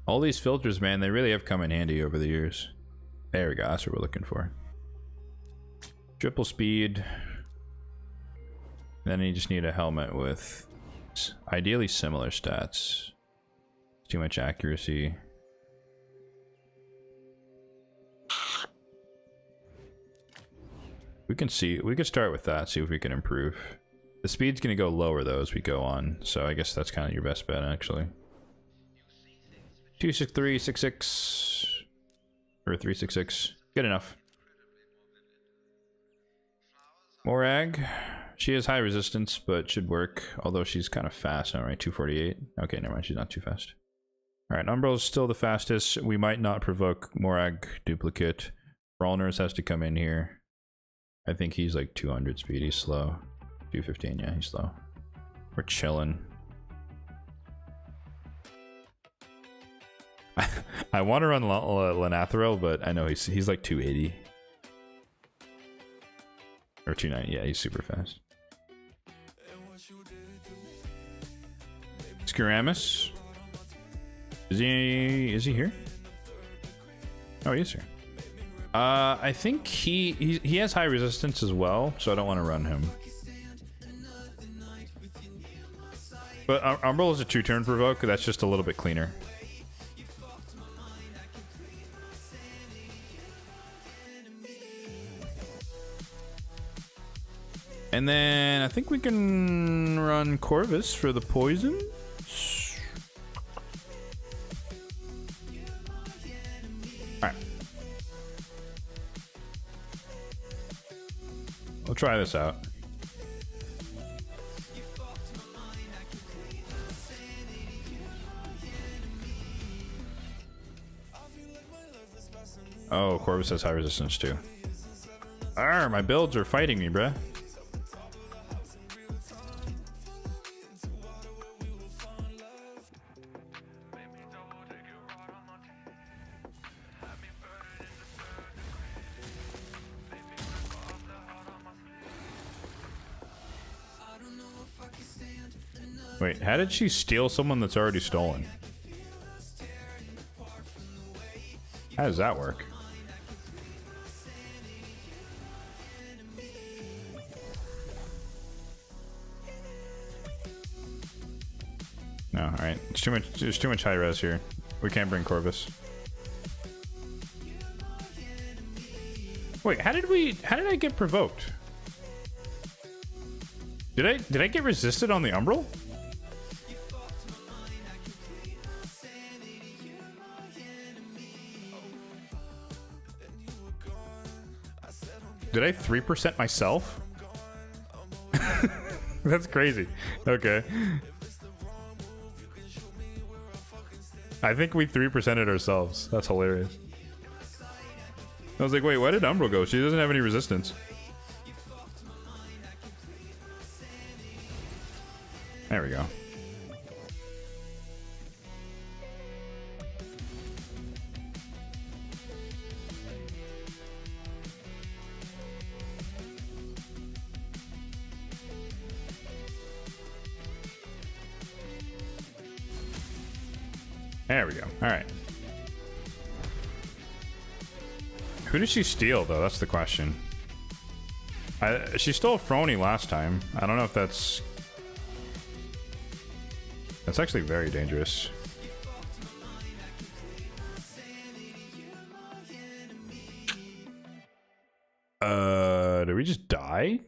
Speaker 1: all these filters, man, they really have come in handy over the years. There we go, that's what we're looking for. Triple speed. Then you just need a helmet with ideally similar stats. Too much accuracy. We can start with that, see if we can improve. The speed's gonna go lower though as we go on, so I guess that's kind of your best bet actually. 26366 or 366, good enough. Morag, she has high resistance, but should work. Although she's kind of fast, all right, 248. Okay, never mind, she's not too fast. All right, Umbrel's still the fastest. We might not provoke Morag duplicate. Brawlners has to come in here. I think he's like 200 speed. He's slow. 215, yeah, he's slow. We're chilling. I want to run Lanathril, but I know he's like 280 or 290. Yeah, he's super fast. Skiramis. Is he here? Oh, he is here. I think he has high resistance as well, so I don't want to run him. But Umbral is a 2-turn provoke. That's just a little bit cleaner. And then I think we can run Corvus for the poison. Alright. We'll try this out. Oh, Corvus has high resistance too. Arr, my builds are fighting me, bruh. Wait, how did she steal someone that's already stolen? How does that work? No, alright. It's too much, there's too much high res here. We can't bring Corvus. Wait, how did I get provoked? Did I get resisted on the Umbral? Did I 3% myself? That's crazy. Okay. I think we 3%ed ourselves. That's hilarious. I was like, wait, why did Umbral go? She doesn't have any resistance. There we go. There we go. All right. Who did she steal, though? That's the question. She stole Frony last time. I don't know if that's... That's actually very dangerous. Did we just die?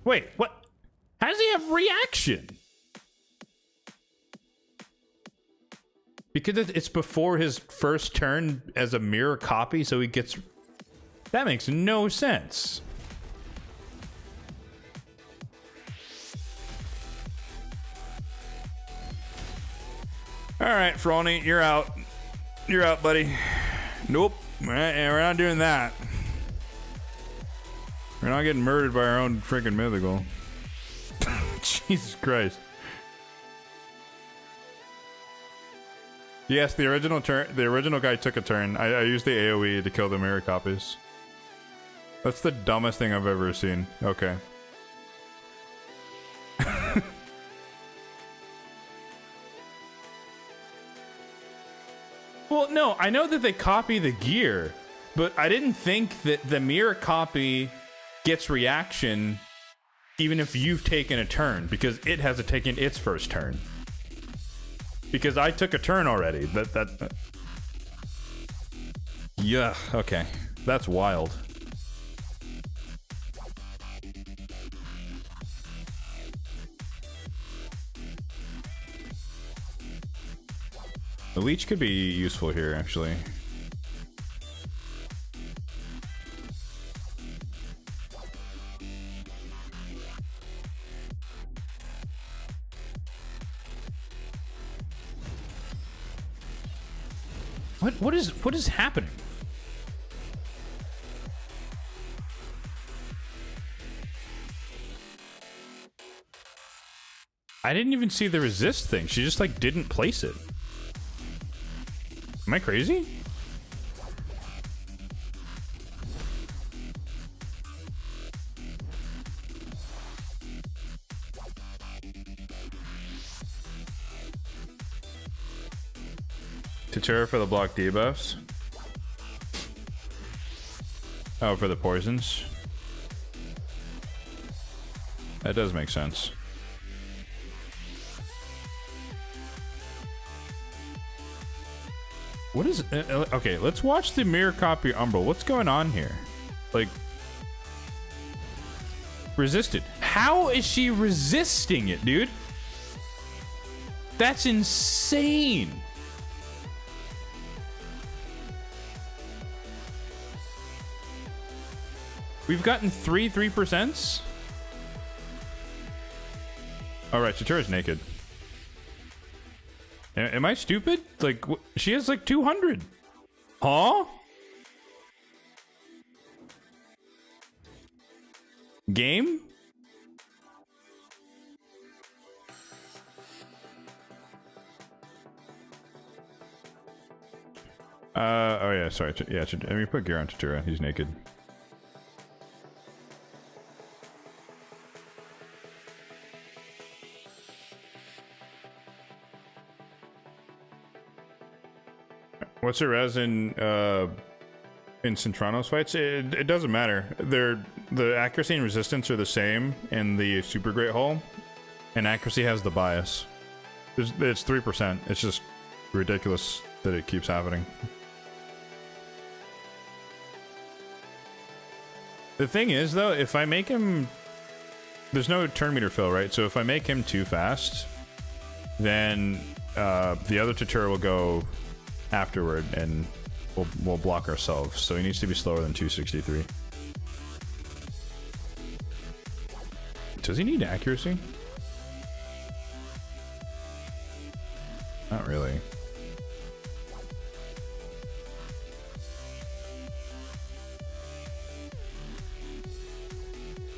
Speaker 1: Wait, what? How does he have reaction? Because it's before his first turn as a mirror copy, so he gets... That makes no sense. Alright, Frony, you're out. You're out, buddy. Nope. We're not doing that. We're not getting murdered by our own freaking mythical. Jesus Christ. Yes, the original turn. The original guy took a turn. I used the AoE to kill the mirror copies. That's the dumbest thing I've ever seen. Okay. Well, no, I know that they copy the gear, but I didn't think that the mirror copy gets reaction even if you've taken a turn, because it hasn't taken its first turn. Because I took a turn already. Yeah, okay. That's wild. The leech could be useful here, actually. What is happening? I didn't even see the resist thing. She just like didn't place it. Am I crazy? Tutura for the block debuffs. Oh, for the poisons. That does make sense. What is... okay, let's watch the mirror copy Umbral. What's going on here? Like... resisted. How is she resisting it, dude? That's insane. We've gotten 3%. Alright, Chitura's naked. Am I stupid? Like, she has like 200. Huh? Game? Oh yeah, sorry. Yeah, I mean, put gear on Chitura. He's naked. What's her res in Centranos fights? It doesn't matter. The accuracy and resistance are the same in the Super Great Hall, and accuracy has the bias. It's 3%. It's just ridiculous that it keeps happening. The thing is, though, if I make him... There's no turn meter fill, right? So if I make him too fast, then the other Tutura will go afterward, and we'll block ourselves. So he needs to be slower than 263. Does he need accuracy? Not really.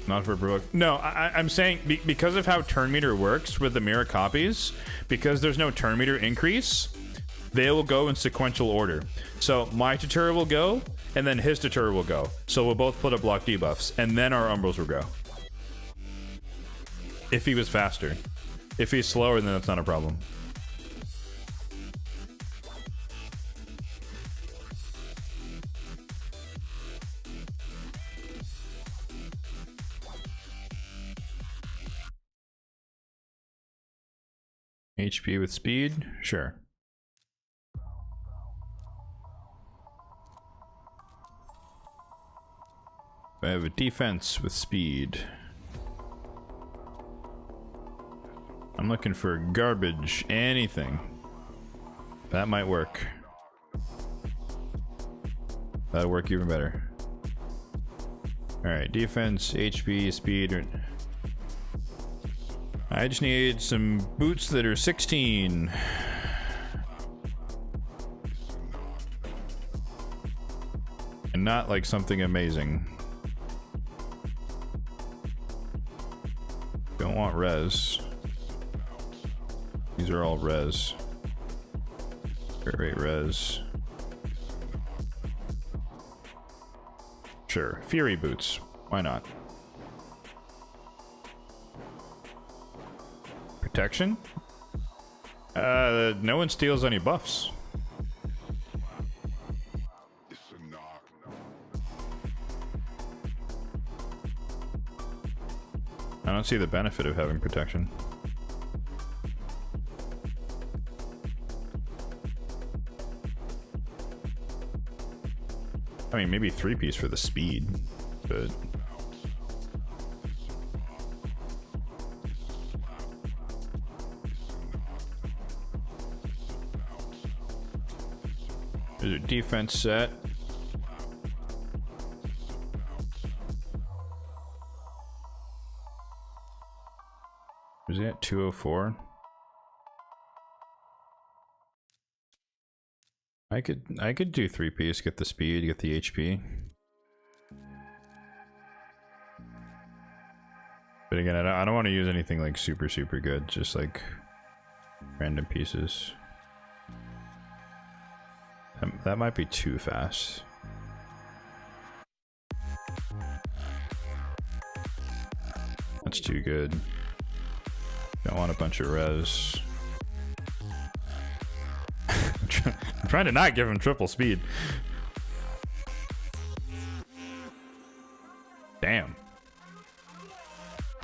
Speaker 1: Not for provoke. No, I'm saying because of how turn meter works with the mirror copies, because there's no turn meter increase, they will go in sequential order. So my Tutura will go, and then his Tutura will go. So we'll both put up block debuffs, and then our Umbrals will go. If he was faster. If he's slower, then that's not a problem. HP with speed? Sure. I have a defense with speed. I'm looking for garbage, anything. That might work. That'll work even better. Alright, defense, HP, speed. I just need some boots that are 16. And not like something amazing. Don't want res. These are all res. Great res. Sure. Fury boots. Why not? Protection? No one steals any buffs. I don't see the benefit of having protection. I mean, maybe 3-piece for the speed, but... There's a defense set. Is he at 204? I could do 3-piece, get the speed, get the HP. But again, I don't want to use anything like super good, just like random pieces. That might be too fast. That's too good. Don't want a bunch of res. I'm trying to not give him triple speed. Damn.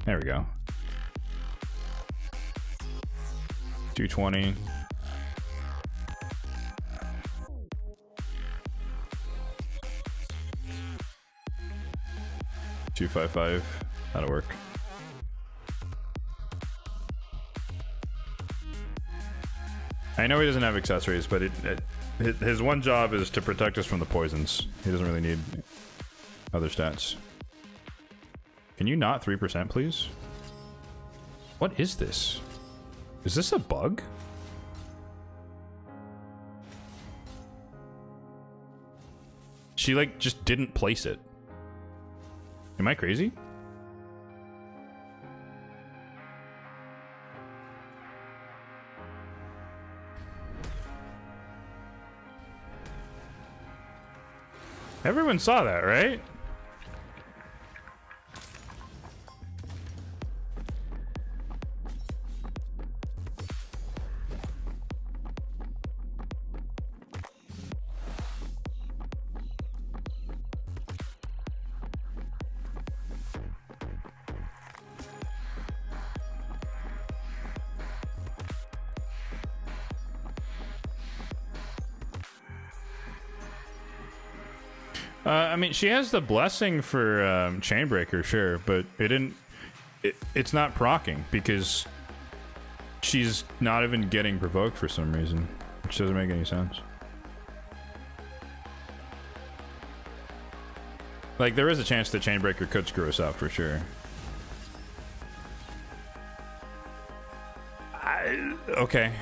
Speaker 1: There we go. 220. $255. That'll work. I know he doesn't have accessories, but his one job is to protect us from the poisons. He doesn't really need other stats. Can you not 3%, please? What is this? Is this a bug? She, like, just didn't place it. Am I crazy? Everyone saw that, right? I mean, she has the blessing for Chainbreaker, sure, but it's not proccing because she's not even getting provoked for some reason, which doesn't make any sense. Like, there is a chance that Chainbreaker could screw us up for sure. Okay.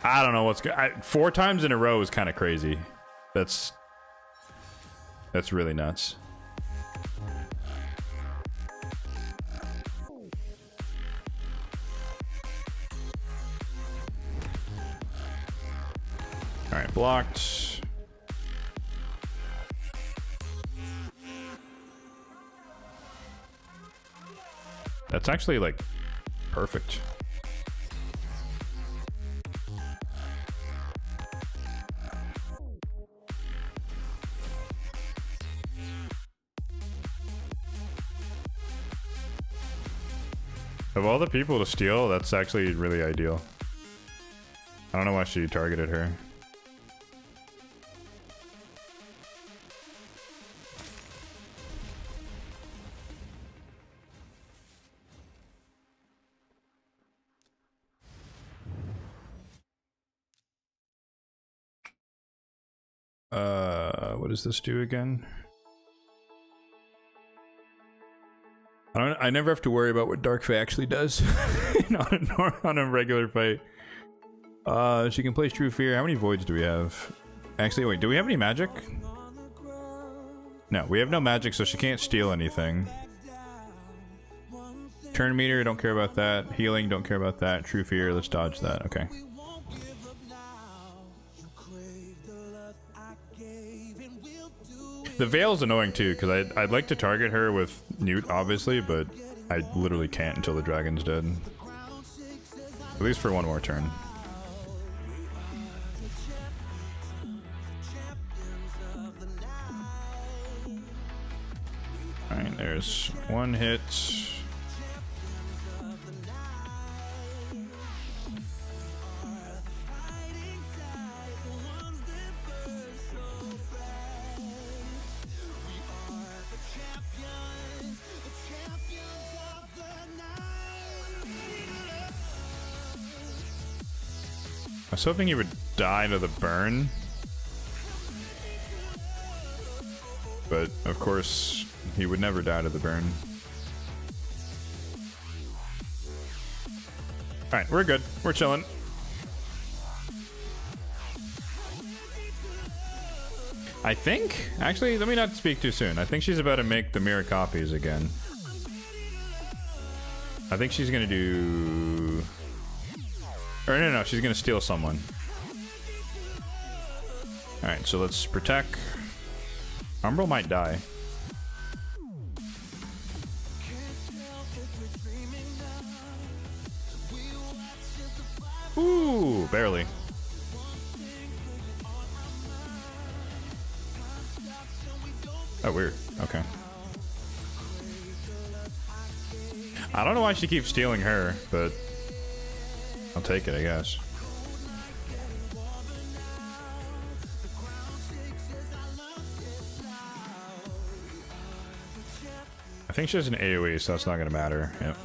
Speaker 1: I don't know what's good. 4 times in a row is kind of crazy. That's really nuts. All right, blocked. That's actually like perfect. Of all the people to steal, that's actually really ideal. I don't know why she targeted her. What does this do again? I never have to worry about what Dark Fae actually does on a regular fight. She can place True Fear. How many voids do we have? Actually, wait, do we have any magic? No, we have no magic, so she can't steal anything. Turn meter, don't care about that. Healing, don't care about that. True fear, let's dodge that. Okay. The Veil's annoying too, because I'd like to target her with Newt, obviously, but I literally can't until the dragon's dead. At least for one more turn. Alright, there's one hit. I was hoping he would die to the burn. But, of course, he would never die to the burn. Alright, we're good. We're chilling. I think... Actually, let me not speak too soon. I think she's about to make the mirror copies again. I think she's gonna do... Or no, she's gonna steal someone. Alright, so let's protect. Umbral might die. Ooh, barely. Oh, weird. Okay. I don't know why she keeps stealing her, but I'll take it, I guess. I think she has an AoE, so that's not going to matter. Yep.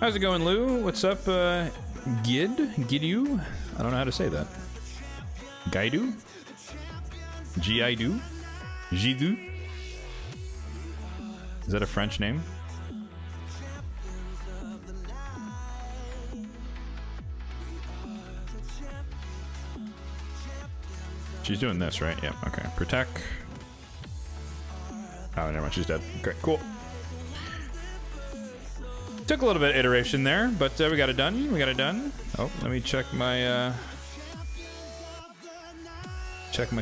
Speaker 1: How's it going, Lou? What's up, Gid? Gidu? I don't know how to say that. Gaidu? Gidu? Gidu? Is that a French name? She's doing this, right? Yep, okay. Protect. Oh, never mind, she's dead. Okay, cool. Took a little bit of iteration there, but we got it done. We got it done. Oh, let me check my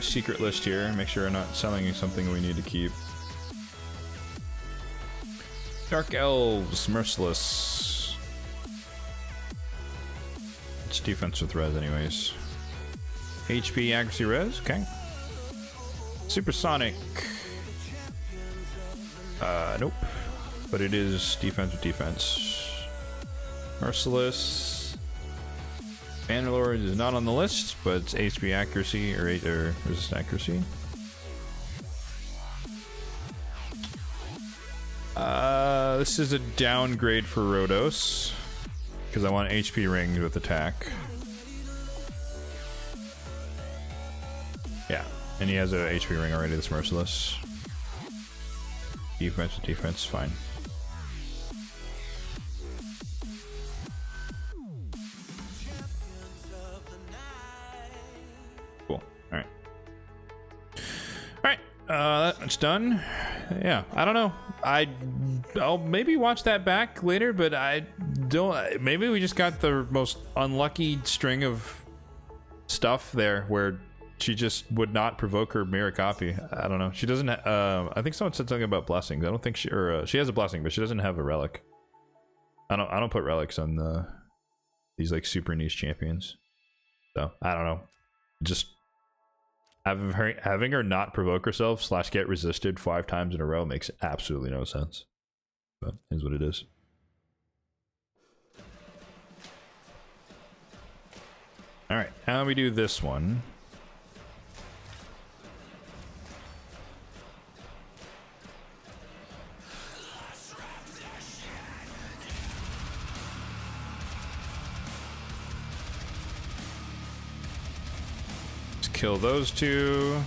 Speaker 1: secret list here. Make sure I'm not selling something we need to keep. Dark Elves, Merciless. It's defense with res anyways. HP, accuracy, res, okay. Supersonic. Nope. But it is defense with defense. Merciless. Bannerlord is not on the list, but it's HP accuracy or resist accuracy. This is a downgrade for Rhodos because I want HP ring with attack. Yeah, and he has a HP ring already. That's Merciless. Defense with defense, fine. Cool. All right. All right. That's done. Yeah. I don't know. I'll maybe watch that back later, but I don't. Maybe we just got the most unlucky string of stuff there where she just would not provoke her mirror copy. I don't know. She doesn't. I think someone said something about blessings. I don't think she she has a blessing, but she doesn't have a relic. I don't put relics on these like super niche champions. So I don't know. Just having her not provoke herself / get resisted 5 times in a row makes absolutely no sense. But is what it is. All right, how do we do this one? Kill those two.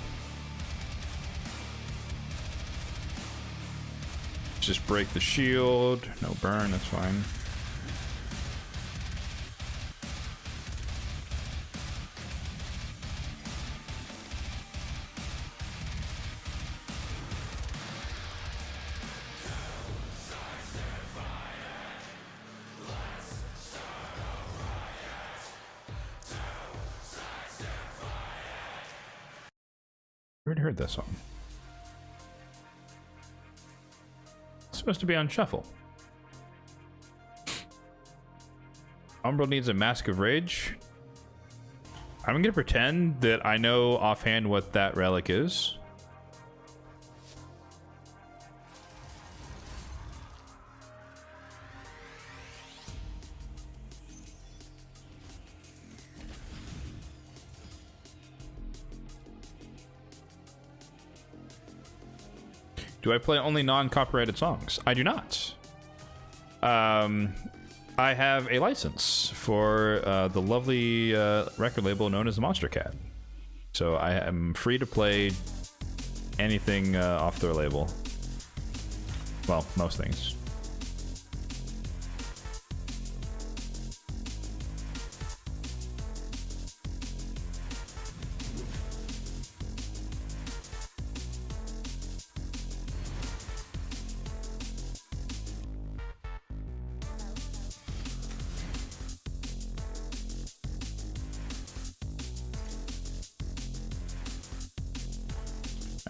Speaker 1: Just break the shield. No burn, that's fine. already heard this song. It's supposed to be on shuffle. Umbral needs a Mask of Rage. I'm gonna pretend that I know offhand what that relic is. Do I play only non-copyrighted songs? I do not. I have a license for the lovely record label known as Monster Cat. So I am free to play anything off their label. Well, most things.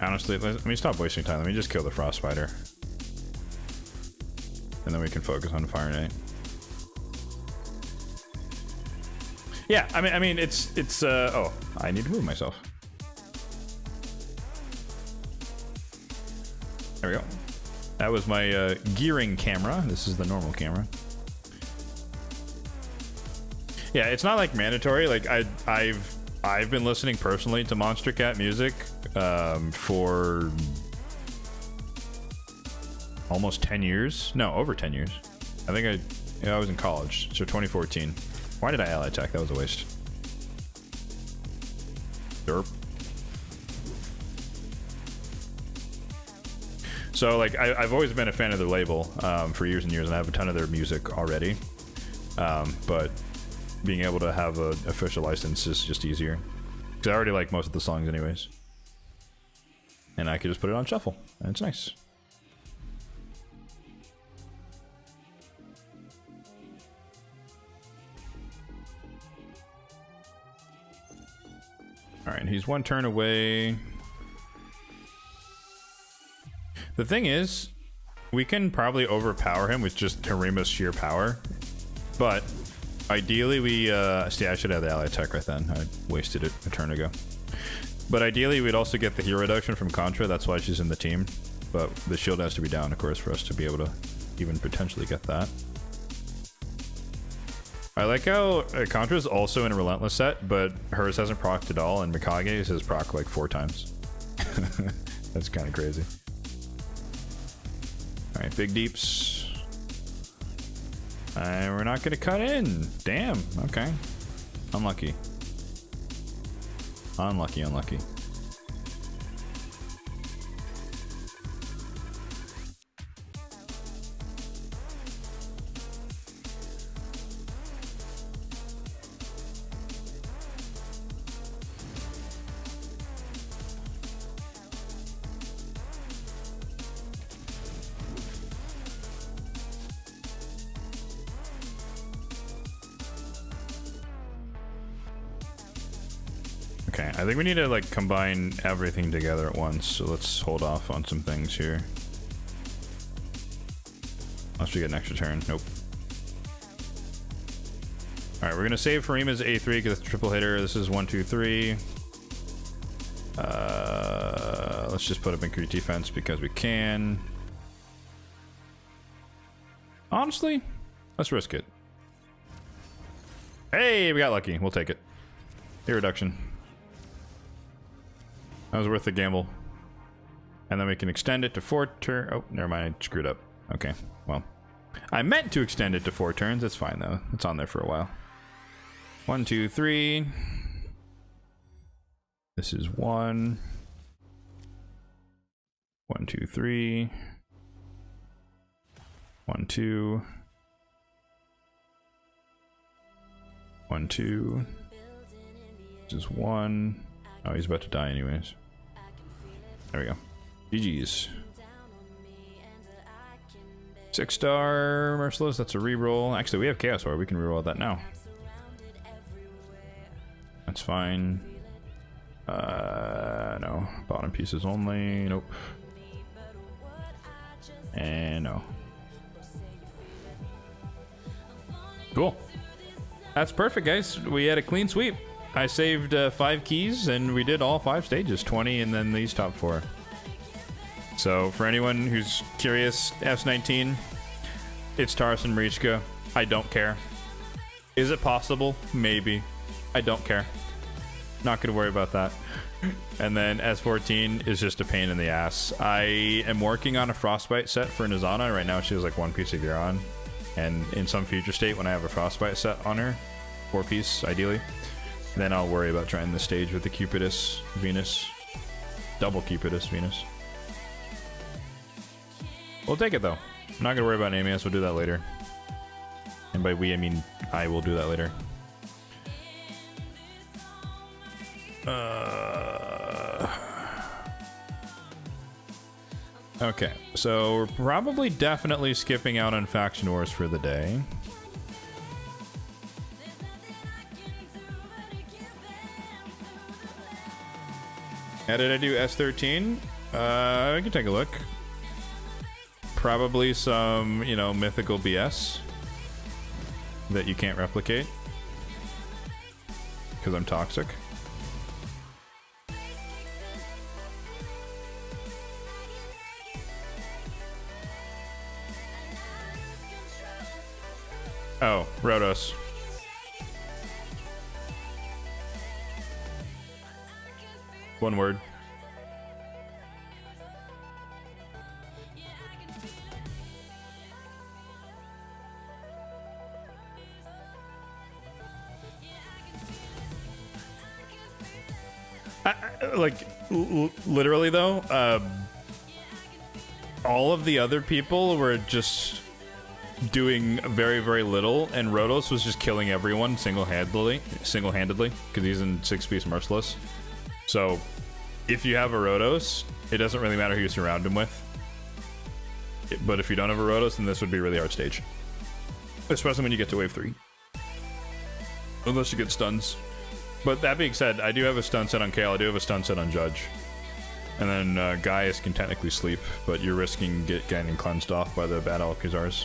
Speaker 1: Honestly, let me stop wasting time. Let me just kill the Frost Spider. And then we can focus on Fire Knight. Yeah, I mean, it's, oh, I need to move myself. There we go. That was my gearing camera. This is the normal camera. Yeah, it's not like mandatory. Like I've been listening personally to Monster Cat music for almost 10 years. No, over 10 years. I think I was in college, so 2014. Why did I ally attack? That was a waste. Derp. So like I've always been a fan of their label for years and years, and I have a ton of their music already. But being able to have an official license is just easier. Because I already like most of the songs anyways. And I could just put it on shuffle, and it's nice. Alright, he's one turn away. The thing is, we can probably overpower him with just Harima's sheer power. But ideally we, see, I should have the ally attack right then. I wasted it a turn ago. But ideally we'd also get the hero reduction from Contra, that's why she's in the team. But the shield has to be down, of course, for us to be able to even potentially get that. I like how Contra's also in a Relentless set, but hers hasn't procced at all, and Mikage's has procced like 4 times. That's kind of crazy. Alright, big deeps. We're not going to cut in. Damn, okay. Unlucky. Unlucky, unlucky. Okay, I think we need to like combine everything together at once, so let's hold off on some things here. Unless we get an extra turn. Nope. Alright, we're gonna save Harima's A3 because it's a triple hitter. This is 1, 2, 3. Let's just put up in creep defense because we can. Honestly, let's risk it. Hey, we got lucky. We'll take it. Hero reduction. That was worth the gamble. And then we can extend it to 4 turns. Oh, never mind. I screwed up. Okay, well. I meant to extend it to 4 turns. It's fine, though. It's on there for a while. 1, 2, 3. This is 1. 1, 2, 3. 1, 2. 1, 2. This is 1. Oh, he's about to die anyways. There we go. GG's. 6-star Merciless, that's a reroll. Actually, we have Chaos War, we can reroll that now. That's fine. No. go. Bottom pieces only. Nope. And no. Cool. That's perfect, guys. We had a clean sweep. I saved 5 keys, and we did all 5 stages. 20, and then these top 4. So, for anyone who's curious, S19, it's Taurus and Marichka. I don't care. Is it possible? Maybe. I don't care. Not gonna worry about that. And then S14 is just a pain in the ass. I am working on a Frostbite set for Nizana. Right now she has like 1 piece of gear on. And in some future state, when I have a Frostbite set on her, 4 piece ideally, then I'll worry about trying the stage with the Cupidus Venus. Double Cupidus Venus. We'll take it though. I'm not gonna worry about naming us, we'll do that later. And by we, I mean I will do that later. Okay, so we're probably definitely skipping out on Faction Wars for the day. How did I do S13? I can take a look. Probably some, you know, mythical BS that you can't replicate. Because I'm toxic. Oh, Rhodos. One word. Like, literally though, all of the other people were just doing very, very little, and Rhodos was just killing everyone single-handedly, because he's in 6-piece Merciless. So, if you have a Rhodos, it doesn't really matter who you surround him with. But if you don't have a Rhodos, then this would be a really hard stage. Especially when you get to wave 3. Unless you get stuns. But that being said, I do have a stun set on Kale, I do have a stun set on Judge. And then Gaius can technically sleep, but you're risking getting cleansed off by the bad Alcazars.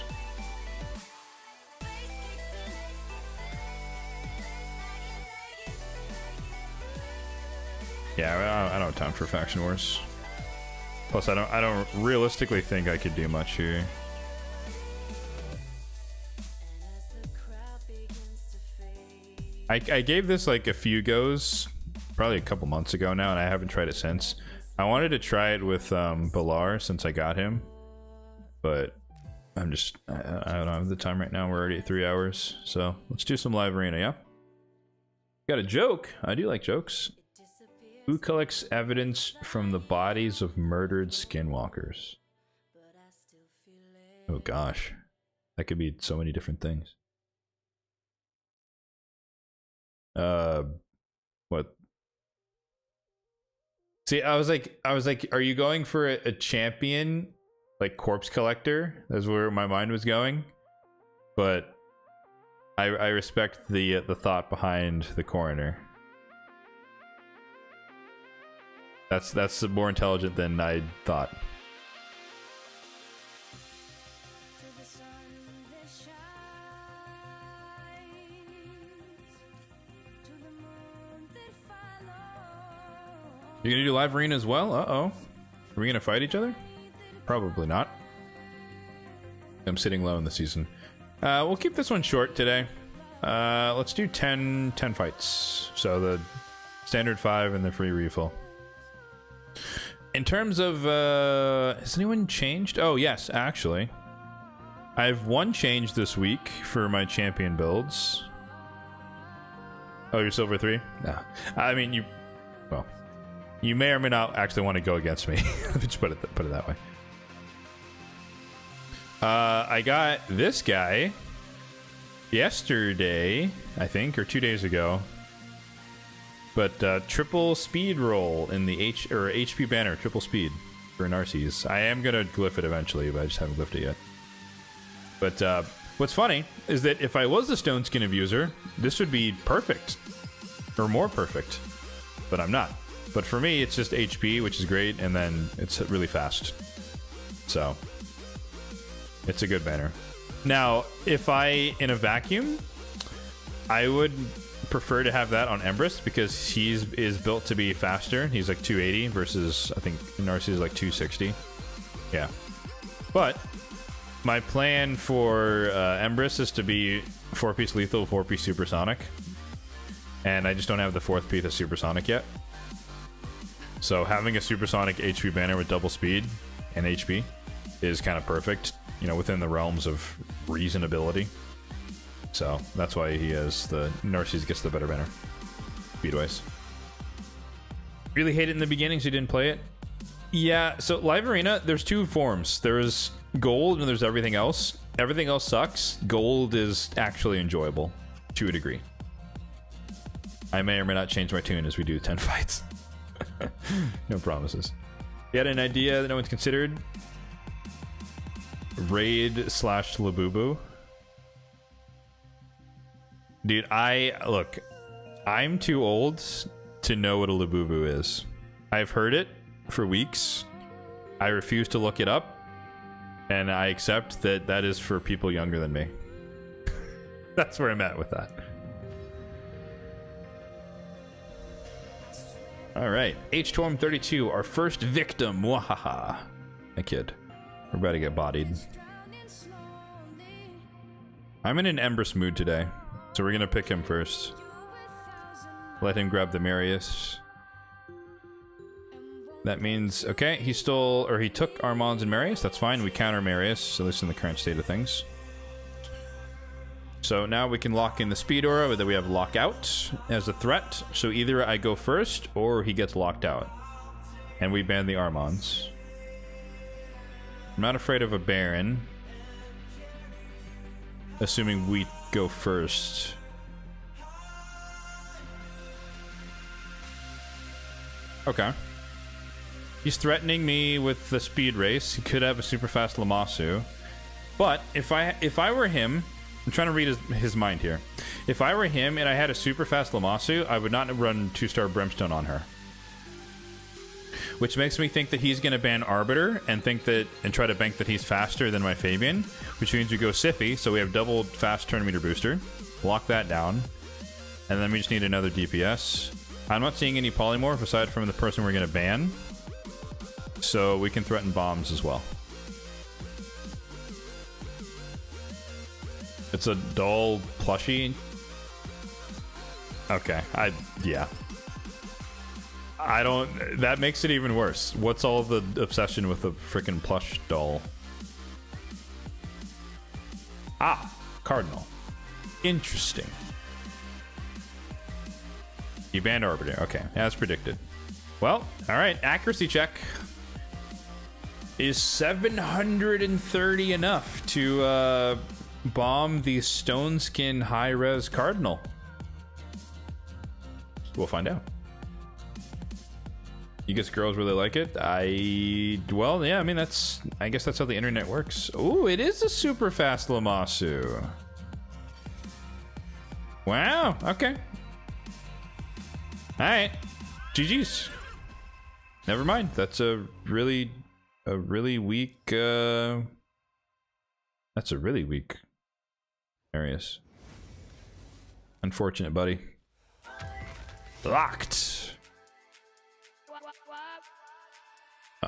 Speaker 1: Yeah, I don't have time for Faction Wars. Plus, I don't realistically think I could do much here. I gave this like a few goes, probably a couple months ago now, and I haven't tried it since. I wanted to try it with Balar since I got him, but I don't have the time right now. We're already at 3 hours, so let's do some live arena, yeah? Got a joke. I do like jokes. Who collects evidence from the bodies of murdered skinwalkers? Oh gosh, that could be so many different things. What? See, I was like, are you going for a champion, like corpse collector? That's where my mind was going. But I respect the thought behind the coroner. That's more intelligent than I thought. You're gonna do live arena as well? Uh-oh. Are we gonna fight each other? Probably not. I'm sitting low in the season. We'll keep this one short today. Let's do 10 fights. So the standard 5 and the free refill. In terms of, has anyone changed? Oh, yes, actually. I have one change this week for my champion builds. Oh, you're silver 3? No. I mean, well, you may or may not actually want to go against me. Let me just put it that way. I got this guy yesterday, I think, or 2 days ago. But triple speed roll in the HP banner, triple speed for Narcisse. I am gonna glyph it eventually, but I just haven't glyphed it yet. But what's funny is that if I was the Stone Skin abuser, this would be perfect, or more perfect. But I'm not. But for me, it's just HP, which is great, and then it's really fast. So it's a good banner. Now, if I in a vacuum, I would prefer to have that on Empress because he's is built to be faster. He's like 280 versus I think Narcy is like 260. Yeah, but my plan for Empress is to be 4-piece lethal, 4-piece supersonic, and I just don't have the 4th piece of supersonic yet. So having a supersonic HP banner with double speed and HP is kind of perfect, you know, within the realms of reasonability. So that's why he has the Narcissus gets the better banner, speed-wise. Really hate it in the beginning, so you didn't play it. Yeah, so Live Arena, there's 2 forms. There's gold and there's everything else. Everything else sucks. Gold is actually enjoyable to a degree. I may or may not change my tune as we do 10 fights. No promises. You had an idea that no one's considered? Raid / Labubu. Dude, look, I'm too old to know what a Labubu is. I've heard it for weeks. I refuse to look it up, and I accept that that is for people younger than me. That's where I'm at with that. All right, H-Torm32, our first victim. Wahaha. A kid. We're about to get bodied. I'm in an Empress mood today, so we're gonna pick him first. Let him grab the Marius. That means, okay, he stole, or he took Armands and Marius. That's fine, we counter Marius, at least in the current state of things. So now we can lock in the speed aura, that we have lockout as a threat. So either I go first, or he gets locked out. And we ban the Armands. I'm not afraid of a Baron. Assuming we go first. Okay. He's threatening me with the speed race. He could have a super fast Lamassu. But if I were him, I'm trying to read his mind here. If I were him and I had a super fast Lamassu, I would not run 2-star Brimstone on her. Which makes me think that he's going to ban Arbiter and try to bank that he's faster than my Fabian, which means we go Siffy, so we have double fast turn meter booster. Lock that down. And then we just need another DPS. I'm not seeing any polymorph aside from the person we're going to ban. So we can threaten bombs as well. It's a dull plushie. Okay, yeah. I don't... That makes it even worse. What's all the obsession with the freaking plush doll? Ah, Cardinal. Interesting. You banned Arbiter. Okay, as predicted. Well, alright, accuracy check. Is 730 enough to bomb the Stone Skin high-res Cardinal? We'll find out. You guess girls really like it? Well, yeah, I mean, I guess that's how the internet works. Ooh, it is a super fast Lamassu. Wow, okay. Alright. GG's. Never mind. That's a really weak, that's a really weak Marius. Unfortunate, buddy. Locked.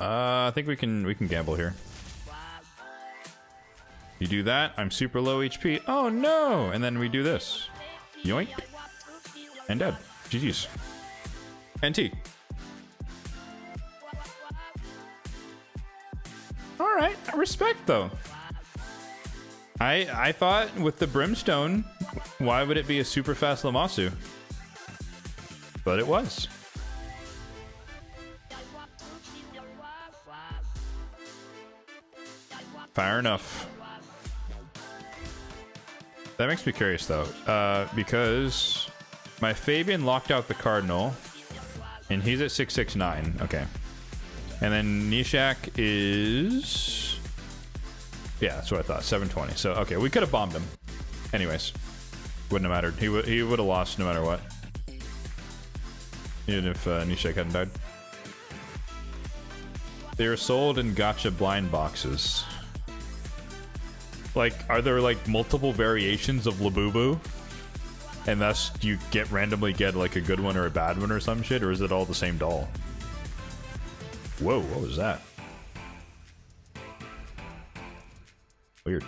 Speaker 1: I think we can gamble here. You do that, I'm super low HP. Oh no! And then we do this. Yoink. And dead. GG's. NT. Alright, respect though. I thought with the Brimstone, why would it be a super fast Lamassu? But it was. Fair enough. That makes me curious though, because my Fabian locked out the Cardinal, and he's at 669. Okay. And then Nishak is... Yeah, that's what I thought. 720. So, okay, we could have bombed him. Anyways. Wouldn't have mattered. He would have lost no matter what. even if Nishek hadn't died. They are sold in gacha blind boxes. Like, are there like multiple variations of Labubu? And thus you randomly get like a good one or a bad one or some shit, or is it all the same doll? Whoa, what was that? Weird.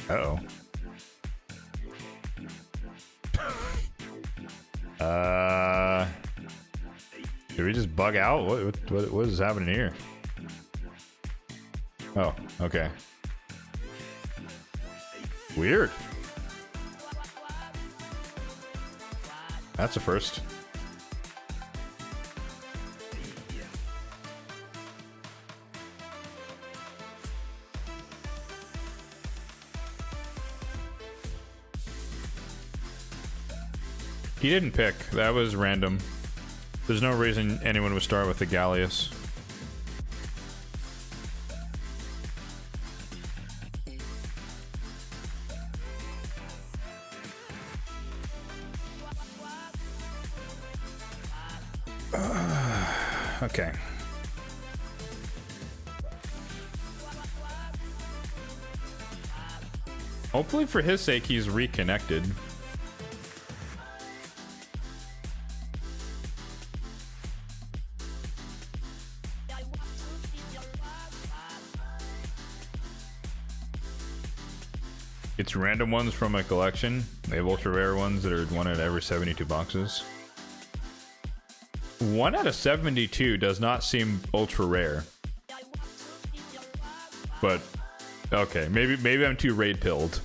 Speaker 1: Uh-oh. Did we just bug out? What is happening here? Oh, okay. Weird. That's a first. He didn't pick. That was random. There's no reason anyone would start with the Gallius. Okay. Hopefully for his sake he's reconnected. It's random ones from my collection. They have ultra rare ones that are 1 out of every 72 boxes. 1 out of 72 does not seem ultra rare. But okay, maybe I'm too raid pilled.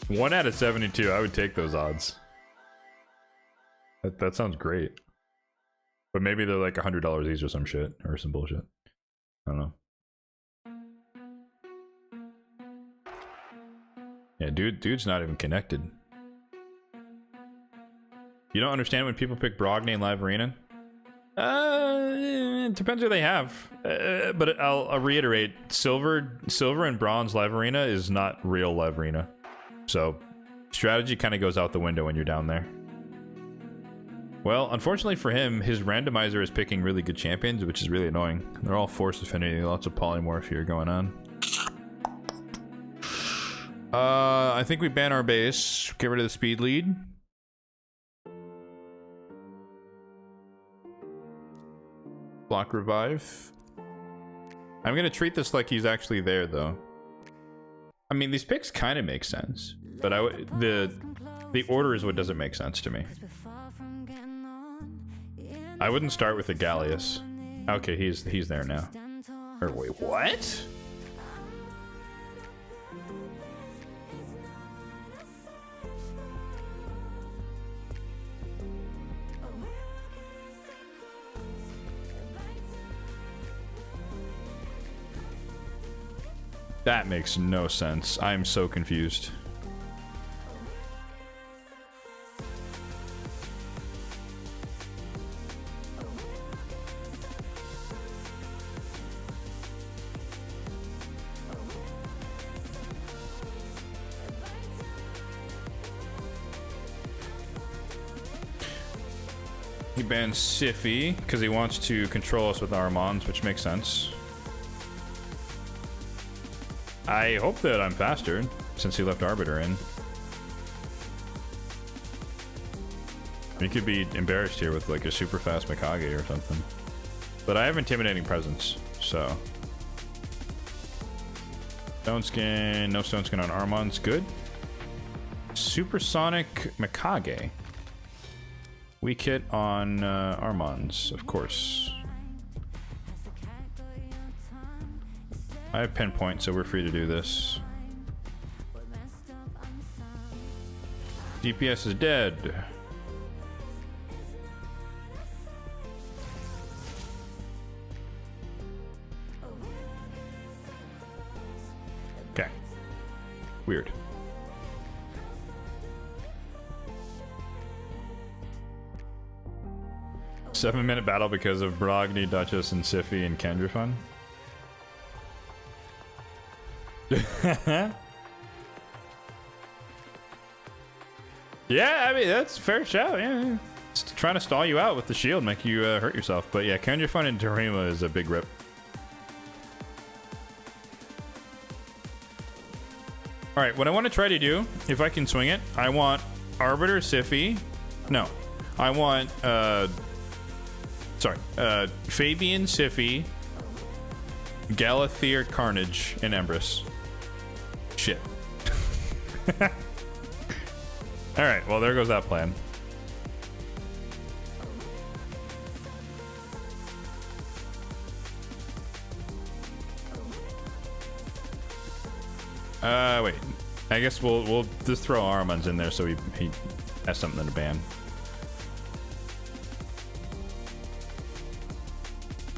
Speaker 1: 1 out of 72, I would take those odds. That sounds great. But maybe they're like $100 each or some shit or some bullshit. I don't know. Yeah, dude's not even connected. You don't understand when people pick Brogni in Live Arena? It depends who they have. But I'll reiterate, silver and bronze Live Arena is not real Live Arena. So, strategy kind of goes out the window when you're down there. Well, unfortunately for him, his randomizer is picking really good champions, which is really annoying. They're all force affinity, lots of polymorph here going on. I think we ban our base, get rid of the speed lead. Block revive. I'm gonna treat this like he's actually there though. I mean, these picks kind of make sense, but the order is what doesn't make sense to me. I wouldn't start with the Gallius. Okay, he's there now. Or wait, what? That makes no sense. I am so confused. He bans Siffy because he wants to control us with Armands, which makes sense. I hope that I'm faster, since he left Arbiter in. He could be embarrassed here with like a super fast Mikage or something. But I have intimidating presence, so. Stone skin, no stone skin on Armand's good. Supersonic Mikage. Weak hit on Armand's, of course. I have pinpoint, so we're free to do this. DPS is dead. Okay. Weird. Seven-minute battle because of Brogni, Duchess, and Siffy and Kendrafun. Yeah, I mean, that's a fair shout. Yeah. Just trying to stall you out with the shield, make you hurt yourself. But yeah, Kenja Fun and Torima is a big rip. All right, what I want to try to do, if I can swing it, I want Arbiter Siphi. No, I want, Fabian Siphi, Galathier Carnage, and Empress. Shit. All right, well, there goes that plan. Wait. I guess we'll just throw Armand's in there so he has something to ban.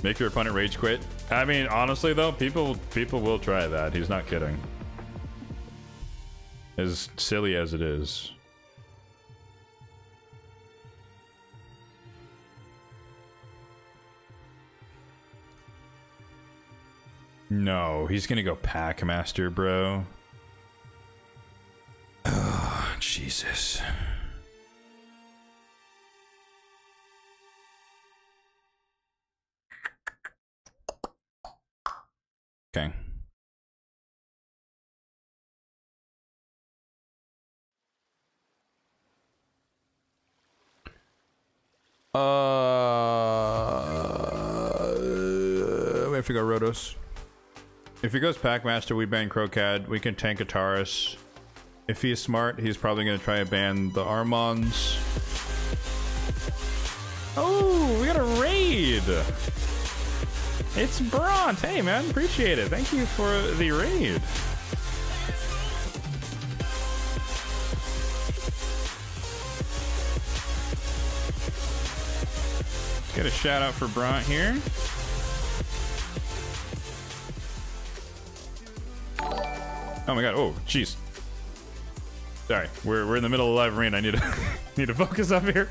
Speaker 1: Make your opponent rage quit. I mean, honestly though, people will try that. He's not kidding. As silly as it is. No, he's gonna go Packmaster, bro. Oh, Jesus. Okay. We have to go Rhodos. If he goes Packmaster, we ban Crocad. We can tank Ataris. If he's smart, he's probably going to try to ban the Armons. Oh, we got a raid. It's Bront. Hey, man. Appreciate it. Thank you for the raid. Get a shout out for Bront here. Oh my god, oh jeez. Sorry, we're in the middle of live arena. I need to need to focus up here.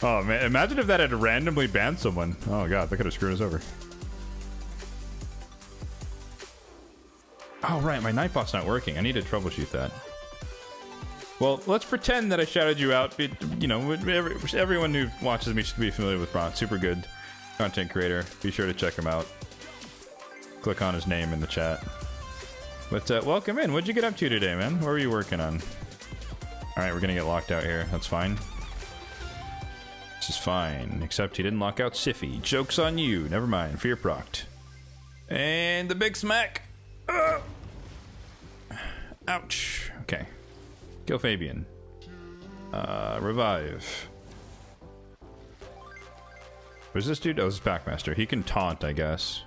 Speaker 1: Oh man, imagine if that had randomly banned someone. Oh god, that could have screwed us over. Oh right, my Nightbot's not working. I need to troubleshoot that. Well, let's pretend that I shouted you out. You know, everyone who watches me should be familiar with Bront. Super good content creator. Be sure to check him out. Click on his name in the chat. But welcome in. What'd you get up to today, man? What were you working on? All right, we're gonna get locked out here. That's fine. This is fine. Except he didn't lock out Siphi. Joke's on you. Never mind. Fear procced. And the big smack. Ouch. Okay. Kill Fabian. Revive. Who's this dude? Oh, this is Packmaster. He can taunt, I guess.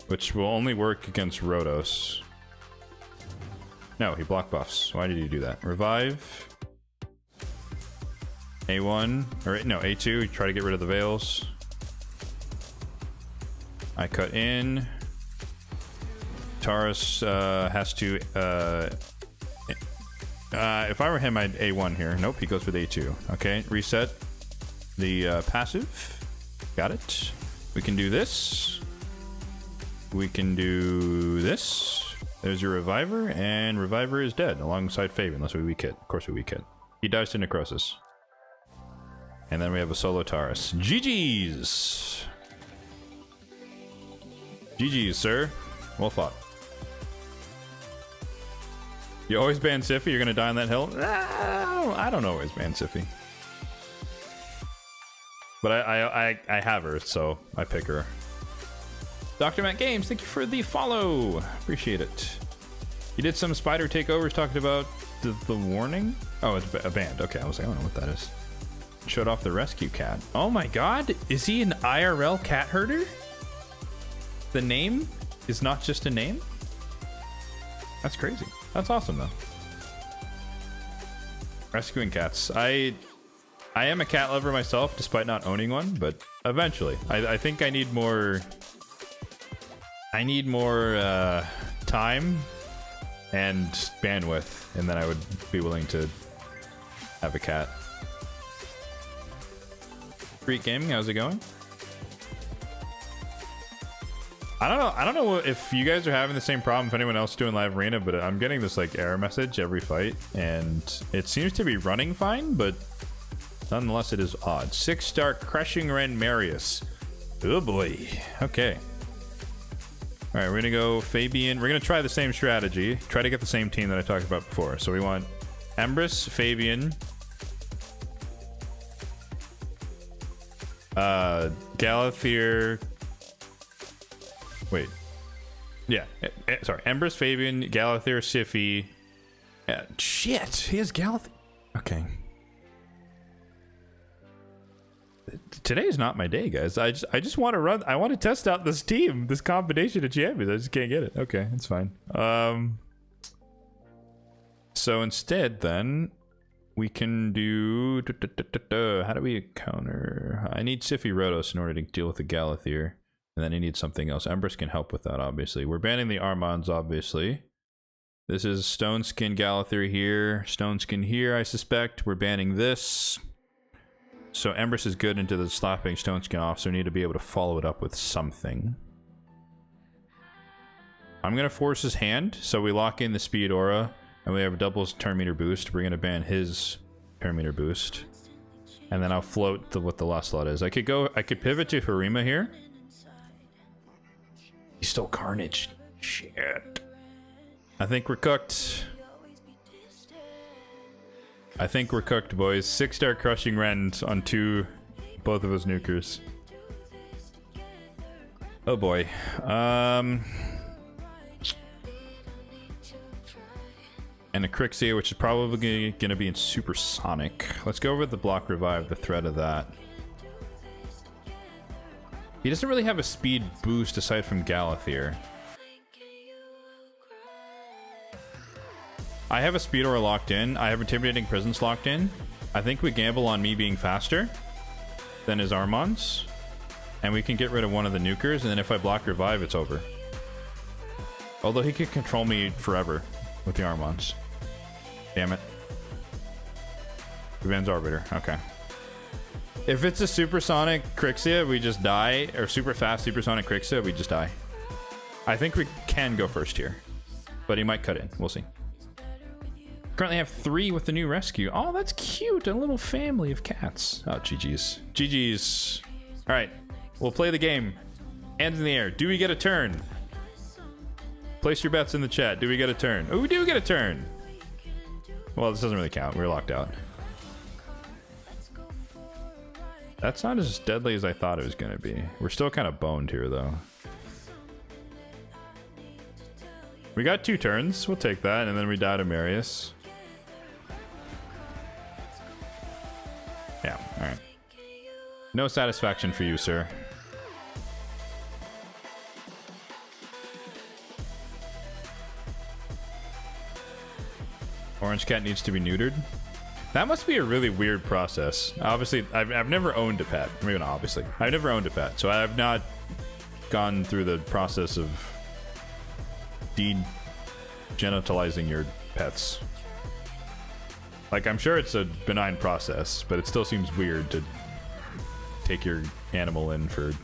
Speaker 1: Which will only work against Rhodos. No, he block buffs. Why did he do that? Revive. A1. Or no, A2. Try to get rid of the Veils. I cut in. Taurus has to... if I were him, I'd A1 here. Nope, he goes with A2. Okay, reset the passive. Got it. We can do this. We can do this. There's your Reviver, and Reviver is dead alongside Fabian, unless we weak hit. Of course we weak hit. He dies to Necrosis. And then we have a solo Taurus. GG's! GG's, sir. Well fought. You always ban Siphi? You're gonna die on that hill? I don't always ban Siphi. But I have her, so I pick her. Dr. Matt Games, thank you for the follow. Appreciate it. You did some spider takeovers talking about the warning? Oh, it's a band. Okay, I was like, I don't know what that is. Showed off the rescue cat. Oh my god, is he an IRL cat herder? The name is not just a name? That's crazy. That's awesome though. Rescuing cats. I am a cat lover myself, despite not owning one, but eventually. I think I need more... time and bandwidth, and then I would be willing to have a cat. Freak Gaming, how's it going? I don't know if you guys are having the same problem, if anyone else is doing live arena, but I'm getting this like error message every fight, and it seems to be running fine, but nonetheless it is odd. 6-star Crushing Ren Marius. Oh boy. Okay. All right, we're gonna go Fabian. We're gonna try the same strategy. Try to get the same team that I talked about before. So we want Empress, Fabian, Galathier. Wait. Yeah. Sorry. Empress, Fabian, Galathier, Sify. Shit. He has Galathier. Okay. Today is not my day, guys. I just want to run. I want to test out this team, this combination of champions. I just can't get it. Okay, it's fine. So instead, then we can do. How do we counter? I need Sify Rotos in order to deal with the Galathier, and then I need something else. Empress can help with that, obviously. We're banning the Armands, obviously. This is Stone Skin Galathier here, Stone Skin here. I suspect we're banning this. So Empress is good into the slapping Stone Skin off, so we need to be able to follow it up with something. I'm going to force his hand, so we lock in the speed aura, and we have a double turn meter boost. We're going to ban his turn meter boost. And then I'll float what the last slot is. I could pivot to Harima here. He's still Carnage. Shit. I think we're cooked. I think we're cooked, boys. 6-star Crushing Rend on both of those nukers. Oh boy. And a Crixia, which is probably gonna be in Supersonic. Let's go over the block revive, the threat of that. He doesn't really have a speed boost aside from Galathier. I have a speed aura locked in. I have Intimidating Presence locked in. I think we gamble on me being faster than his Armands. And we can get rid of one of the nukers, and then if I block revive, it's over. Although he could control me forever with the Armands. Damn it. Revenge Arbiter. Okay. If it's a supersonic Crixia, we just die. Or super fast supersonic Crixia, we just die. I think we can go first here. But he might cut in. We'll see. Currently have 3 with the new rescue. Oh, that's cute. A little family of cats. Oh, GG's. GG's. All right. We'll play the game. Hands in the air. Do we get a turn? Place your bets in the chat. Do we get a turn? Oh, we do get a turn. Well, this doesn't really count. We're locked out. That's not as deadly as I thought it was going to be. We're still kind of boned here, though. We got 2 turns. We'll take that. And then we die to Marius. Yeah, alright. No satisfaction for you, sir. Orange Cat needs to be neutered. That must be a really weird process. Obviously, I've never owned a pet. Maybe not obviously. I've never owned a pet, so I've not gone through the process of degenitalizing your pets. Like, I'm sure it's a benign process, but it still seems weird to take your animal in for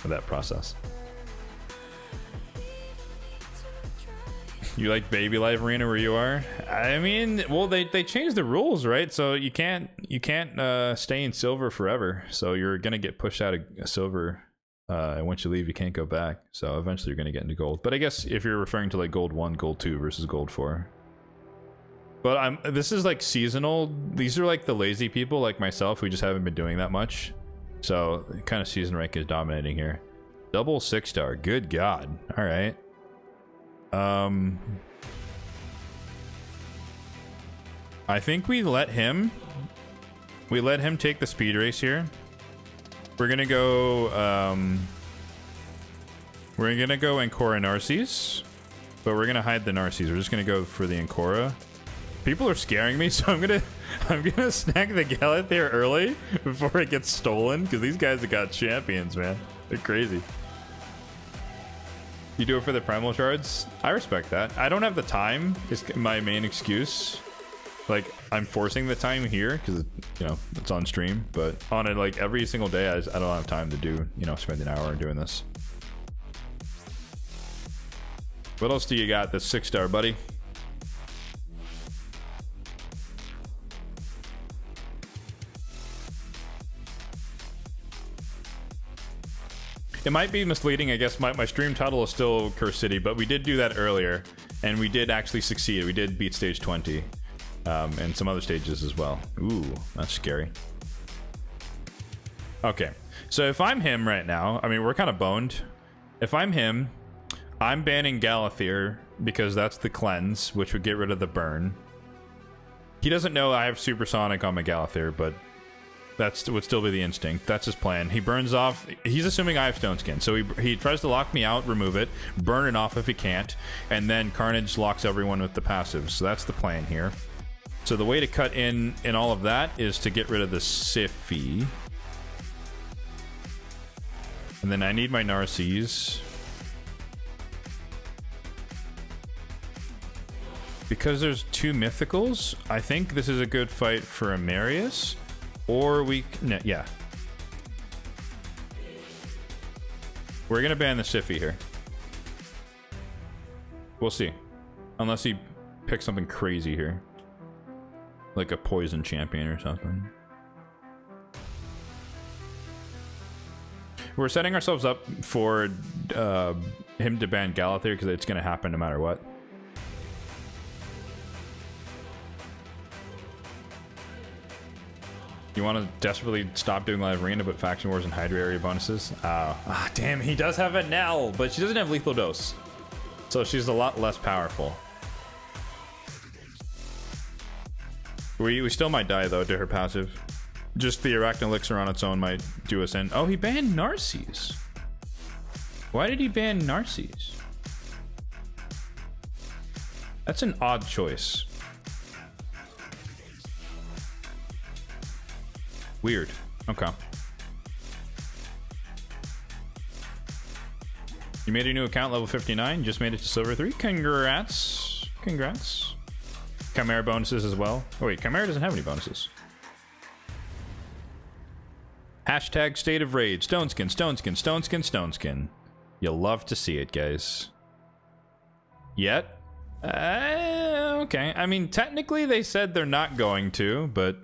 Speaker 1: that process. You like baby live arena where you are? I mean, well, they changed the rules, right? So you can't stay in silver forever. So you're gonna get pushed out of silver, and once you leave, you can't go back. So eventually, you're gonna get into gold. But I guess if you're referring to like gold 1, gold 2 versus gold 4. But this is like seasonal. These are like the lazy people like myself who just haven't been doing that much. So kind of season rank is dominating here. Double 6-star. Good God. All right. I think we let him take the speed race here. We're gonna go Ancora Narcies, but we're gonna hide the Narcies. We're just gonna go for the Ancora. People are scaring me, so I'm gonna snag the Galathier early before it gets stolen, because these guys have got champions, man. They're crazy. You do it for the primal shards? I respect that. I don't have the time, is my main excuse. Like, I'm forcing the time here because, you know, it's on stream, but on it, like, every single day, I don't have time to do, you know, spend an hour doing this. What else do you got that's 6-star, buddy? It might be misleading. I guess my stream title is still Curse City, but we did do that earlier, and we did actually succeed. We did beat stage 20. And some other stages as well. Ooh, that's scary. Okay, so if I'm him right now, I mean, we're kind of boned. If I'm him, I'm banning Galathyr because that's the cleanse, which would get rid of the burn. He doesn't know I have Supersonic on my Galathyr, but that would still be the instinct. That's his plan. He burns off. He's assuming I have Stone Skin, so he tries to lock me out, remove it, burn it off if he can't, and then Carnage locks everyone with the passives. So that's the plan here. So the way to cut in all of that is to get rid of the Siffy. And then I need my Narcisse. Because there's 2 mythicals, I think this is a good fight for Amarius. Or we... No, yeah. We're going to ban the Siffy here. We'll see. Unless he picks something crazy here. Like a poison champion or something. We're setting ourselves up for him to ban Galathyr because it's going to happen no matter what. You want to desperately stop doing live arena, but faction wars and Hydra area bonuses? Ah, damn, he does have a Nell, but she doesn't have lethal dose. So she's a lot less powerful. We still might die, though, to her passive. Just the Arachne Elixir on its own might do us in. Oh, he banned Narcisse. Why did he ban Narcisse? That's an odd choice. Weird. Okay. You made a new account, level 59. Just made it to Silver 3. Congrats. Congrats. Chimera bonuses as well. Oh wait, Chimera doesn't have any bonuses. Hashtag State of Rage. Stone Skin, Stone Skin, Stone Skin, Stone Skin. You'll love to see it, guys. Yet? Okay. I mean, technically they said they're not going to, but...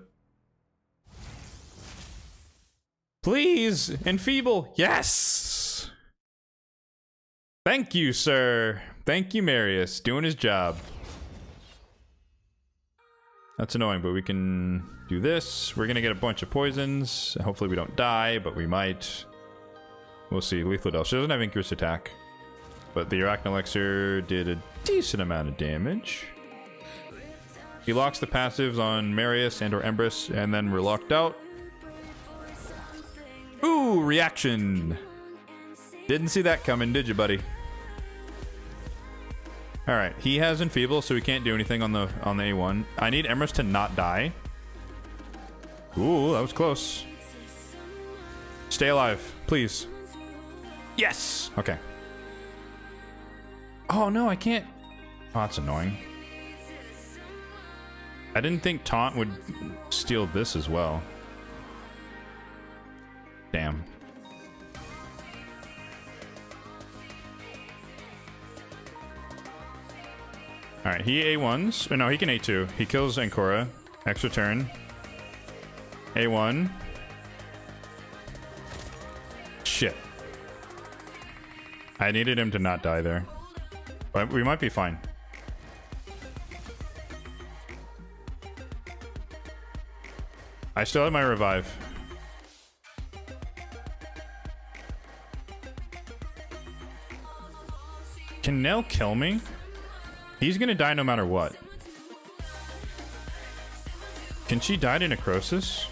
Speaker 1: Please! Enfeeble! Yes! Thank you, sir. Thank you, Marius. Doing his job. That's annoying, but we can do this. We're gonna get a bunch of poisons. Hopefully we don't die, but we might. We'll see. Lethal Dell. She doesn't have Increased Attack. But the Arachne Elixir did a decent amount of damage. He locks the passives on Marius and or Empress, and then we're locked out. Ooh, reaction. Didn't see that coming, did you, buddy? Alright, he has Enfeeble, so we can't do anything on the A1. I need Empress to not die. Ooh, that was close. Stay alive, please. Yes! Okay. Oh, no, I can't. Oh, that's annoying. I didn't think Taunt would steal this as well. Damn. Alright, he A1s. Or no, he can A2. He kills Ancora. Extra turn. A1. Shit. I needed him to not die there. But we might be fine. I still have my revive. Can Nell kill me? He's gonna die no matter what. Can she die to Necrosis?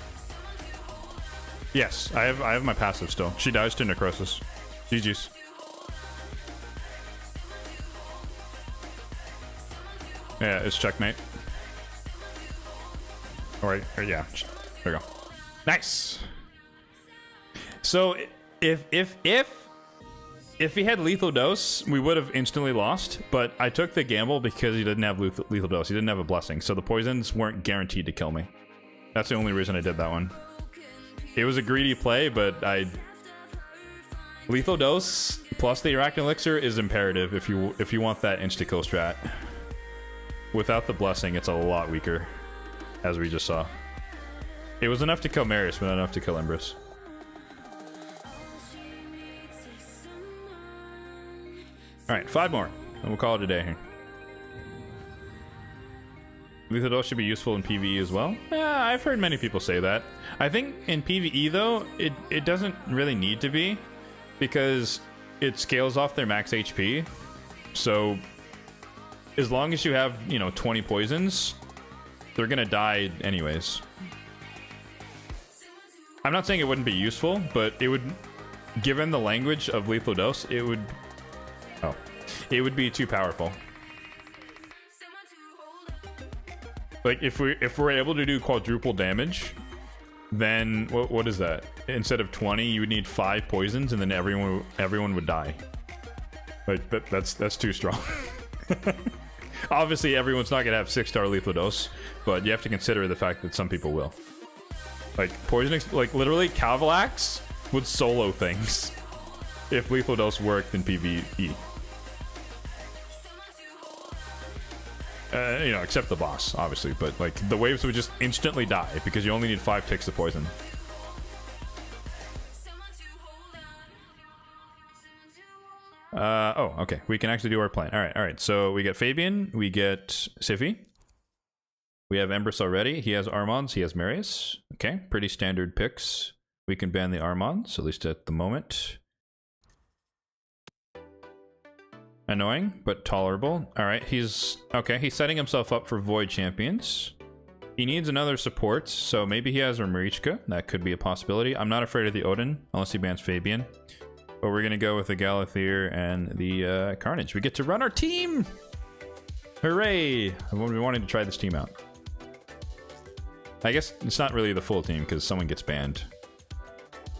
Speaker 1: Yes, I have my passive still. She dies to Necrosis. GG's. Yeah, it's checkmate. Or yeah, there we go. Nice. So if If he had lethal dose, we would have instantly lost, but I took the gamble because he didn't have lethal dose. He didn't have a blessing, so the poisons weren't guaranteed to kill me. That's the only reason I did that one. It was a greedy play, but lethal dose plus the Arachnid Elixir is imperative if you want that insta-kill strat. Without the blessing, it's a lot weaker, as we just saw. It was enough to kill Marius, but not enough to kill Empress. Alright, 5 more, and we'll call it a day here. Lethal dose should be useful in PvE as well. Yeah, I've heard many people say that. I think in PvE though, it doesn't really need to be, because it scales off their max HP. So as long as you have, you know, 20 poisons, they're gonna die anyways. I'm not saying it wouldn't be useful, but it would, given the language of lethal dose, it would be too powerful. Like if we're able to do quadruple damage, then what is that? Instead of 20, you would need 5 poisons, and then everyone would die. Like that's too strong. Obviously, everyone's not gonna have 6-star lethal dose, but you have to consider the fact that some people will. Like poisoning, like literally, Cavalax would solo things if lethal dose worked in PvE. You know, except the boss, obviously, but like the waves would just instantly die because you only need 5 ticks of poison. Oh, okay. We can actually do our plan. All right. So we get Fabian, we get Siphi. We have Empress already. He has Armands, he has Marius. Okay, pretty standard picks. We can ban the Armands, at least at the moment. Annoying, but tolerable. Alright, he's setting himself up for Void Champions. He needs another support, so maybe he has a Marichka. That could be a possibility. I'm not afraid of the Odin, unless he bans Fabian. But we're gonna go with the Galathir and the Carnage. We get to run our team! Hooray! I've been wanting to try this team out. I guess it's not really the full team, because someone gets banned.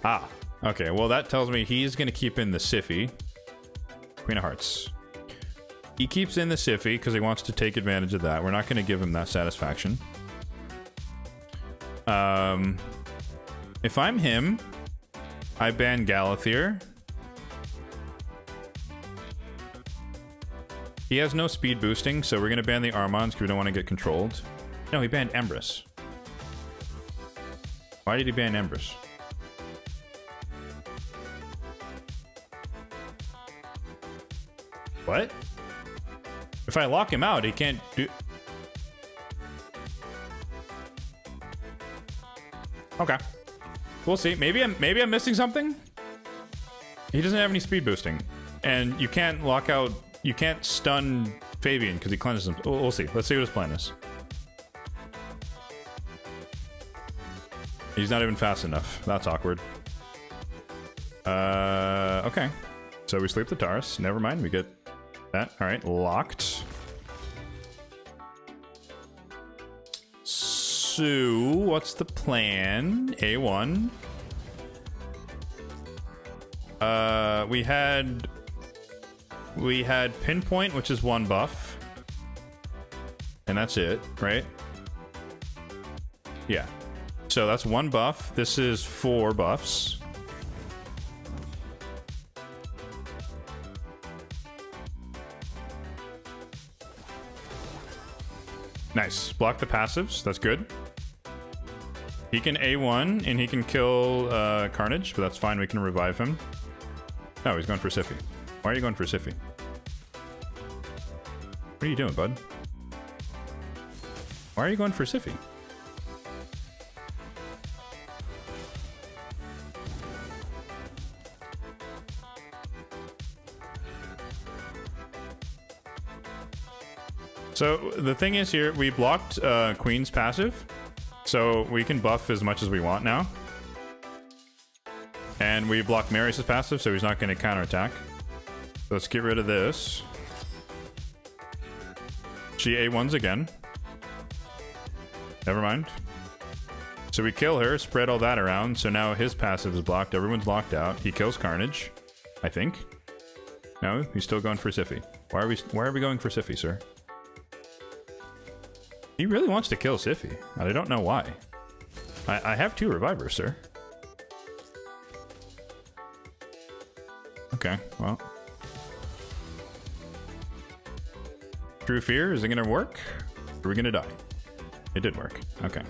Speaker 1: Ah, okay, well that tells me he's gonna keep in the Siphi. Queen of Hearts. He keeps in the Siphi because he wants to take advantage of that. We're not going to give him that satisfaction. If I'm him, I ban Galathir. He has no speed boosting, so we're going to ban the Armands because we don't want to get controlled. No, he banned Empress. Why did he ban Empress? What? If I lock him out, he can't do... Okay. We'll see. Maybe I'm missing something? He doesn't have any speed boosting. And you can't lock out... You can't stun Fabian because he cleanses him. We'll see. Let's see what his plan is. He's not even fast enough. That's awkward. Okay. So we sleep the Taurus. Never mind. We get... that. All right, locked. So, what's the plan? A1. We had Pinpoint, which is 1 buff. And that's it, right? Yeah. So that's 1 buff. This is 4 buffs. Nice. Block the passives. That's good. He can A1 and he can kill Carnage, but that's fine. We can revive him. No, he's going for Siphi. Why are you going for Siphi? What are you doing, bud? Why are you going for Siphi? So the thing is here, we blocked Queen's passive, so we can buff as much as we want now. And we blocked Marius' passive, so he's not going to counterattack. So let's get rid of this. She A1s again. Never mind. So we kill her, spread all that around, so now his passive is blocked, everyone's locked out. He kills Carnage, I think. No, he's still going for Siffy. Why are we going for Siffy, sir? He really wants to kill Siffy, and I don't know why. I have 2 revivers, sir. Okay, well. True Fear, is it gonna work? Or are we gonna die? It did work. Okay.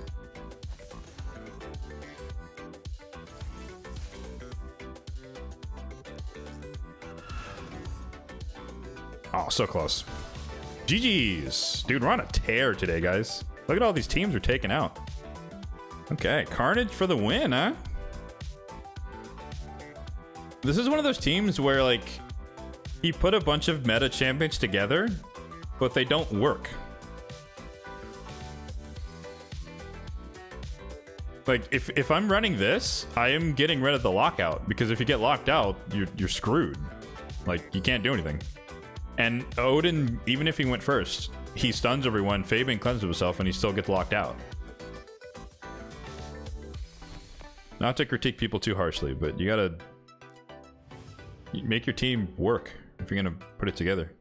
Speaker 1: Oh, so close. GG's. Dude, we're on a tear today, guys. Look at all these teams we're taking out. Okay, Carnage for the win, huh? This is one of those teams where, like, he put a bunch of meta champions together, but they don't work. Like, if I'm running this, I am getting rid of the lockout, because if you get locked out, you're screwed. Like, you can't do anything. And Odin, even if he went first, he stuns everyone, Fabian cleanses himself, and he still gets locked out. Not to critique people too harshly, but you gotta make your team work if you're gonna put it together.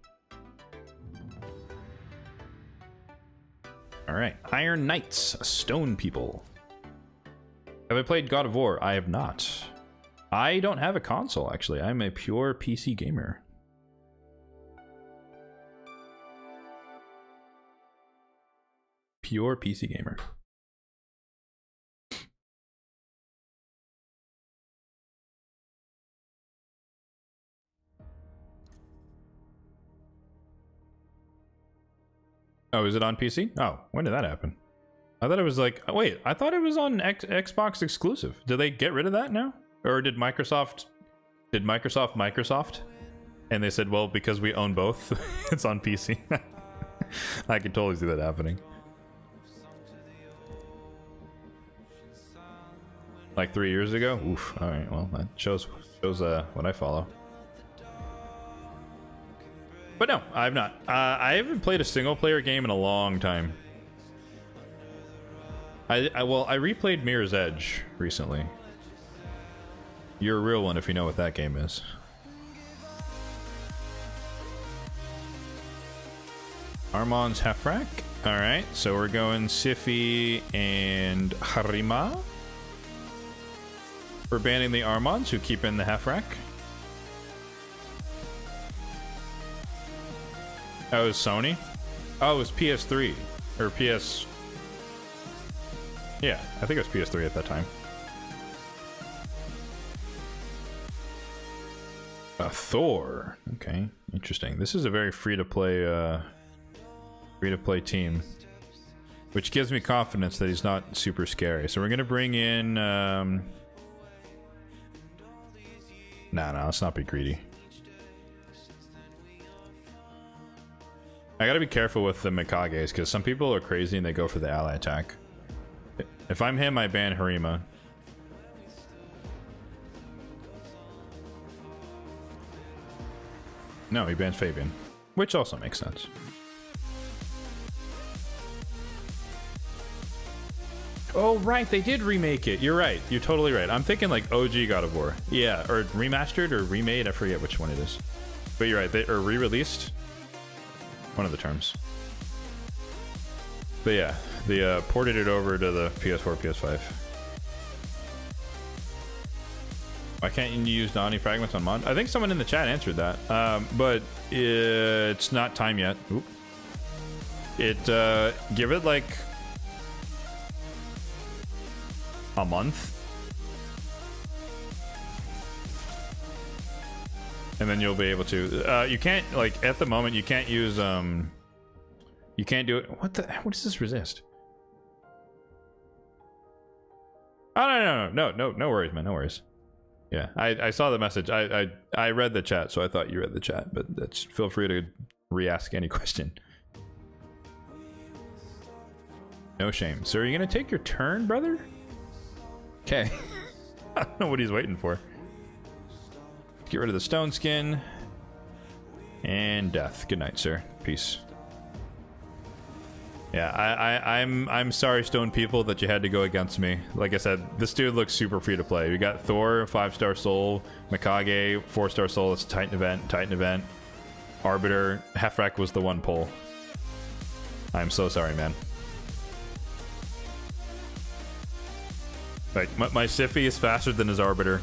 Speaker 1: Alright, Iron Knights, Stone People. Have I played God of War? I have not. I don't have a console, actually. I'm a pure PC gamer. Pure PC gamer. Oh, is it on PC? Oh, when did that happen? I thought it was like, oh, wait, I thought it was on Xbox exclusive. Did they get rid of that now? Or did Microsoft and they said, well, because we own both, it's on PC. I can totally see that happening. Like 3 years ago? Oof. All right, well, that shows what I follow. But no, I've not. I haven't played a single player game in a long time. I replayed Mirror's Edge recently. You're a real one if you know what that game is. Armand's Hafrak. Alright, so we're going Siffy and Harima. We're banning the Armands who keep in the Hafrak. Oh, it was Sony? Oh, it was PS3. Or PS... Yeah, I think it was PS3 at that time. Thor. Okay, interesting. This is a very free-to-play team, which gives me confidence that he's not super scary. So we're gonna bring in... No, let's not be greedy. I gotta be careful with the Mikages, because some people are crazy and they go for the ally attack. If I'm him, I ban Harima. No, he bans Fabian, which also makes sense. Oh, right, they did remake it. You're right. You're totally right. I'm thinking like OG God of War. Yeah, or remastered or remade. I forget which one it is. But you're right. They are re-released. One of the terms. But yeah, they ported it over to the PS4, PS5. Why can't you use Donnie fragments on mod? I think someone in the chat answered that, but it's not time yet. Oop. Give it like a month, and then you'll be able to. You can't, like, at the moment you can't use you can't do it. What does this resist? Oh no worries, man, no worries. Yeah, I saw the message. I read the chat, so I thought you read the chat, but that's, feel free to re-ask any question. No shame. So are you gonna take your turn, brother? Okay. I don't know what he's waiting for. Get rid of the stone skin. And death. Good night, sir. Peace. Yeah, I'm sorry, Stone people, that you had to go against me. Like I said, this dude looks super free to play. We got Thor, 5-star soul, Mikage, 4-star soul. It's a Titan event. Arbiter, Hefrak was the one pull. I'm so sorry, man. Like, my Siphi is faster than his Arbiter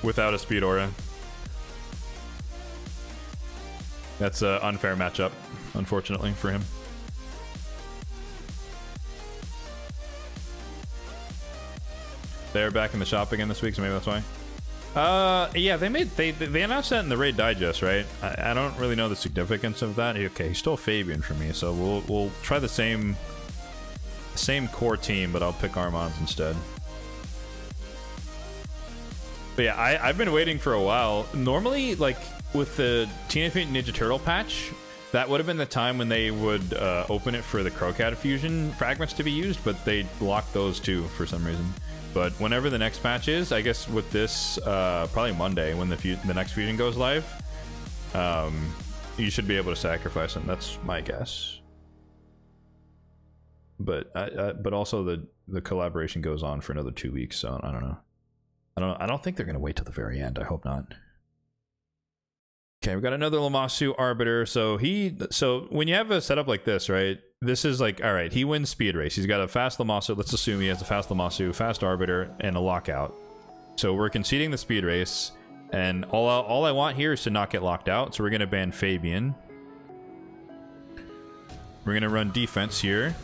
Speaker 1: without a speed aura. That's an unfair matchup, unfortunately, for him. They're back in the shop again this week, so maybe that's why. Yeah, they announced that in the Raid Digest, right? I don't really know the significance of that. Okay, he stole Fabian from me, so we'll try the same core team, but I'll pick Armons instead. But yeah, I've been waiting for a while. Normally, like with the Teenage Mutant Ninja Turtle patch, that would have been the time when they would open it for the Crocat fusion fragments to be used, but they locked those too for some reason. But whenever the next patch is, I guess with this, probably Monday when the next fusion goes live, you should be able to sacrifice them. That's my guess. But but also the collaboration goes on for another 2 weeks, so I don't know. I don't think they're gonna wait till the very end. I hope not. Okay, we've got another Lammasu Arbiter. So when you have a setup like this, right? This is like, all right, he wins speed race. He's got a fast Lammasu. Let's assume he has a fast Lammasu, fast Arbiter, and a lockout. So we're conceding the speed race, and all I want here is to not get locked out. So we're gonna ban Fabian. We're gonna run defense here.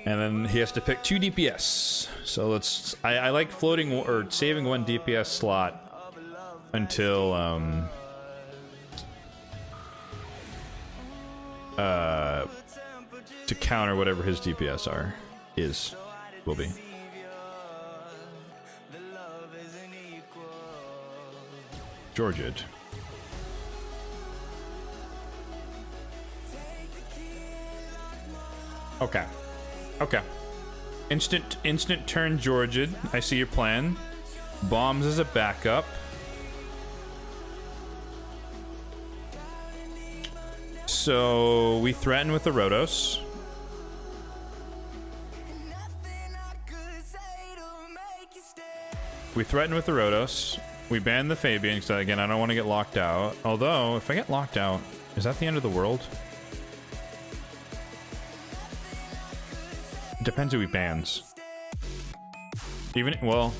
Speaker 1: And then he has to pick 2 DPS. So I like floating or saving 1 DPS slot until to counter whatever his DPS will be. Georgid. Okay. Okay. Instant turn Georgid. I see your plan. Bombs as a backup. So we threaten with the Rotos. We ban the Fabian, because again, I don't want to get locked out. Although, if I get locked out, is that the end of the world? It depends who he bans. Well...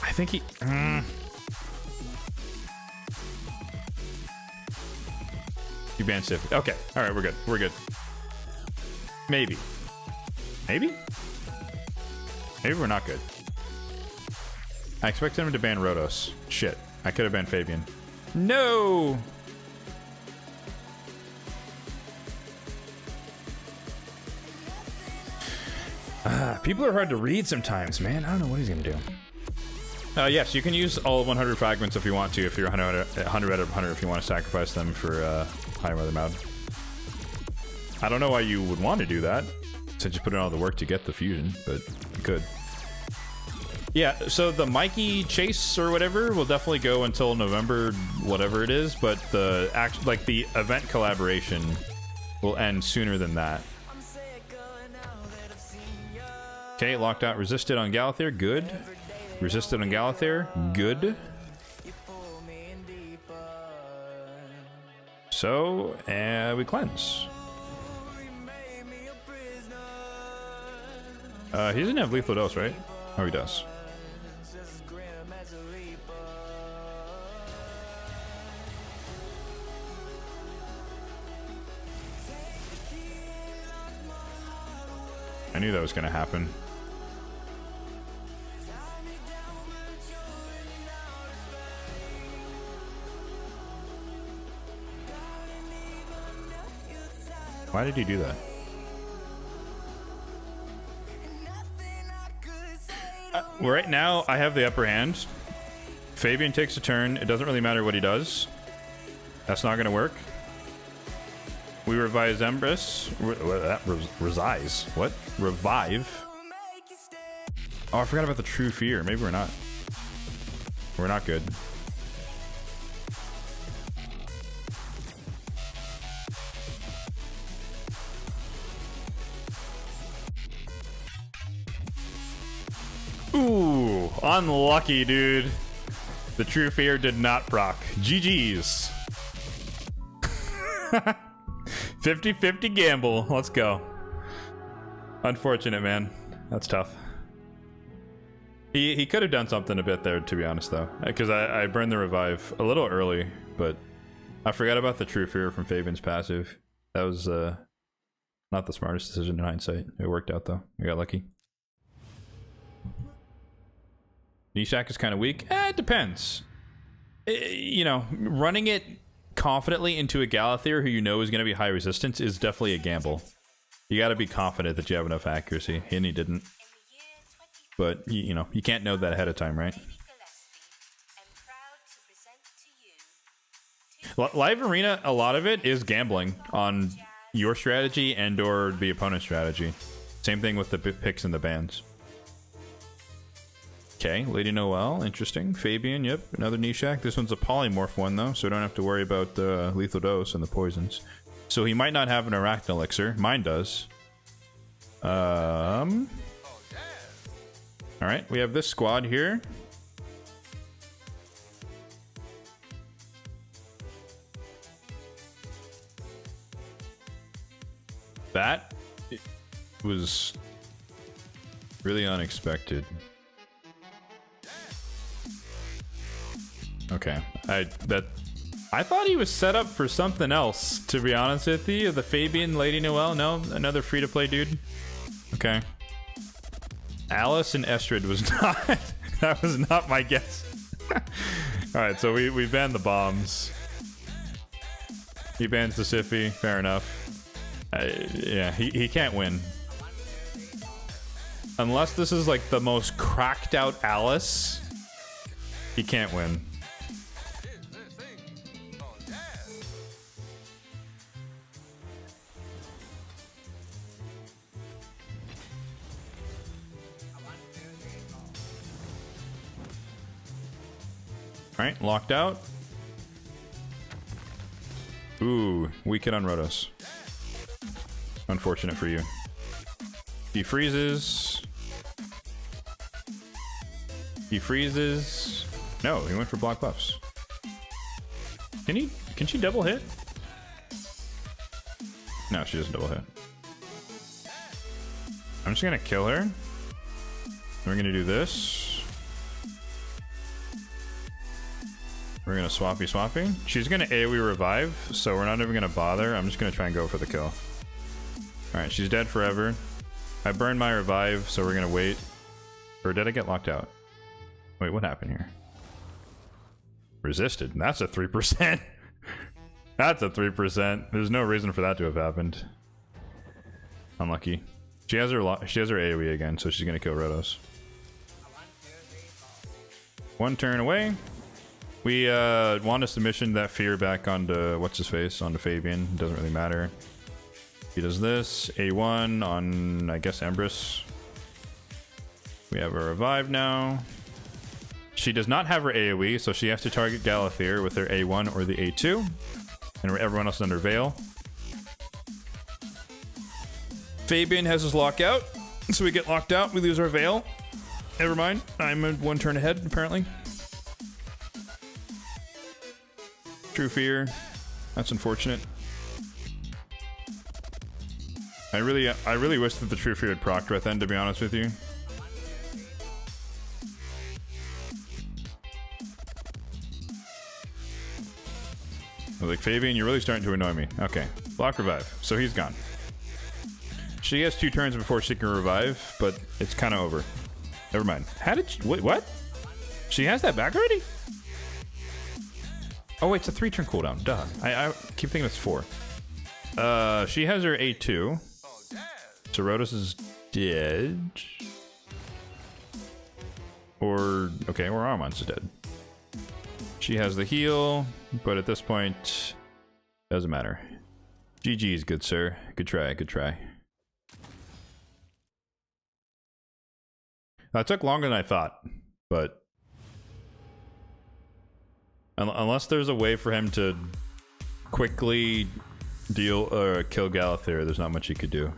Speaker 1: I think he... You banned Sif. Okay, alright, we're good. We're good. Maybe. Maybe? Maybe we're not good. I expected him to ban Rotos. Shit. I could have banned Fabian. No! People are hard to read sometimes, man. I don't know what he's gonna do. Yes, you can use all 100 fragments if you want to, if you're 100 out of 100, if you want to sacrifice them for High Mother Mound. I don't know why you would want to do that, since you put in all the work to get the fusion, but you could. Yeah, so the Mikey chase or whatever will definitely go until November, whatever it is, but the event collaboration will end sooner than that. Okay, locked out, resisted on Galathyr, good. Resisted on Galathyr, good. So, we cleanse. He doesn't have lethal dose, right? Oh, he does. I knew that was going to happen. Why did he do that? Right now, I have the upper hand. Fabian takes a turn. It doesn't really matter what he does. That's not going to work. We revise Empress. Resize. What? Revive. Oh, I forgot about the True Fear. Maybe we're not. We're not good. Ooh, unlucky, dude. The True Fear did not proc. GG's. 50-50 gamble. Let's go. Unfortunate, man. That's tough. He could have done something a bit there, to be honest, though. Because I burned the revive a little early, but I forgot about the True Fear from Fabian's passive. That was not the smartest decision in hindsight. It worked out, though. I got lucky. Nishak is kind of weak. It depends. You know, running it confidently into a Galathyr who you know is going to be high resistance is definitely a gamble. You got to be confident that you have enough accuracy, and he didn't. But, you know, you can't know that ahead of time, right? Live Arena, a lot of it is gambling on your strategy and or the opponent's strategy. Same thing with the picks and the bans. Okay, Lady Noelle, interesting. Fabian, yep, another Nishak. This one's a polymorph one, though, so we don't have to worry about the lethal dose and the poisons. So he might not have an Arachne Elixir. Mine does. Alright, we have this squad here. That was really unexpected. Okay, I thought he was set up for something else, to be honest with you. The Fabian, Lady Noelle, no, another free-to-play dude. Okay. Alice and Estrid was not. That was not my guess. All right, so we banned the bombs. He bans the Siffy. Fair enough. Yeah, he can't win unless this is like the most cracked out Alice. He can't win. Alright, locked out. Ooh, weak hit on Rotos. Unfortunate for you. He freezes. He freezes. No, he went for block buffs. Can she double hit? No, she doesn't double hit. I'm just gonna kill her. We're gonna do this. We're gonna swappy. She's gonna AoE revive, so we're not even gonna bother. I'm just gonna try and go for the kill. Alright, she's dead forever. I burned my revive, so we're gonna wait. Or did I get locked out? Wait, what happened here? Resisted. That's a 3%. That's a 3%. There's no reason for that to have happened. Unlucky. She has her AoE again, so she's gonna kill Rotos. One turn away. We want to submission that fear back onto what's his face, onto Fabian. Doesn't really matter. He does this. A1 on, I guess, Empress. We have a revive now. She does not have her AoE, so she has to target Galathyr with her A1 or the A2. And everyone else is under Veil. Fabian has his lockout, so we get locked out. We lose our Veil. Never mind. I'm one turn ahead, apparently. True Fear. That's unfortunate. I really wish that the True Fear had procced right then, to be honest with you. I was like, Fabian, you're really starting to annoy me. Okay. Block revive. So he's gone. She has 2 turns before she can revive, but it's kind of over. Never mind. How did she... Wait, what? She has that back already? Oh, wait, it's a 3-turn cooldown. Duh. I keep thinking it's 4. She has her A2. So Rotos is dead. Or... Okay, or Armand's dead. She has the heal, but at this point, doesn't matter. GG's, good sir. Good try, good try. That took longer than I thought, but Unless there's a way for him to quickly deal kill Galathir, there's not much he could do.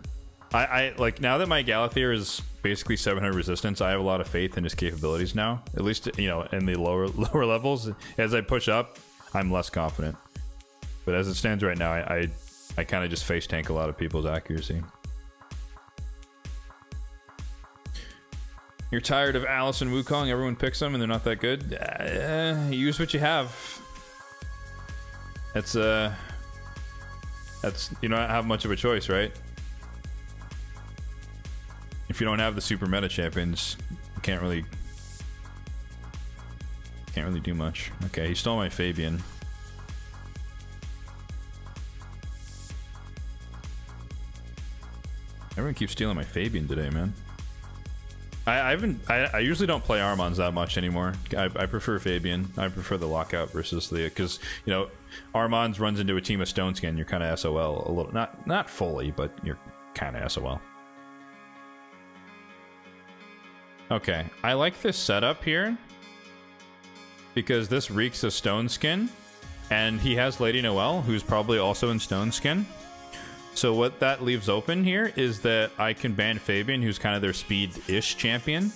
Speaker 1: I like, now that my Galathir is basically 700 resistance, I have a lot of faith in his capabilities now. At least, you know, in the lower levels. As I push up, I'm less confident. But as it stands right now, I kind of just face tank a lot of people's accuracy. You're tired of Alice and Wukong? Everyone picks them and they're not that good? Use what you have. That's you don't have much of a choice, right? If you don't have the super meta champions, you can't really do much. Okay, he stole my Fabian. Everyone keeps stealing my Fabian today, man. I usually don't play Armons that much anymore. I prefer Fabian. I prefer the lockout versus the, because, you know, Armons runs into a team of Stoneskin, you're kind of SOL a little, not fully, but you're kind of SOL. Okay, I like this setup here because this reeks of Stoneskin, and he has Lady Noelle, who's probably also in Stoneskin. So what that leaves open here is that I can ban Fabian, who's kind of their speed-ish champion,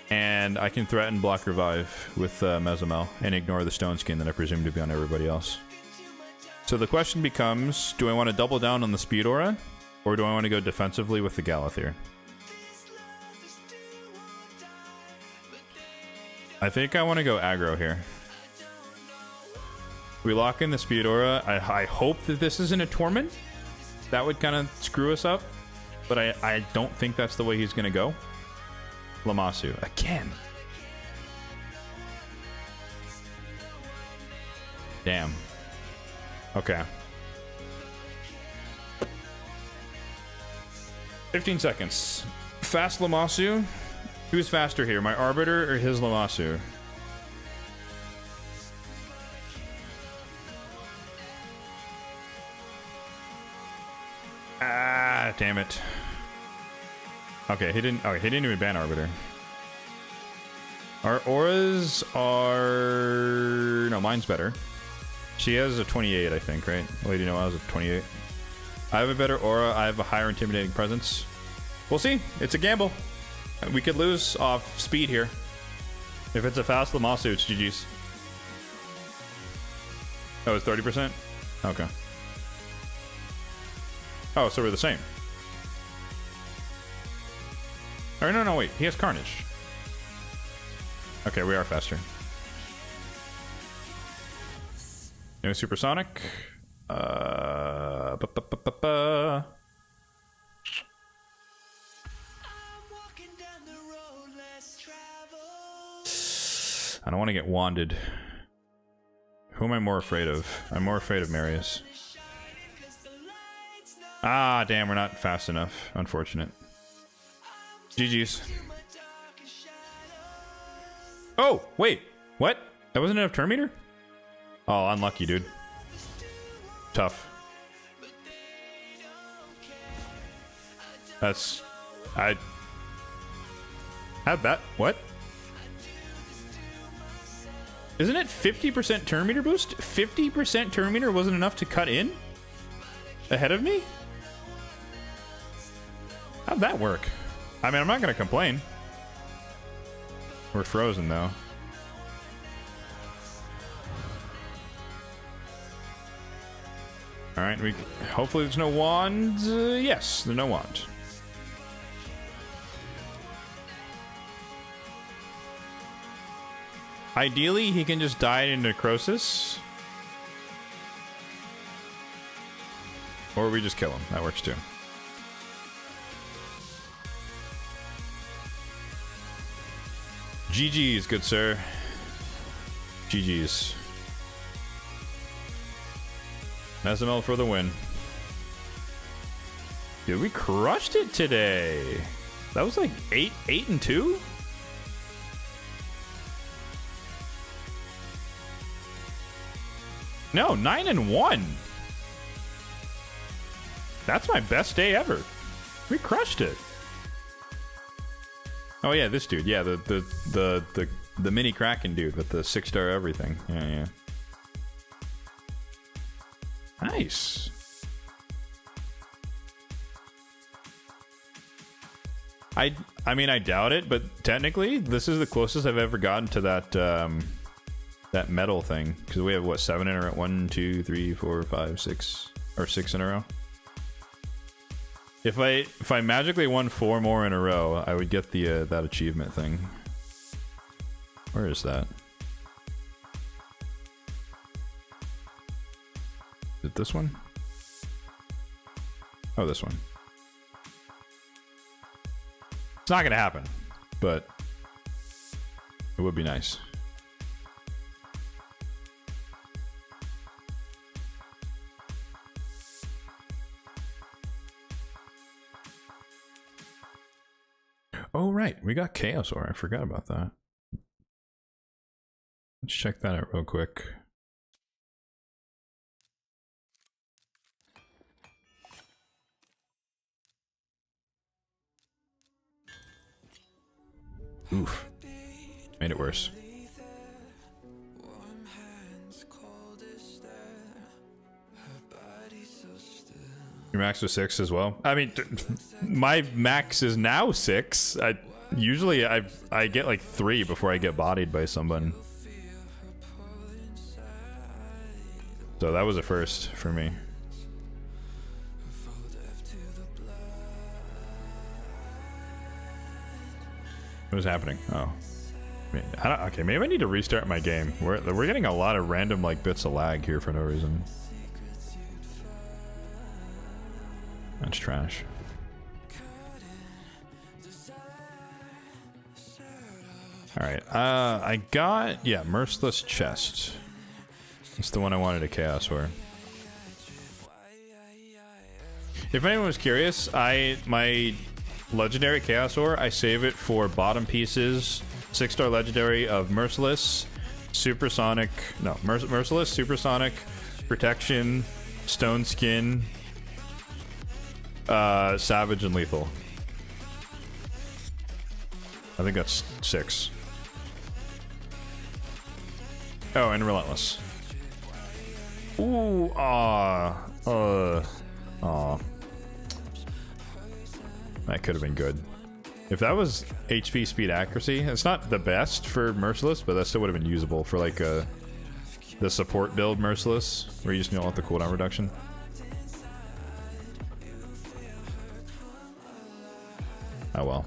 Speaker 1: and I can threaten block revive with Mezamel and ignore the Stoneskin that I presume to be on everybody else. So the question becomes, do I want to double down on the speed aura, or do I want to go defensively with the Galathir? I think I want to go aggro here. We lock in the speed aura. I hope that this isn't a Torment. That would kind of screw us up. But I don't think that's the way he's going to go. Lammasu. Again. Damn. Okay. 15 seconds. Fast Lammasu. Who's faster here, my Arbiter or his Lammasu? Ah, damn it. Okay, he didn't even ban Arbiter. Our auras are... No, mine's better. She has a 28, I think, right? Lady Noelle has a 28. I have a better aura. I have a higher intimidating presence. We'll see. It's a gamble. We could lose off speed here. If it's a fast Lammasu, it's GG's. Oh, it's 30%? Okay. Oh, so we're the same. Or no, wait. He has Carnage. Okay, we are faster. No supersonic. I don't want to get wanded. Who am I more afraid of? I'm more afraid of Marius. Ah, damn, we're not fast enough. Unfortunate. GG's. Oh, wait. What? That wasn't enough turn meter? Oh, unlucky, dude. Tough. That's... I... How'd that... What? Isn't it 50% turn meter boost? 50% turn meter wasn't enough to cut in? Ahead of me? How'd that work? I mean, I'm not gonna complain. We're frozen, though. Alright, we... Hopefully there's no wand. Yes, there's no wand. Ideally, he can just die in necrosis. Or we just kill him. That works too. GG's, good sir. GG's. Mezamel for the win. Dude, we crushed it today. That was like 8-2? No, 9-1. That's my best day ever. We crushed it. Oh yeah, this dude. Yeah, the the mini Kraken dude with the 6-star everything. Yeah. Nice. I mean, I doubt it, but technically, this is the closest I've ever gotten to that that metal thing. Because we have what, 7 in a row? 1, 2, 3, 4, 5, 6, or 6 in a row. If I magically won 4 more in a row, I would get the that achievement thing. Where is that? Is it this one? Oh, this one. It's not gonna happen, but it would be nice. Oh, right. We got Chaos Ore. I forgot about that. Let's check that out real quick. Oof. Made it worse. Your max was 6 as well? I mean, my max is now 6. Usually I get like 3 before I get bodied by someone. So that was a first for me. What is happening? Oh. Okay, maybe I need to restart my game. We're getting a lot of random like bits of lag here for no reason. That's trash. Alright, I got, yeah, Merciless Chest. That's the one I wanted a Chaos Ore. If anyone was curious, my Legendary Chaos Ore, I save it for bottom pieces, 6-star Legendary of Merciless, Supersonic, no, Merciless, Supersonic, Protection, Stone Skin, Savage, and Lethal. I think that's 6. Oh, and Relentless. Ooh, aw. That could have been good. If that was HP, speed, accuracy, it's not the best for Merciless, but that still would have been usable for like the support build Merciless, where you just don't want the cooldown reduction. Oh well.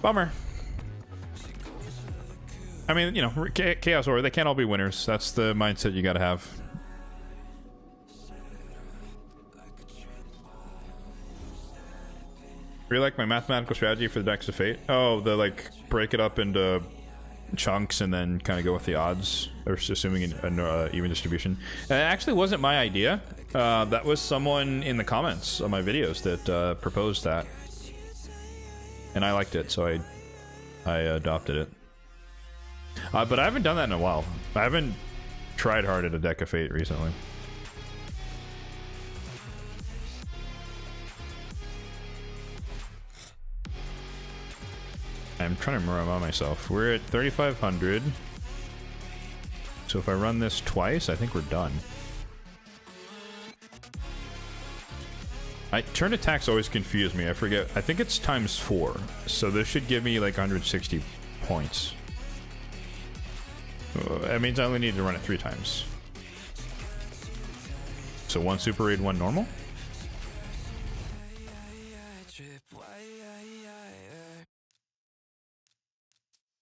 Speaker 1: Bummer. I mean, you know, Chaos Ore, they can't all be winners. That's the mindset you gotta have. Really like my mathematical strategy for the Decks of Fate. Oh, the like break it up into chunks and then kind of go with the odds, or assuming an even distribution. And it actually wasn't my idea. That was someone in the comments on my videos that proposed that, and I liked it, so I adopted it. But I haven't done that in a while. I haven't tried hard at a Deck of Fate recently. I'm trying to remind myself. We're at 3,500. So if I run this twice, I think we're done. Turn attacks always confuse me. I forget. I think it's ×4. So this should give me like 160 points. That means I only need to run it 3 times. So 1 super raid, 1 normal?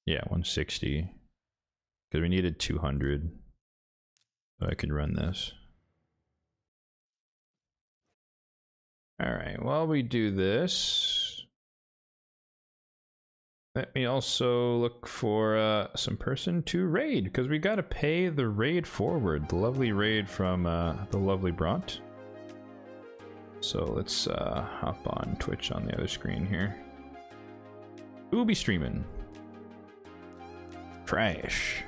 Speaker 1: Yeah, 160. Because we needed 200. So I could run this. Alright, while we do this, let me also look for some person to raid, because we gotta pay the raid forward. The lovely raid from the lovely Bront. So let's hop on Twitch on the other screen here. Who will be streaming? Trash.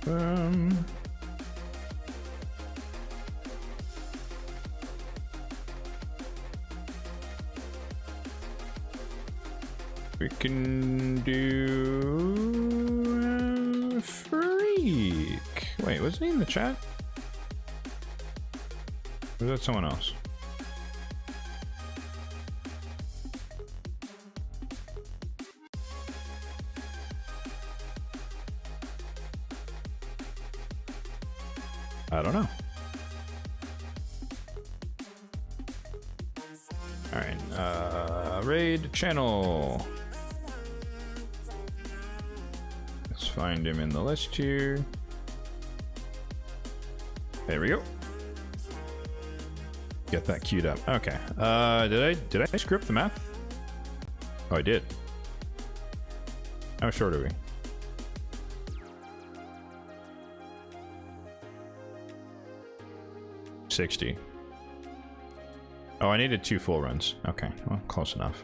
Speaker 1: We can do Freak. Wait, wasn't he in the chat? Or was that someone else? I don't know. All right, raid channel. Let's find him in the list here. There we go. Get that queued up. Okay. Did I script the map? Oh, I did. How short are we? $60. Oh, I needed 2 full runs. Okay, well, close enough.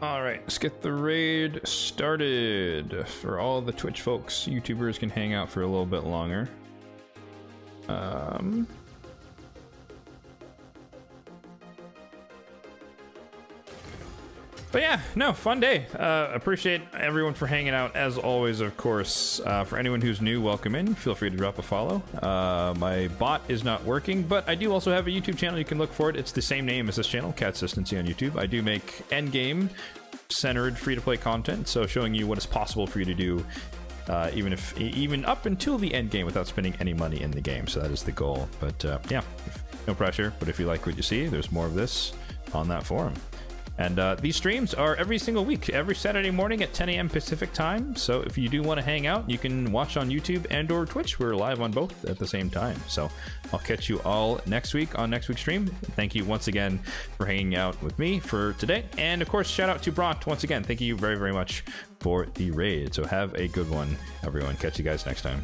Speaker 1: All right, let's get the raid started. For all the Twitch folks, YouTubers can hang out for a little bit longer. But yeah, no, fun day. Appreciate everyone for hanging out as always, of course. For anyone who's new, welcome in. Feel free to drop a follow. My bot is not working, but I do also have a YouTube channel you can look for it. It's the same name as this channel, Catsistency on YouTube. I do make endgame centered free-to-play content, so showing you what is possible for you to do even up until the end game without spending any money in the game. So that is the goal. But yeah, no pressure. But if you like what you see, there's more of this on that forum. And these streams are every single week, every Saturday morning at 10 a.m. Pacific time. So if you do want to hang out, you can watch on YouTube and or Twitch. We're live on both at the same time. So I'll catch you all next week on next week's stream. Thank you once again for hanging out with me for today. And of course, shout out to Bront once again. Thank you very, very much for the raid. So have a good one, everyone. Catch you guys next time.